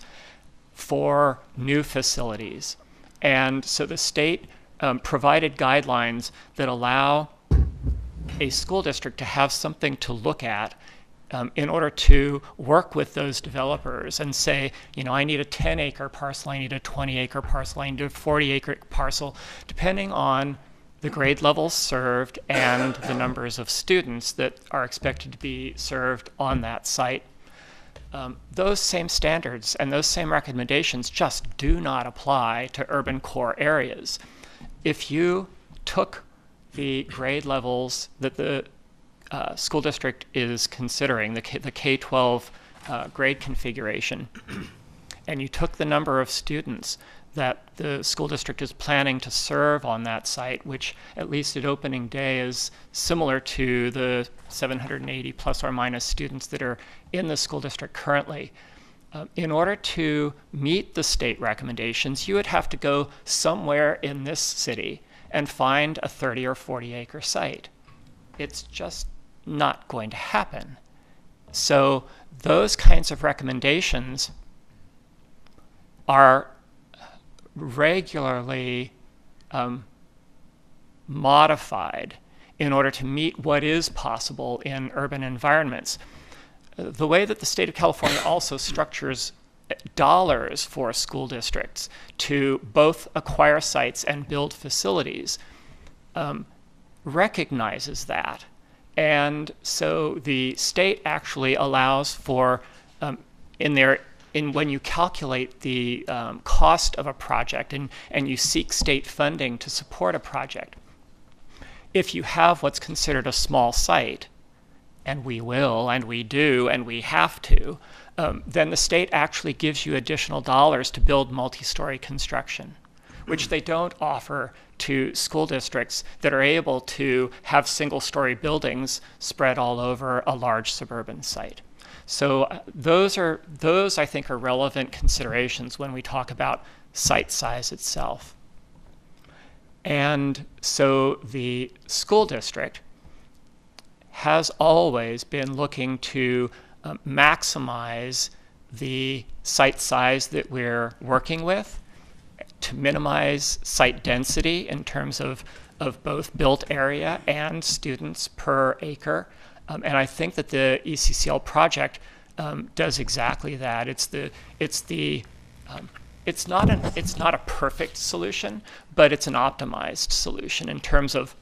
for new facilities. And so the state provided guidelines that allow a school district to have something to look at in order to work with those developers and say, I need a 10-acre parcel, I need a 20-acre parcel, I need a 40-acre parcel, depending on the grade levels served and the numbers of students that are expected to be served on that site. Those same standards and those same recommendations just do not apply to urban core areas. If you took the grade levels that the school district is considering, the K-12 grade configuration, and you took the number of students that the school district is planning to serve on that site, which at least at opening day is similar to the 780 plus or minus students that are in the school district currently. In order to meet the state recommendations, you would have to go somewhere in this city and find a 30 or 40 acre site. It's just not going to happen. So those kinds of recommendations are regularly modified in order to meet what is possible in urban environments. The way that the state of California also structures dollars for school districts to both acquire sites and build facilities recognizes that. And so the state actually allows for, when you calculate the cost of a project and you seek state funding to support a project, if you have what's considered a small site, and we will, and we do, and we have to, then the state actually gives you additional dollars to build multi-story construction, which they don't offer to school districts that are able to have single-story buildings spread all over a large suburban site. So those, I think, are relevant considerations when we talk about site size itself. And so the school district has always been looking to maximize the site size that we're working with, to minimize site density in terms of both built area and students per acre. And I think that the ECCL project does exactly that. It's not a perfect solution, but it's an optimized solution in terms of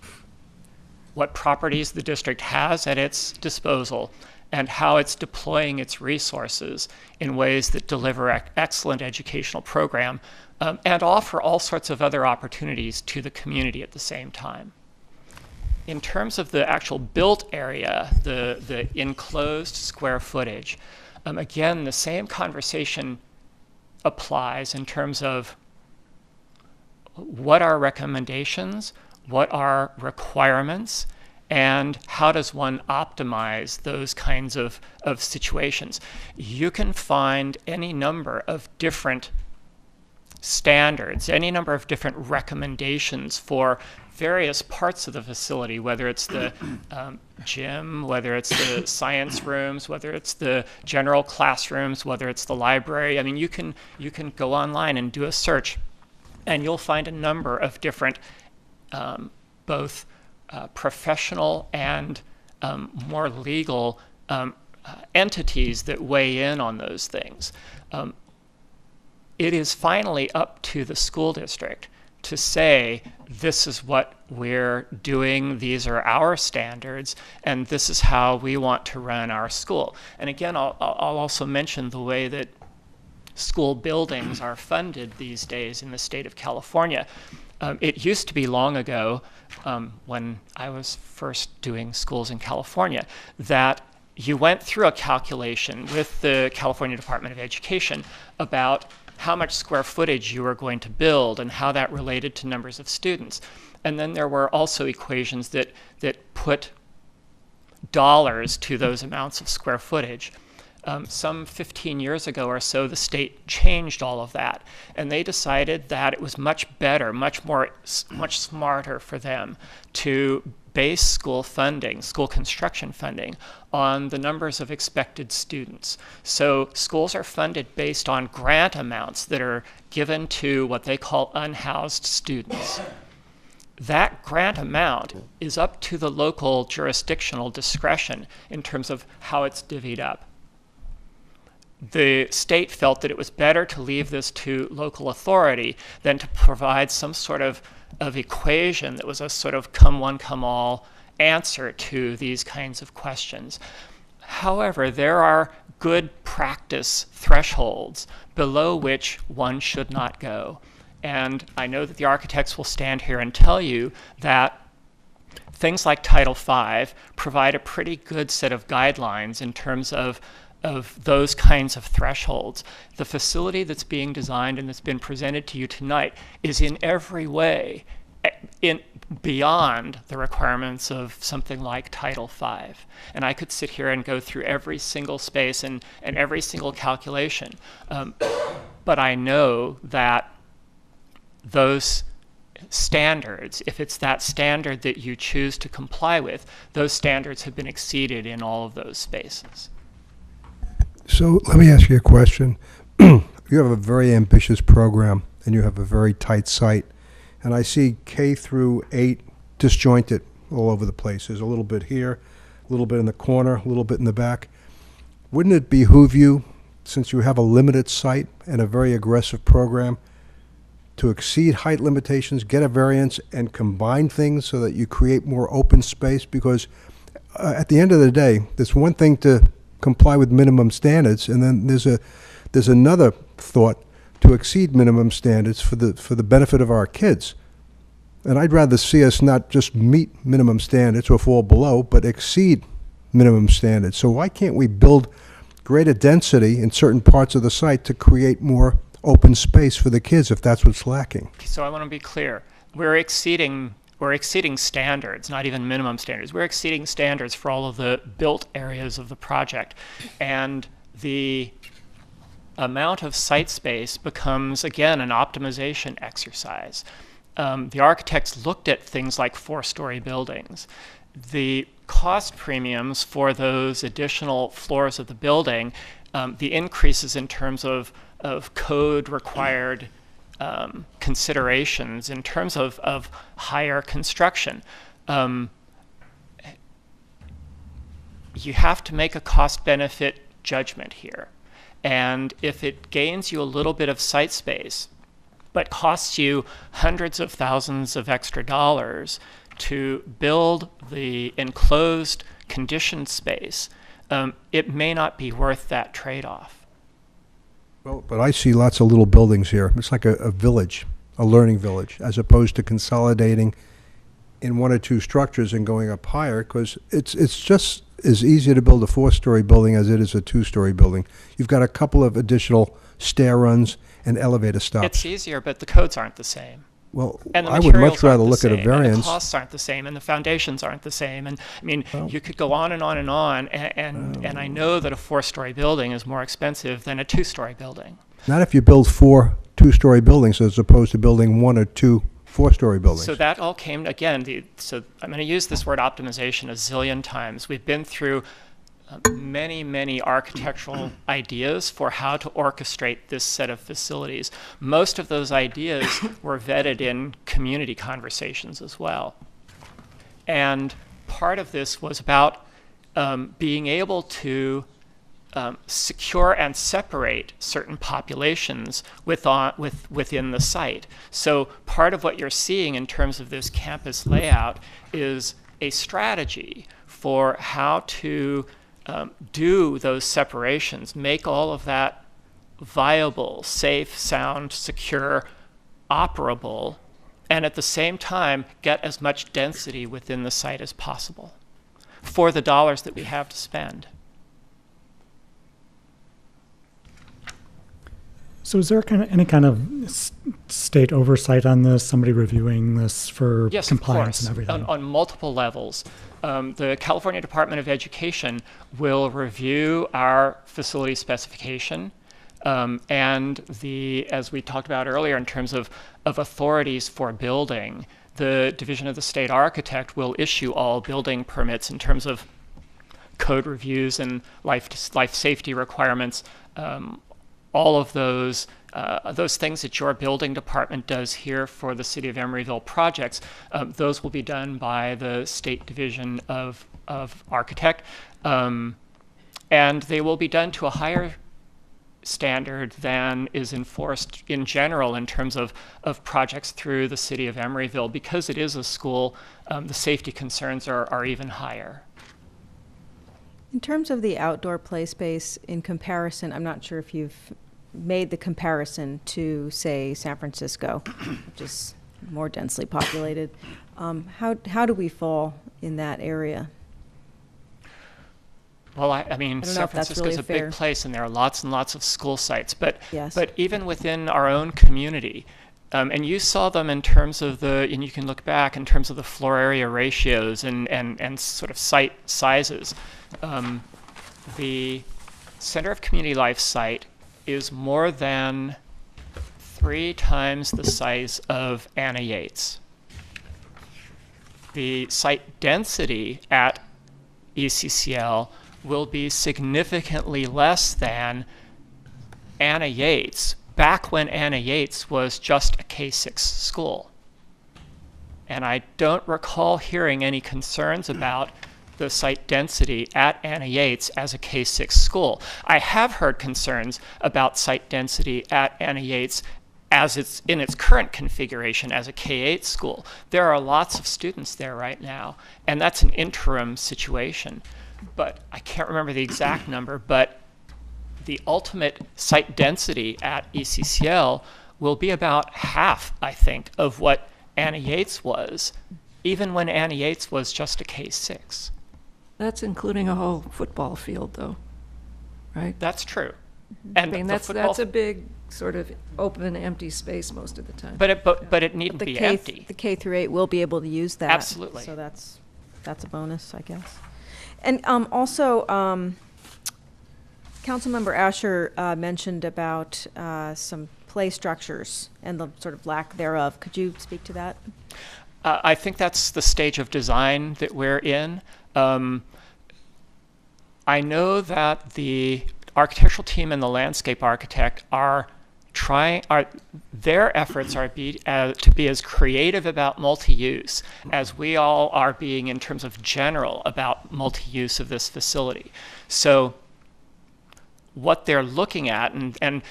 what properties the district has at its disposal and how it's deploying its resources in ways that deliver excellent educational program and offer all sorts of other opportunities to the community at the same time. In terms of the actual built area, the enclosed square footage, again, the same conversation applies in terms of what are recommendations, what are requirements, and how does one optimize those kinds of situations. You can find any number of different standards, any number of different recommendations for various parts of the facility, whether it's the gym, whether it's the science rooms, whether it's the general classrooms, whether it's the library. I mean, you can go online and do a search, and you'll find a number of different both professional and more legal entities that weigh in on those things. It is finally up to the school district to say, this is what we're doing, these are our standards, and this is how we want to run our school. And again, I'll also mention the way that school buildings are funded these days in the state of California. It used to be long ago, when I was first doing schools in California, that you went through a calculation with the California Department of Education about how much square footage you were going to build and how that related to numbers of students. And then there were also equations that put dollars to those amounts of square footage. Some 15 years ago or so, the state changed all of that, and they decided that it was much better, much smarter for them to base school funding, school construction funding, on the numbers of expected students. So schools are funded based on grant amounts that are given to what they call unhoused students. That grant amount is up to the local jurisdictional discretion in terms of how it's divvied up. The state felt that it was better to leave this to local authority than to provide some sort of equation that was a sort of come one, come all answer to these kinds of questions. However, there are good practice thresholds below which one should not go. And I know that the architects will stand here and tell you that things like Title V provide a pretty good set of guidelines in terms of those kinds of thresholds. The facility that's being designed and that's been presented to you tonight is in every way beyond the requirements of something like Title V. And I could sit here and go through every single space and every single calculation. But I know that those standards, if it's that standard that you choose to comply with, those standards have been exceeded in all of those spaces. So let me ask you a question. You have a very ambitious program, and you have a very tight site. And I see K through 8 disjointed all over the place. There's a little bit here, a little bit in the corner, a little bit in the back. Wouldn't it behoove you, since you have a limited site and a very aggressive program, to exceed height limitations, get a variance, and combine things so that you create more open space? Because at the end of the day, there's one thing to comply with minimum standards, and then there's another thought to exceed minimum standards for the benefit of our kids. And I'd rather see us not just meet minimum standards or fall below, but exceed minimum standards. So why can't we build greater density in certain parts of the site to create more open space for the kids if that's what's lacking. So I want to be clear. We're exceeding standards, not even minimum standards. We're exceeding standards for all of the built areas of the project. And the amount of site space becomes, again, an optimization exercise. The architects looked at things like 4-story buildings. The cost premiums for those additional floors of the building, the increases in terms of code required considerations, in terms of higher construction. You have to make a cost-benefit judgment here. And if it gains you a little bit of site space, but costs you hundreds of thousands of extra dollars to build the enclosed conditioned space, it may not be worth that trade-off. Well, but I see lots of little buildings here. It's like a village, a learning village, as opposed to consolidating in 1 or 2 structures and going up higher, because it's just as easy to build a 4-story building as it is a 2-story building. You've got a couple of additional stair runs and elevator stops. It's easier, but the codes aren't the same. Well, And the I would much materials rather aren't look the at a same, and variance. the costs aren't the same, and the foundations aren't the same. And I mean, you could go on and on and on, and I know that a 4-story building is more expensive than a 2-story building. Not if you build 4 2-story buildings as opposed to building 1 or 2 4-story buildings. So that all came, again, so I'm going to use this word optimization a zillion times. We've been through many, many architectural ideas for how to orchestrate this set of facilities. Most of those ideas were vetted in community conversations as well. And part of this was about being able to secure and separate certain populations within the site. So part of what you're seeing in terms of this campus layout is a strategy for how to do those separations, make all of that viable, safe, sound, secure, operable, and at the same time get as much density within the site as possible for the dollars that we have to spend. So is there any kind of state oversight on this? Somebody reviewing this for Yes, compliance of and course, everything? on multiple levels. The California Department of Education will review our facility specification and as we talked about earlier in terms of authorities for building, the Division of the State Architect will issue all building permits in terms of code reviews and life safety requirements. All of those things that your building department does here for the City of Emeryville projects, those will be done by the State Division of Architect, and they will be done to a higher standard than is enforced in general in terms of projects through the City of Emeryville. Because it is a school, the safety concerns are even higher. In terms of the outdoor play space, in comparison, I'm not sure if you've made the comparison to, say, San Francisco, which is more densely populated. How do we fall in that area? Well, I mean, San Francisco is a big place, and there are lots and lots of school sites. But even within our own community, and you saw them in terms of and you can look back in terms of the floor area ratios and sort of site sizes. The Center of Community Life site is more than 3 times the size of Anna Yates. The site density at ECCL will be significantly less than Anna Yates, back when Anna Yates was just a K-6 school. And I don't recall hearing any concerns about the site density at Anna Yates as a K-6 school. I have heard concerns about site density at Anna Yates as it's in its current configuration as a K-8 school. There are lots of students there right now, and that's an interim situation. But I can't remember the exact number, but the ultimate site density at ECCL will be about half, I think, of what Anna Yates was, even when Anna Yates was just a K-6. That's including a whole football field, though. right? That's true. I And mean, the that's football a big sort of open, empty space most of the time. But it needn't the be K empty. The K through 8 will be able to use that. Absolutely. So that's a bonus, I guess. And also, Councilmember Asher mentioned about some play structures and the sort of lack thereof. Could you speak to that? I think that's the stage of design that we're in. I know that the architectural team and the landscape architect their efforts are to be as creative about multi-use as we all are being in terms of general about multi-use of this facility. So what they're looking at, and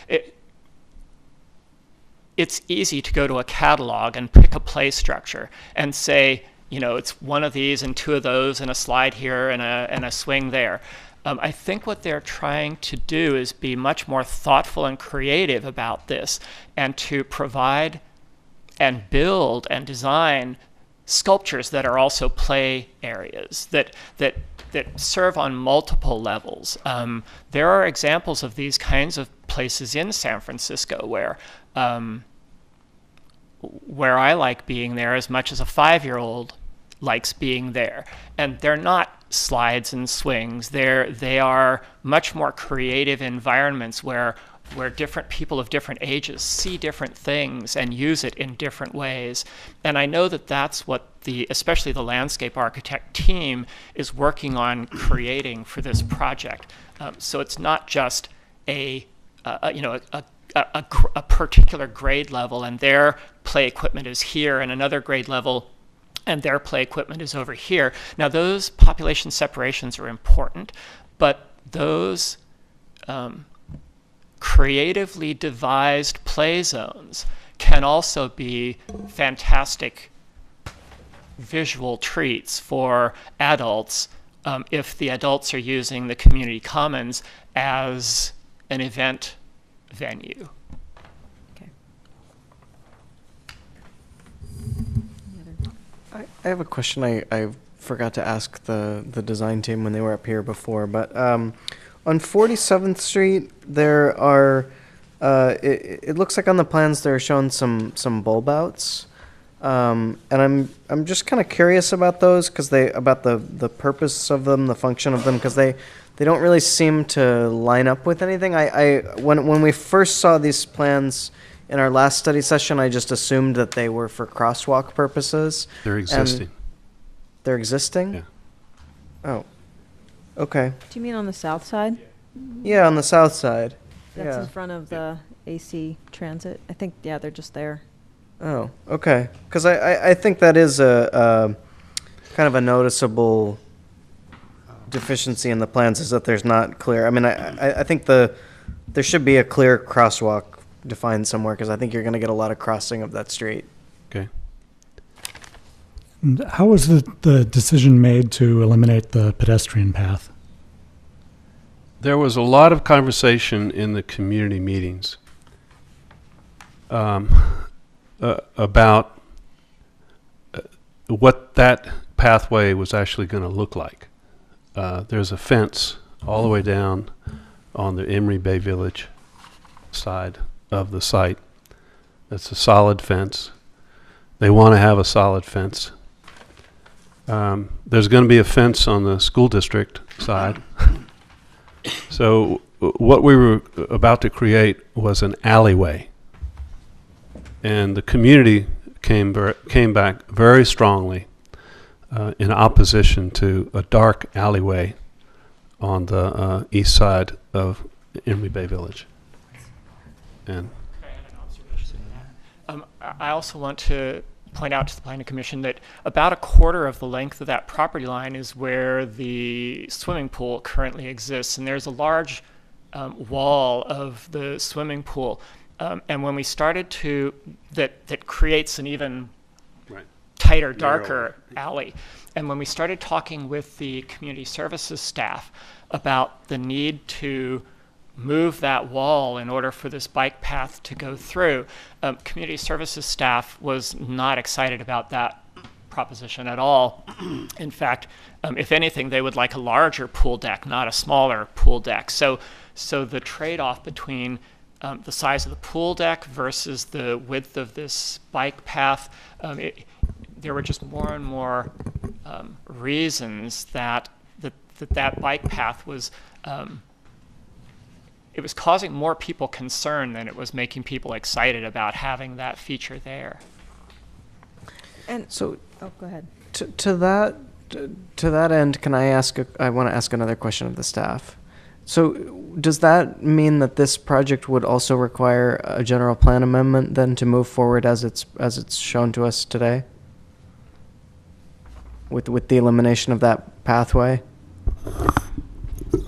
it's easy to go to a catalog and pick a play structure and say, it's one of these and two of those and a slide here and a swing there. I think what they're trying to do is be much more thoughtful and creative about this, and to provide and build and design sculptures that are also play areas that serve on multiple levels. There are examples of these kinds of places in San Francisco where I like being there as much as a 5-year-old likes being there. And they're not slides and swings. They are much more creative environments where different people of different ages see different things and use it in different ways. And I know that that's what especially the landscape architect team is working on creating for this project. So it's not just a particular grade level and their play equipment is here, and another grade level and their play equipment is over here. Now, those population separations are important, but those creatively devised play zones can also be fantastic visual treats for adults if the adults are using the community commons as an event venue. I have a question I forgot to ask the design team when they were up here before, but on 47th Street there are, it looks like on the plans they're showing some bulb outs, and I'm just kind of curious about those, because about the purpose of them, the function of them, because they don't really seem to line up with anything. When we first saw these plans in our last study session, I just assumed that they were for crosswalk purposes. They're existing. They're existing? Yeah. Oh, okay. Do you mean on the south side? Yeah, on the south side. That's Yeah. in front of the AC Transit. I think, yeah, they're just there. Oh, okay. Because I think that is a kind of a noticeable deficiency in the plans, is that there's not clear. I mean, I think there should be a clear crosswalk defined somewhere, because I think you're going to get a lot of crossing of that street. Okay. And how was the decision made to eliminate the pedestrian path? There was a lot of conversation in the community meetings about what that pathway was actually going to look like. There's a fence all the way down on the Emeryville Village side of the site. That's a solid fence. They want to have a solid fence. There's going to be a fence on the school district side. So what we were about to create was an alleyway. And the community came back very strongly in opposition to a dark alleyway on the east side of Emeryville Village. And I also want to point out to the Planning Commission that about a quarter of the length of that property line is where the swimming pool currently exists, and there's a large wall of the swimming pool. And when we started to, that creates an even tighter, darker alley. And when we started talking with the community services staff about the need to move that wall in order for this bike path to go through, community services staff was not excited about that proposition at all. In fact, if anything, they would like a larger pool deck, not a smaller pool deck. So the trade-off between the size of the pool deck versus the width of this bike path, there were just more and more reasons that that bike path was it was causing more people concern than it was making people excited about having that feature there. And so, oh, go ahead. To that end, can I ask? I want to ask another question of the staff. So, does that mean that this project would also require a general plan amendment then to move forward as it's shown to us today? With the elimination of that pathway?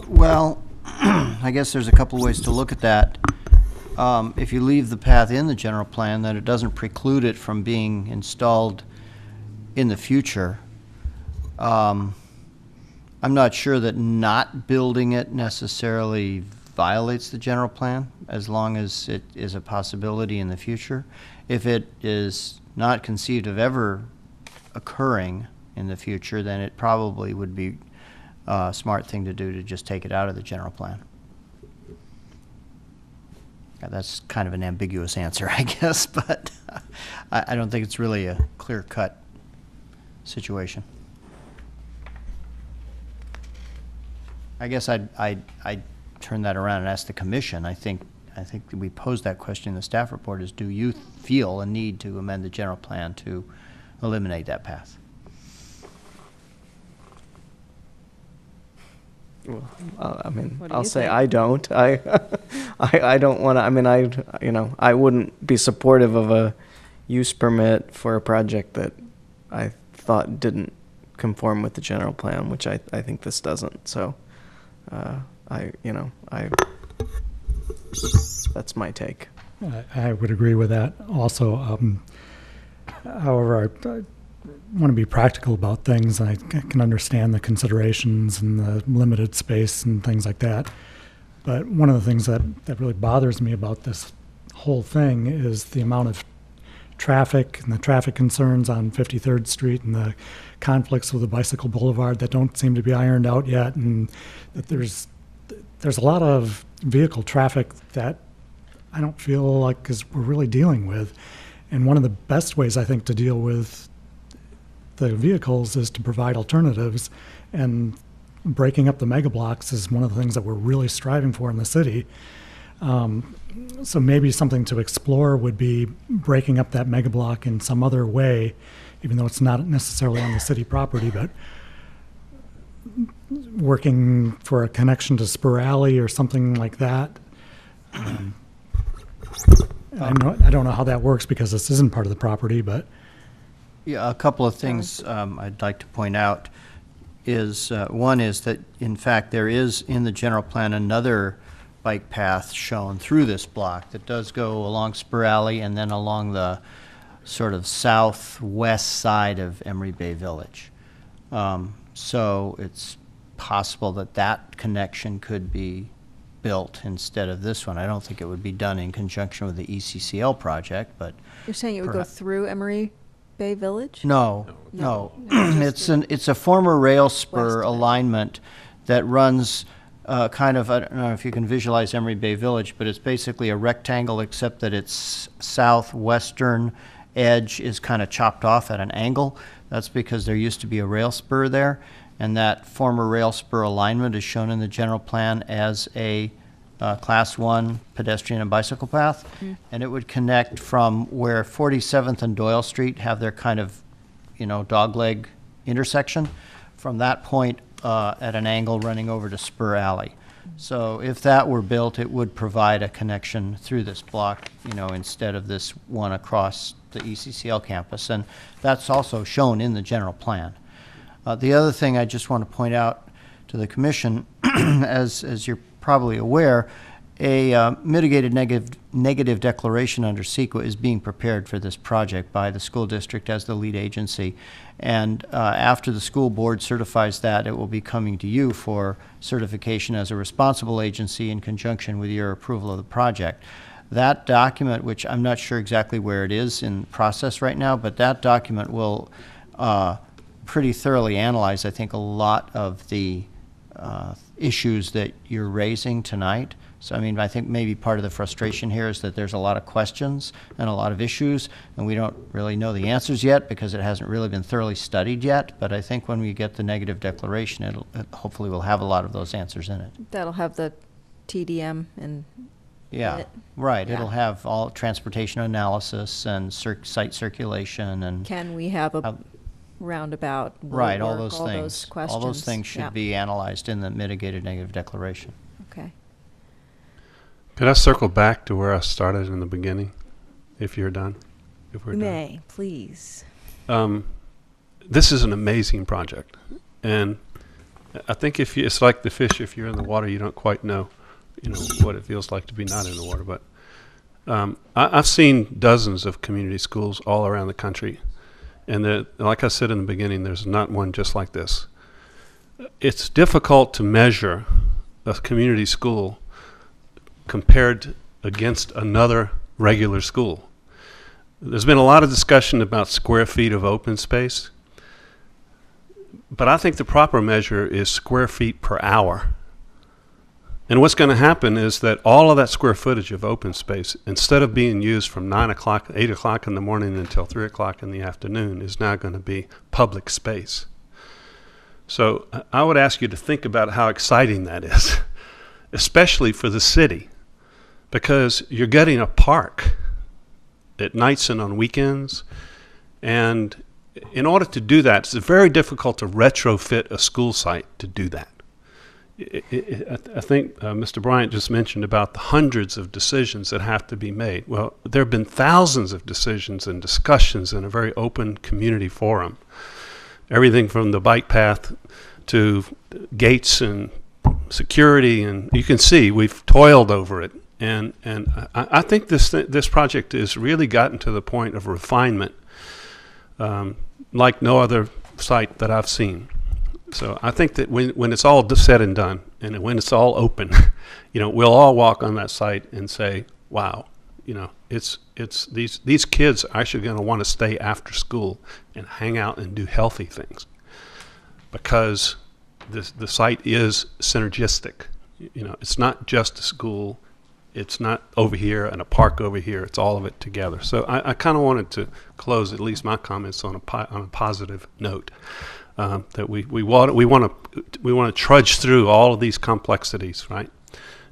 Well, I guess there's a couple ways to look at that. If you leave the path in the general plan, then it doesn't preclude it from being installed in the future. I'm not sure that not building it necessarily violates the general plan, as long as it is a possibility in the future. If it is not conceived of ever occurring in the future, then it probably would be a smart thing to do to just take it out of the general plan. That's kind of an ambiguous answer, I guess, but I don't think it's really a clear-cut situation. I guess I'd turn that around and ask the commission. I think we posed that question in the staff report: is do you feel a need to amend the general plan to eliminate that path? Well, I mean, What do I'll you say think? I don't. I don't want to. I mean, I wouldn't be supportive of a use permit for a project that I thought didn't conform with the general plan, which I think this doesn't. So, that's my take. I would agree with that also. However, I want to be practical about things, and I can understand the considerations and the limited space and things like that. But one of the things that really bothers me about this whole thing is the amount of traffic and the traffic concerns on 53rd Street and the conflicts with the bicycle boulevard that don't seem to be ironed out yet, and that there's a lot of vehicle traffic that I don't feel like we're really dealing with. And one of the best ways, I think, to deal with the vehicles is to provide alternatives, and breaking up the mega blocks is one of the things that we're really striving for in the city. So maybe something to explore would be breaking up that mega block in some other way, even though it's not necessarily on the city property, but working for a connection to Spur Alley or something like that. I don't know how that works because this isn't part of the property, but Yeah, a couple of things I'd like to point out is, one is that, in fact, there is in the general plan another bike path shown through this block that does go along Spur Alley and then along the sort of southwest side of Emeryville Village. So it's possible that that connection could be built instead of this one. I don't think it would be done in conjunction with the ECCL project, but You're saying it would go through Emery Bay Village? no. It's a former rail spur alignment that runs kind of, I don't know if you can visualize Emery Bay Village, but it's basically a rectangle except that its southwestern edge is kind of chopped off at an angle. That's because there used to be a rail spur there, and that former rail spur alignment is shown in the general plan as a Class 1 pedestrian and bicycle path, and it would connect from where 47th and Doyle Street have their kind of, dogleg intersection, from that point at an angle running over to Spur Alley. So if that were built, it would provide a connection through this block, instead of this one across the ECCL campus, and that's also shown in the general plan. The other thing I just want to point out to the commission, as you're probably aware, a mitigated negative declaration under CEQA is being prepared for this project by the school district as the lead agency. And after the school board certifies that, it will be coming to you for certification as a responsible agency in conjunction with your approval of the project. That document, which I'm not sure exactly where it is in process right now, but that document will pretty thoroughly analyzed, I think, a lot of the issues that you're raising tonight. So, I mean, I think maybe part of the frustration here is that there's a lot of questions and a lot of issues, and we don't really know the answers yet because it hasn't really been thoroughly studied yet. But I think when we get the negative declaration, it hopefully will have a lot of those answers in it. That'll have the TDM and Yeah, right. It'll have all transportation analysis and site circulation and. Can we have a roundabout? Right, all work, those all things. Those questions. All those things should be analyzed in the mitigated negative declaration. Okay. Could I circle back to where I started in the beginning, if you're done? If we're You done. may, please. This is an amazing project, and I think it's like the fish. If you're in the water, you don't quite know, what it feels like to be not in the water. But I've seen dozens of community schools all around the country, and like I said in the beginning, there's not one just like this. It's difficult to measure a community school compared against another regular school. There's been a lot of discussion about square feet of open space, but I think the proper measure is square feet per hour. And what's going to happen is that all of that square footage of open space, instead of being used from 9 o'clock, 8 o'clock in the morning until 3 o'clock in the afternoon, is now going to be public space. So I would ask you to think about how exciting that is, especially for the city, because you're getting a park at nights and on weekends. And in order to do that, it's very difficult to retrofit a school site to do that. I think Mr. Bryant just mentioned about the hundreds of decisions that have to be made. Well, there have been thousands of decisions and discussions in a very open community forum. Everything from the bike path to gates and security, and you can see we've toiled over it. And I think this project has really gotten to the point of refinement, like no other site that I've seen. So I think that when it's all said and done, and when it's all open, we'll all walk on that site and say, "Wow, it's these kids are actually going to want to stay after school and hang out and do healthy things because the site is synergistic. It's not just a school." It's not over here and a park over here. It's all of it together. So I kind of wanted to close at least my comments on a positive note, that we want to trudge through all of these complexities, right?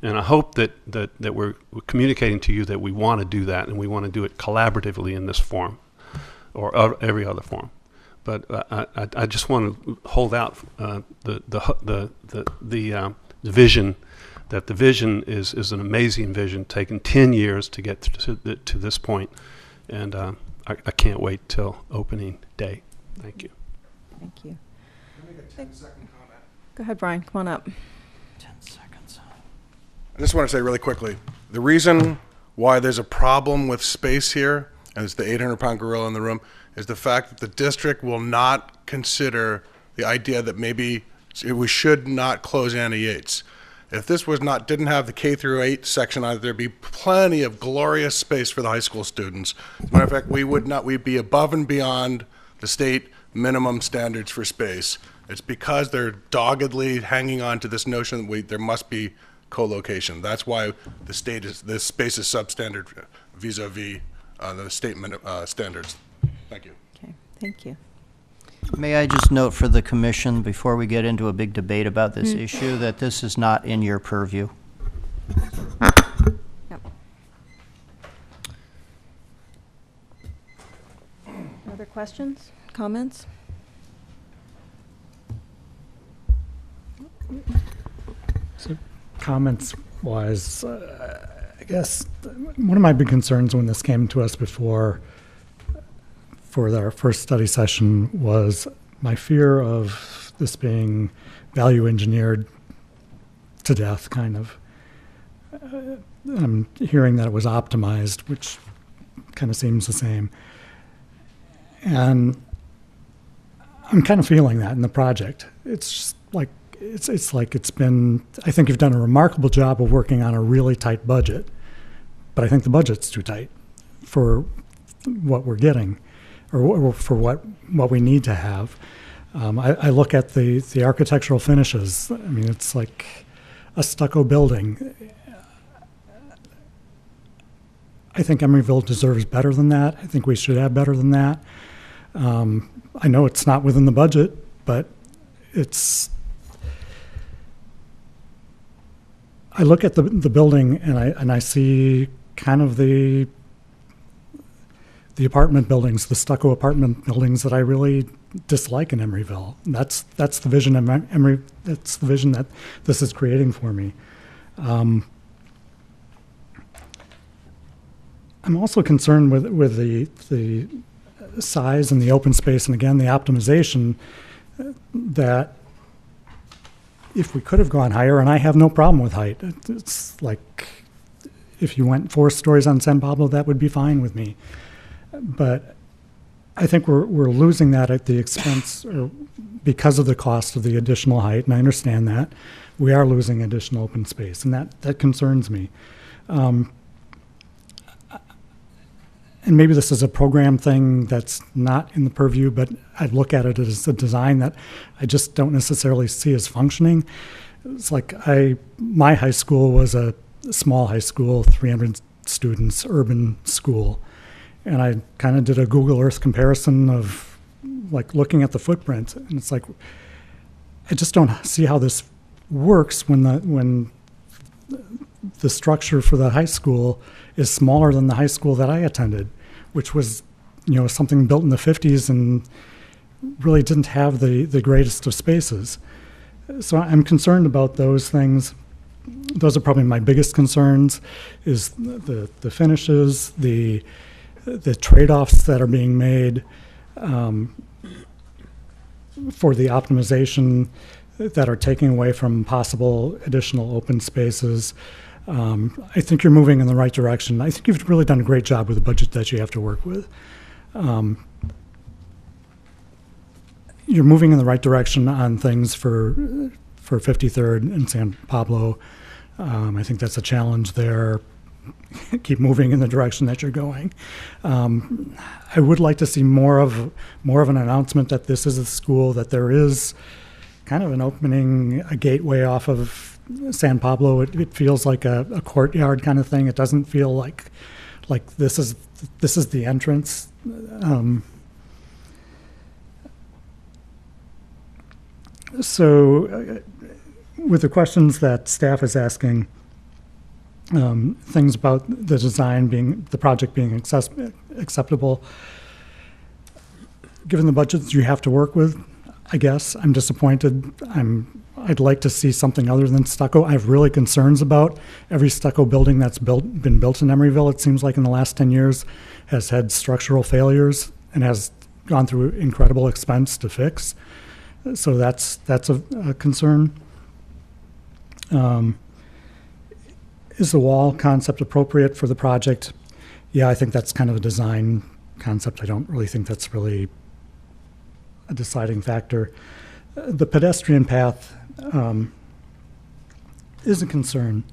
And I hope that we're communicating to you that we want to do that, and we want to do it collaboratively in this forum or every other forum. But I just want to hold out the vision. That the vision is an amazing vision, taken 10 years to get to this point, and I can't wait till opening day. Thank you. Thank you. Can I make a 10-second comment? Go ahead, Brian. Come on up. 10 seconds. I just want to say really quickly, the reason why there's a problem with space here, and it's the 800-pound gorilla in the room, is the fact that the district will not consider the idea that maybe we should not close Anna Yates. If this didn't have the K-8 section on it, there'd be plenty of glorious space for the high school students. As a matter of fact, we'd be above and beyond the state minimum standards for space. It's because they're doggedly hanging on to this notion that there must be co-location. That's why the space is substandard vis-a-vis the state standards. Thank you. Okay, thank you. May I just note for the commission, before we get into a big debate about this issue, that this is not in your purview. Yep. Other questions, comments? So, comments-wise, I guess one of my big concerns when this came to us before for our first study session was my fear of this being value engineered to death, kind of. I'm hearing that it was optimized, which kind of seems the same. And I'm kind of feeling that in the project. It's just like, it's like it's been, I think you've done a remarkable job of working on a really tight budget, but I think the budget's too tight for what we're getting. or for what we need to have. I look at the architectural finishes. I mean, it's like a stucco building. I think Emeryville deserves better than that. I think we should have better than that. I know it's not within the budget, but I look at the building and I see kind of the apartment buildings, the stucco apartment buildings that I really dislike in Emeryville. That's the vision of that's the vision that this is creating for me. I'm also concerned with the size and the open space, and again, the optimization, that if we could have gone higher, and I have no problem with height. It's like if you went 4 stories on San Pablo, that would be fine with me. But I think we're losing that at the expense, or because of the cost of the additional height, and I understand that. We are losing additional open space, and that concerns me. And maybe this is a program thing that's not in the purview, but I'd look at it as a design that I just don't necessarily see as functioning. It's like my high school was a small high school, 300 students, urban school. And I kind of did a Google Earth comparison of like looking at the footprint. And it's like, I just don't see how this works when the structure for the high school is smaller than the high school that I attended, which was, something built in the 50s and really didn't have the greatest of spaces. So I'm concerned about those things. Those are probably my biggest concerns, is the finishes, the trade-offs that are being made for the optimization that are taking away from possible additional open spaces. I think you're moving in the right direction. I think you've really done a great job with the budget that you have to work with. You're moving in the right direction on things for 53rd and San Pablo. I think that's a challenge there. Keep moving in the direction that you're going. I would like to see more of an announcement that this is a school, that there is kind of an opening, a gateway off of San Pablo. It feels like a courtyard kind of thing. It doesn't feel like this is the entrance. So with the questions that staff is asking, things about the design the project being acceptable, given the budgets you have to work with, I guess I'm disappointed. I'd like to see something other than stucco. I have really concerns about every stucco building that's been built in Emeryville. It seems like in the last 10 years has had structural failures and has gone through incredible expense to fix. So that's a concern. Is the wall concept appropriate for the project? Yeah, I think that's kind of a design concept. I don't really think that's really a deciding factor. The pedestrian path is a concern.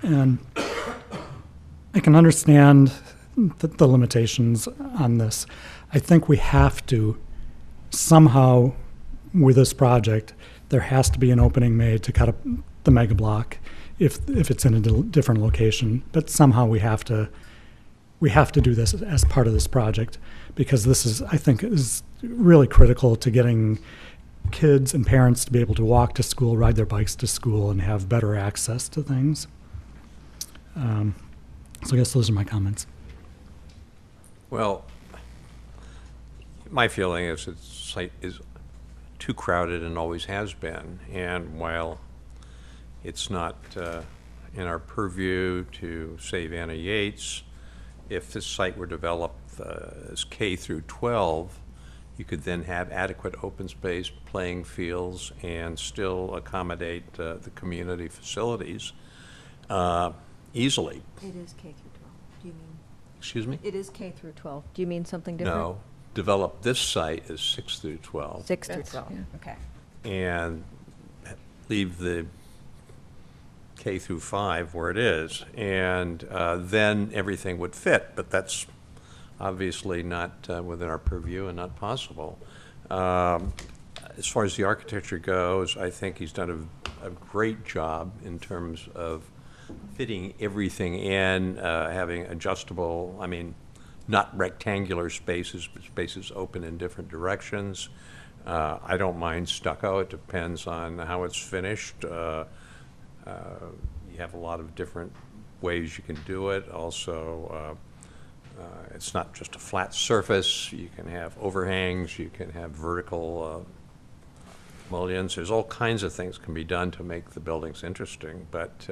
And I can understand the limitations on this. I think we have to somehow, with this project, there has to be an opening made to cut up the mega block if it's in a different location. But somehow we have to do this as part of this project, because this is, I think, is really critical to getting kids and parents to be able to walk to school, ride their bikes to school, and have better access to things. So I guess those are my comments. Well, my feeling is that the site is too crowded and always has been. And while it's not in our purview to save Anna Yates, if this site were developed as K through 12, you could then have adequate open space, playing fields, and still accommodate the community facilities easily. It is K through 12. Do you mean? Excuse me? It is K through 12. Do you mean something different? No. Develop this site as 6 through 12. 6 through 12. Yeah. Okay. And leave the K through 5 where it is, and then everything would fit, but that's obviously not within our purview and not possible. As far as the architecture goes, I think he's done a great job in terms of fitting everything in, having adjustable, I mean, not rectangular spaces, but spaces open in different directions. I don't mind stucco. It depends on how it's finished. You have a lot of different ways you can do it. Also, it's not just a flat surface. You can have overhangs. You can have vertical mullions. There's all kinds of things can be done to make the buildings interesting, but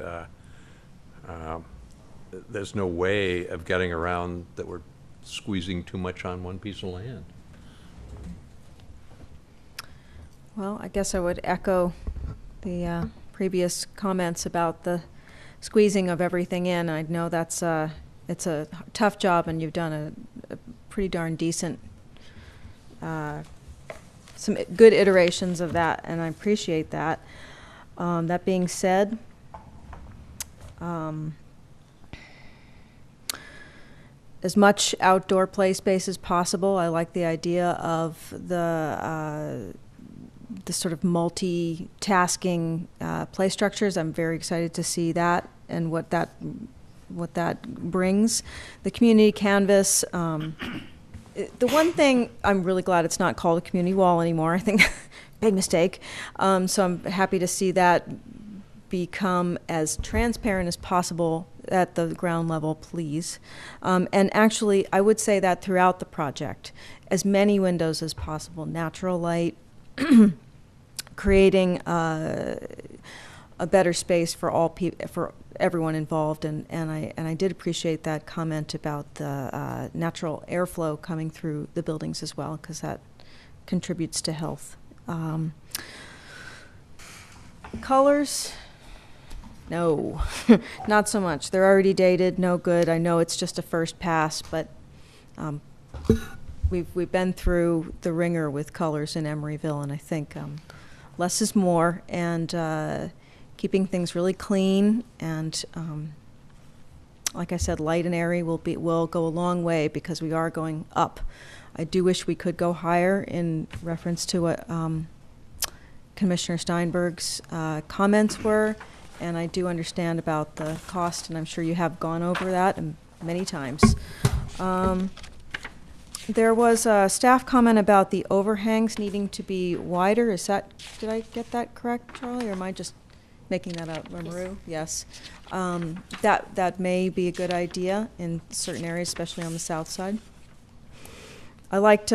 there's no way of getting around that we're squeezing too much on one piece of land. Well, I guess I would echo the previous comments about the squeezing of everything in. I know that's it's a tough job, and you've done a pretty darn decent, some good iterations of that, and I appreciate that. That being said, as much outdoor play space as possible. I like the idea of the sort of multitasking play structures. I'm very excited to see that and what that brings. The community canvas. The one thing, I'm really glad it's not called a community wall anymore. I think big mistake. So I'm happy to see that become as transparent as possible at the ground level, please. And actually, I would say that throughout the project, as many windows as possible, natural light, creating a better space for all for everyone involved. And I did appreciate that comment about the natural airflow coming through the buildings as well, because that contributes to health. Colors. No, not so much. They're already dated, no good. I know it's just a first pass, but we've been through the ringer with colors in Emeryville, and I think less is more, and keeping things really clean, and like I said, light and airy will go a long way, because we are going up. I do wish we could go higher, in reference to what Commissioner Steinberg's comments were. And I do understand about the cost, and I'm sure you have gone over that many times. There was a staff comment about the overhangs needing to be wider. Did I get that correct, Charlie, or am I just making that up? Maru? Yes. That may be a good idea in certain areas, especially on the south side. I liked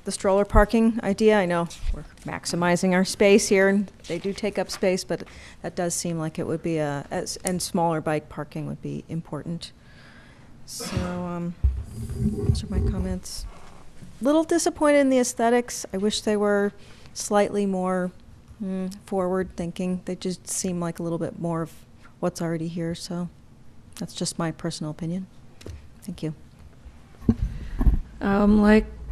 the stroller parking idea. I know we're maximizing our space here, and they do take up space, but that does seem like it would be and smaller bike parking would be important. So those are my comments. Little disappointed in the aesthetics. I wish they were slightly more forward thinking. They just seem like a little bit more of what's already here, so that's just my personal opinion. Thank you.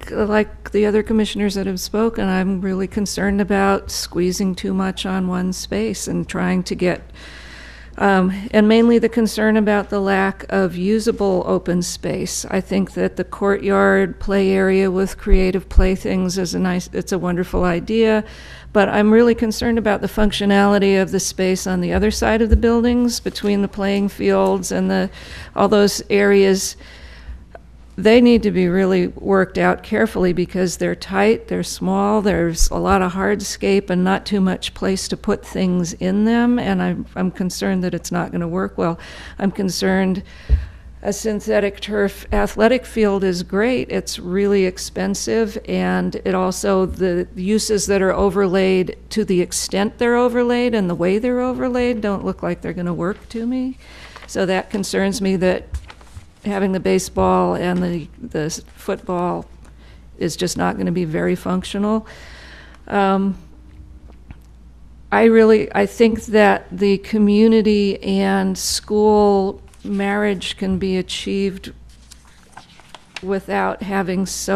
Like the other commissioners that have spoken, I'm really concerned about squeezing too much on one space and trying to get, and mainly the concern about the lack of usable open space. I think that the courtyard play area with creative playthings is it's a wonderful idea, but I'm really concerned about the functionality of the space on the other side of the buildings, between the playing fields and all those areas. They need to be really worked out carefully, because they're tight, they're small, there's a lot of hardscape and not too much place to put things in them, and I'm concerned that it's not going to work well. I'm concerned a synthetic turf athletic field is great. It's really expensive, and it also, the uses that are overlaid, to the extent they're overlaid and the way they're overlaid, don't look like they're going to work to me. So that concerns me, that having the baseball and the football is just not going to be very functional. I think that the community and school marriage can be achieved without having it's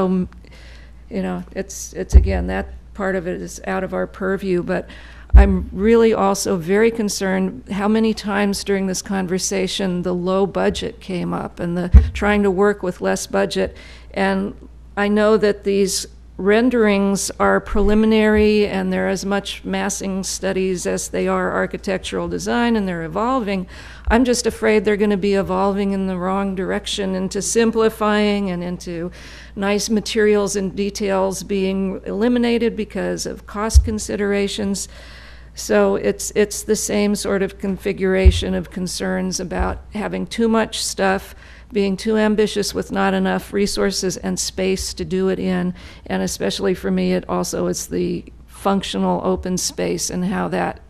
again, that part of it is out of our purview, but I'm really also very concerned how many times during this conversation the low budget came up and the trying to work with less budget. And I know that these renderings are preliminary and they're as much massing studies as they are architectural design, and they're evolving. I'm just afraid they're going to be evolving in the wrong direction, into simplifying and into nice materials and details being eliminated because of cost considerations. So it's the same sort of configuration of concerns about having too much stuff, being too ambitious with not enough resources and space to do it in. And especially for me, it also is the functional open space and how that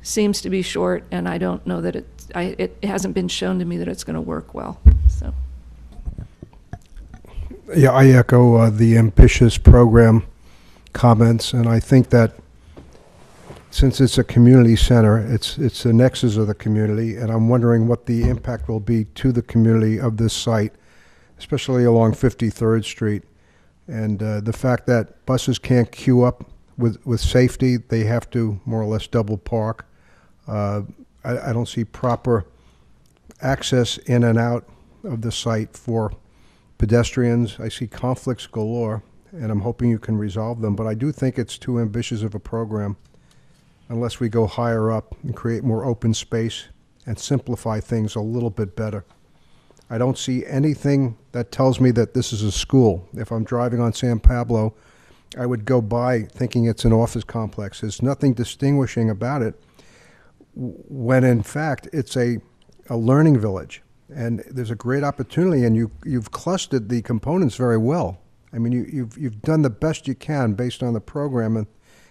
seems to be short, and I don't know that it hasn't been shown to me that it's going to work well. So. Yeah, I echo the ambitious program comments, and I think that since it's a community center, it's the nexus of the community, and I'm wondering what the impact will be to the community of this site, especially along 53rd Street. And the fact that buses can't queue up with safety, they have to more or less double park. I don't see proper access in and out of the site for pedestrians. I see conflicts galore, and I'm hoping you can resolve them, but I do think it's too ambitious of a program unless we go higher up and create more open space and simplify things a little bit better. I don't see anything that tells me that this is a school. If I'm driving on San Pablo, I would go by thinking it's an office complex. There's nothing distinguishing about it, when in fact it's a learning village. And there's a great opportunity, and you've clustered the components very well. I mean, you've done the best you can based on the program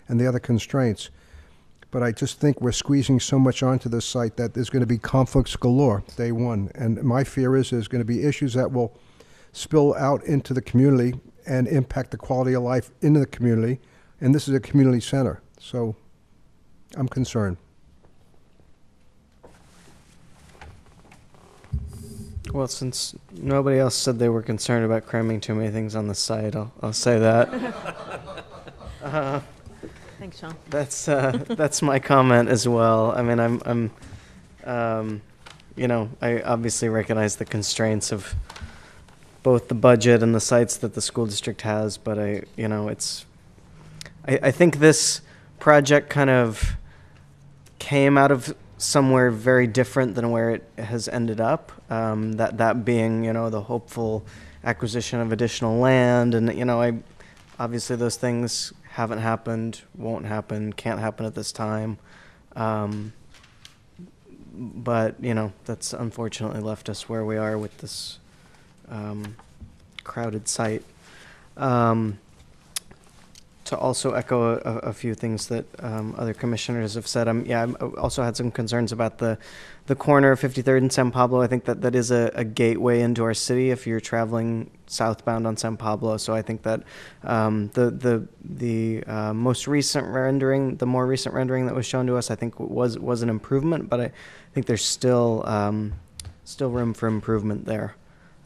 and the other constraints. But I just think we're squeezing so much onto this site that there's going to be conflicts galore day one. And my fear is there's going to be issues that will spill out into the community and impact the quality of life in the community. And this is a community center. So I'm concerned. Well, since nobody else said they were concerned about cramming too many things on the site, I'll say that. Thanks, Sean. That's my comment as well. I mean, I'm I obviously recognize the constraints of both the budget and the sites that the school district has, but I think this project kind of came out of somewhere very different than where it has ended up. That being, the hopeful acquisition of additional land, and obviously those things haven't happened, won't happen, can't happen at this time. But, that's unfortunately left us where we are with this crowded site. To also echo a few things that other commissioners have said, I also had some concerns about the corner of 53rd and San Pablo. I think that is a gateway into our city if you're traveling southbound on San Pablo. So I think that the more recent rendering that was shown to us, I think was an improvement, but I think there's still room for improvement there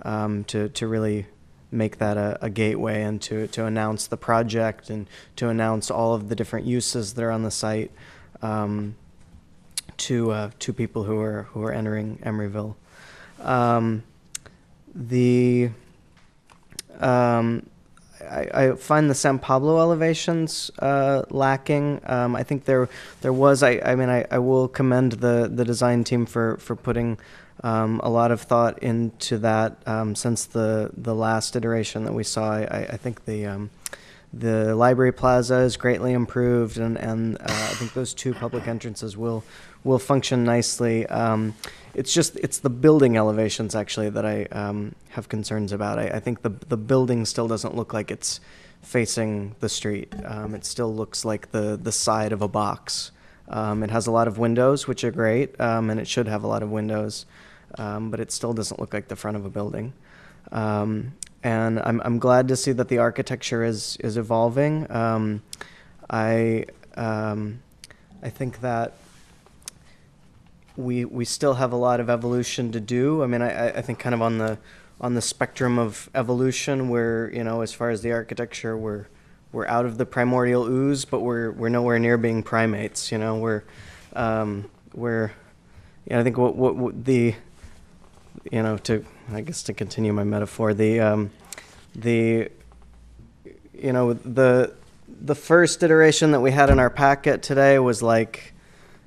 to really make that a gateway and to announce the project and to announce all of the different uses that are on the site to people who are entering Emeryville. I find the San Pablo elevations lacking. I think there was. I will commend the design team for putting a lot of thought into that since the last iteration that we saw. I think the library plaza is greatly improved, and I think those two public entrances will function nicely. It's the building elevations actually that I have concerns about. I think the building still doesn't look like it's facing the street. It still looks like the side of a box. It has a lot of windows, which are great, and it should have a lot of windows, but it still doesn't look like the front of a building. And I'm glad to see that the architecture is evolving. I think that we still have a lot of evolution to do. I mean, I think kind of on the spectrum of evolution, where as far as the architecture, we're we're out of the primordial ooze, but we're nowhere near being primates. You know, I think what the, you know, to continue my metaphor, the you know, the first iteration that we had in our packet today was like,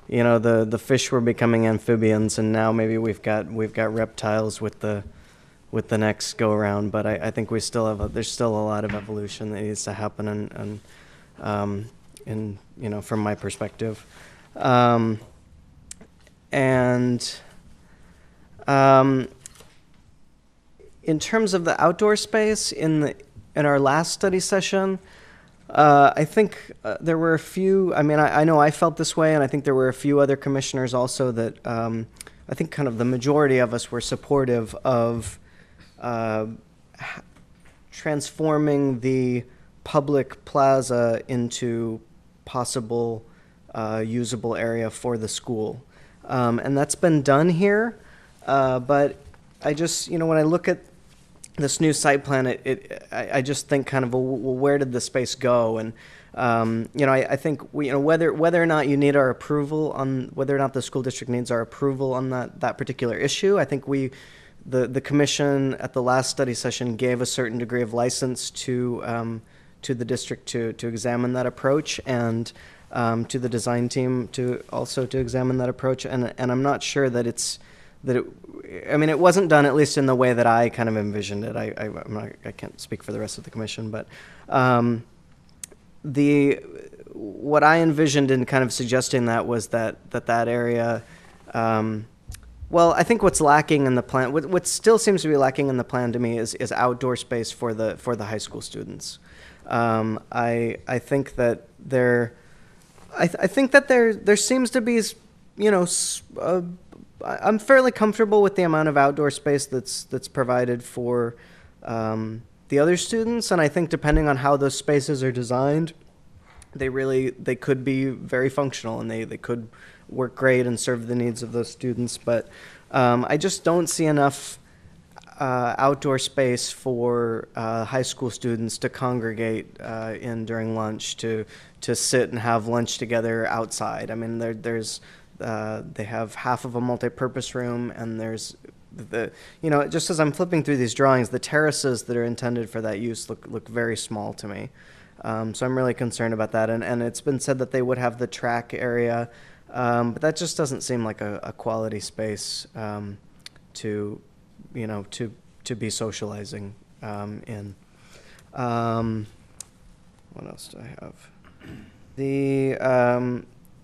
you know, the fish were becoming amphibians, and now maybe we've got reptiles with the next go around. But I think we still have there's still a lot of evolution that needs to happen, and you know, from my perspective, in terms of the outdoor space in our last study session, I think there were a few, I mean, I know I felt this way, and I think there were a few other commissioners also that I think kind of the majority of us were supportive of transforming the public plaza into possible usable area for the school. And that's been done here, but I just, you know, when I look at this new site plan, I just think kind of, well, where did the space go? And you know, I think you know, whether or not you need our approval on whether or not the school district needs our approval on that particular issue, I think the commission at the last study session gave a certain degree of license to the district to examine that approach, and to the design team to examine that approach, and I'm not sure that I mean, it wasn't done, at least in the way that I kind of envisioned it. I can't speak for the rest of the commission, but what I envisioned in kind of suggesting that was that area. Well, I think what's lacking in the plan, what still seems to be lacking in the plan to me, is outdoor space for the high school students. I think that there seems to be, you know, I'm fairly comfortable with the amount of outdoor space that's provided for the other students, and I think depending on how those spaces are designed, they could be very functional, and they could work great and serve the needs of those students. But I just don't see enough outdoor space for high school students to congregate in during lunch, to sit and have lunch together outside. I mean, there's they have half of a multi-purpose room, and there's you know, just as I'm flipping through these drawings, the terraces that are intended for that use look very small to me. So I'm really concerned about that. And it's been said that they would have the track area, but that just doesn't seem like a quality space to, you know, to be socializing in. What else do I have?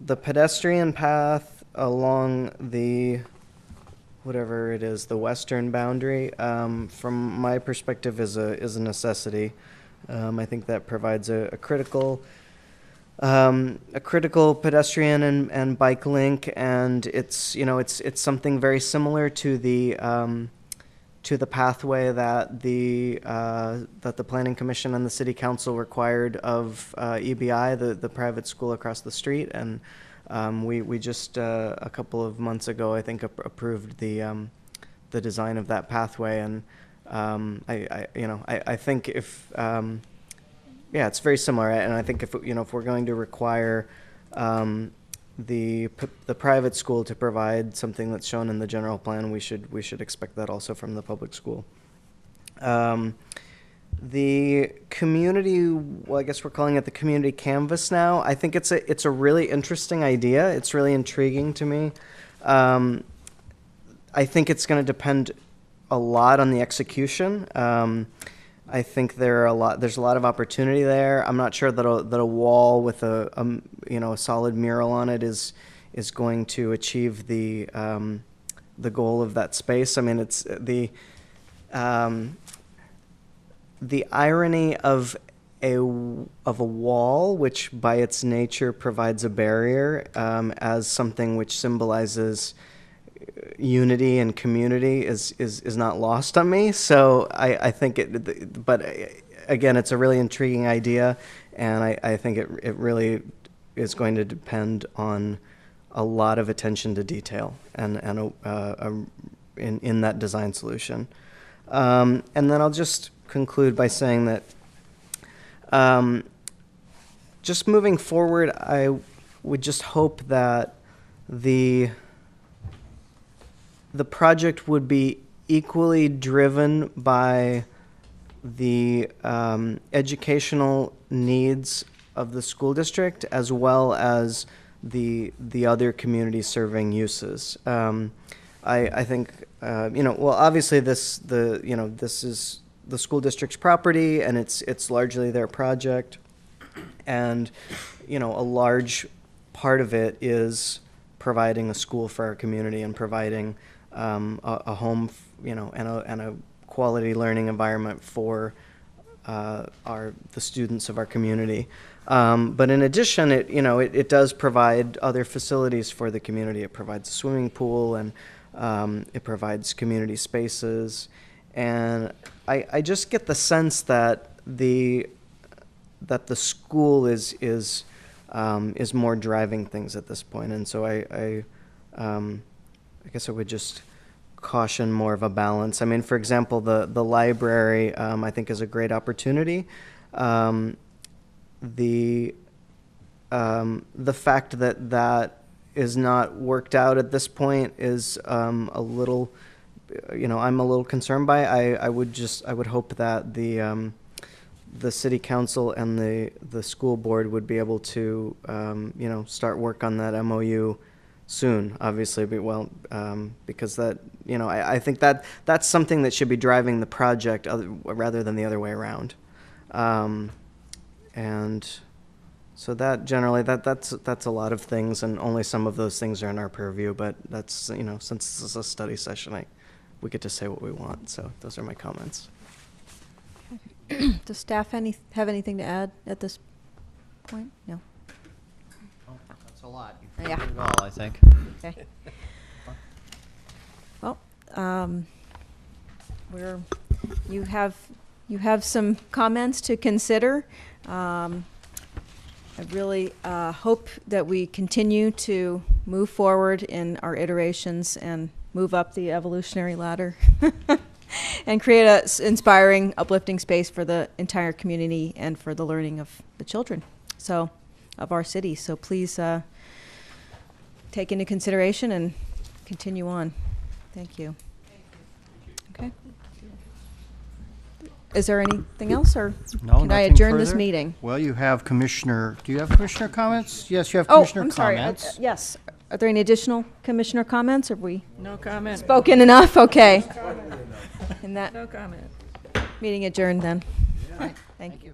The pedestrian path along the, whatever it is, the western boundary, from my perspective, is a necessity. I think that provides a critical pedestrian and bike link, and it's, you know, it's something very similar to the pathway that the Planning Commission and the City Council required of EBI, the private school across the street, and we just a couple of months ago, I think, approved the design of that pathway, and I think if yeah, it's very similar, and I think if we're going to require the private school to provide something that's shown in the general plan, we should expect that also from the public school. The community, well, I guess we're calling it the community canvas now. I think it's a really interesting idea. It's really intriguing to me. I think it's going to depend a lot on the execution. I think there's a lot of opportunity there. I'm not sure that a wall with a solid mural on it is going to achieve the goal of that space. I mean, it's the irony of a wall, which by its nature provides a barrier, as something which symbolizes unity and community is not lost on me. So I think but again, it's a really intriguing idea, and I think it really is going to depend on a lot of attention to detail and in that design solution. And then I'll just conclude by saying that just moving forward, I would just hope that the project would be equally driven by the educational needs of the school district as well as the other community serving uses. I think well, obviously this is the school district's property and it's largely their project, and a large part of it is providing a school for our community and providing a home, and a quality learning environment for the students of our community. But in addition, it does provide other facilities for the community. It provides a swimming pool, and it provides community spaces. And I just get the sense that the school is more driving things at this point. And so I guess I would just caution more of a balance. I mean, for example, the library, I think, is a great opportunity. The fact that is not worked out at this point is a little, I'm a little concerned by. I would hope that the city council and the school board would be able to start work on that MOU soon, obviously, because that, I think that's something that should be driving the project rather than the other way around. And so that generally, that's a lot of things, and only some of those things are in our purview, but that's, since this is a study session, we get to say what we want. So those are my comments. Does staff have anything to add at this point? No. That's a lot. Yeah. You've covered it all, I think. Okay. Well, you have some comments to consider. I really hope that we continue to move forward in our iterations and move up the evolutionary ladder and create an inspiring, uplifting space for the entire community and for the learning of the children of our city. So please take into consideration and continue on. Thank you. Okay. Is there anything else, or No, can I nothing adjourn this further? meeting? Well, you have Commissioner, do you have Commissioner comments? Yes, you have Commissioner I'm sorry. comments. Yes. Are there any additional commissioner comments? Have we No comment. spoken enough? Okay. In that No comment. meeting adjourned then. Thank you.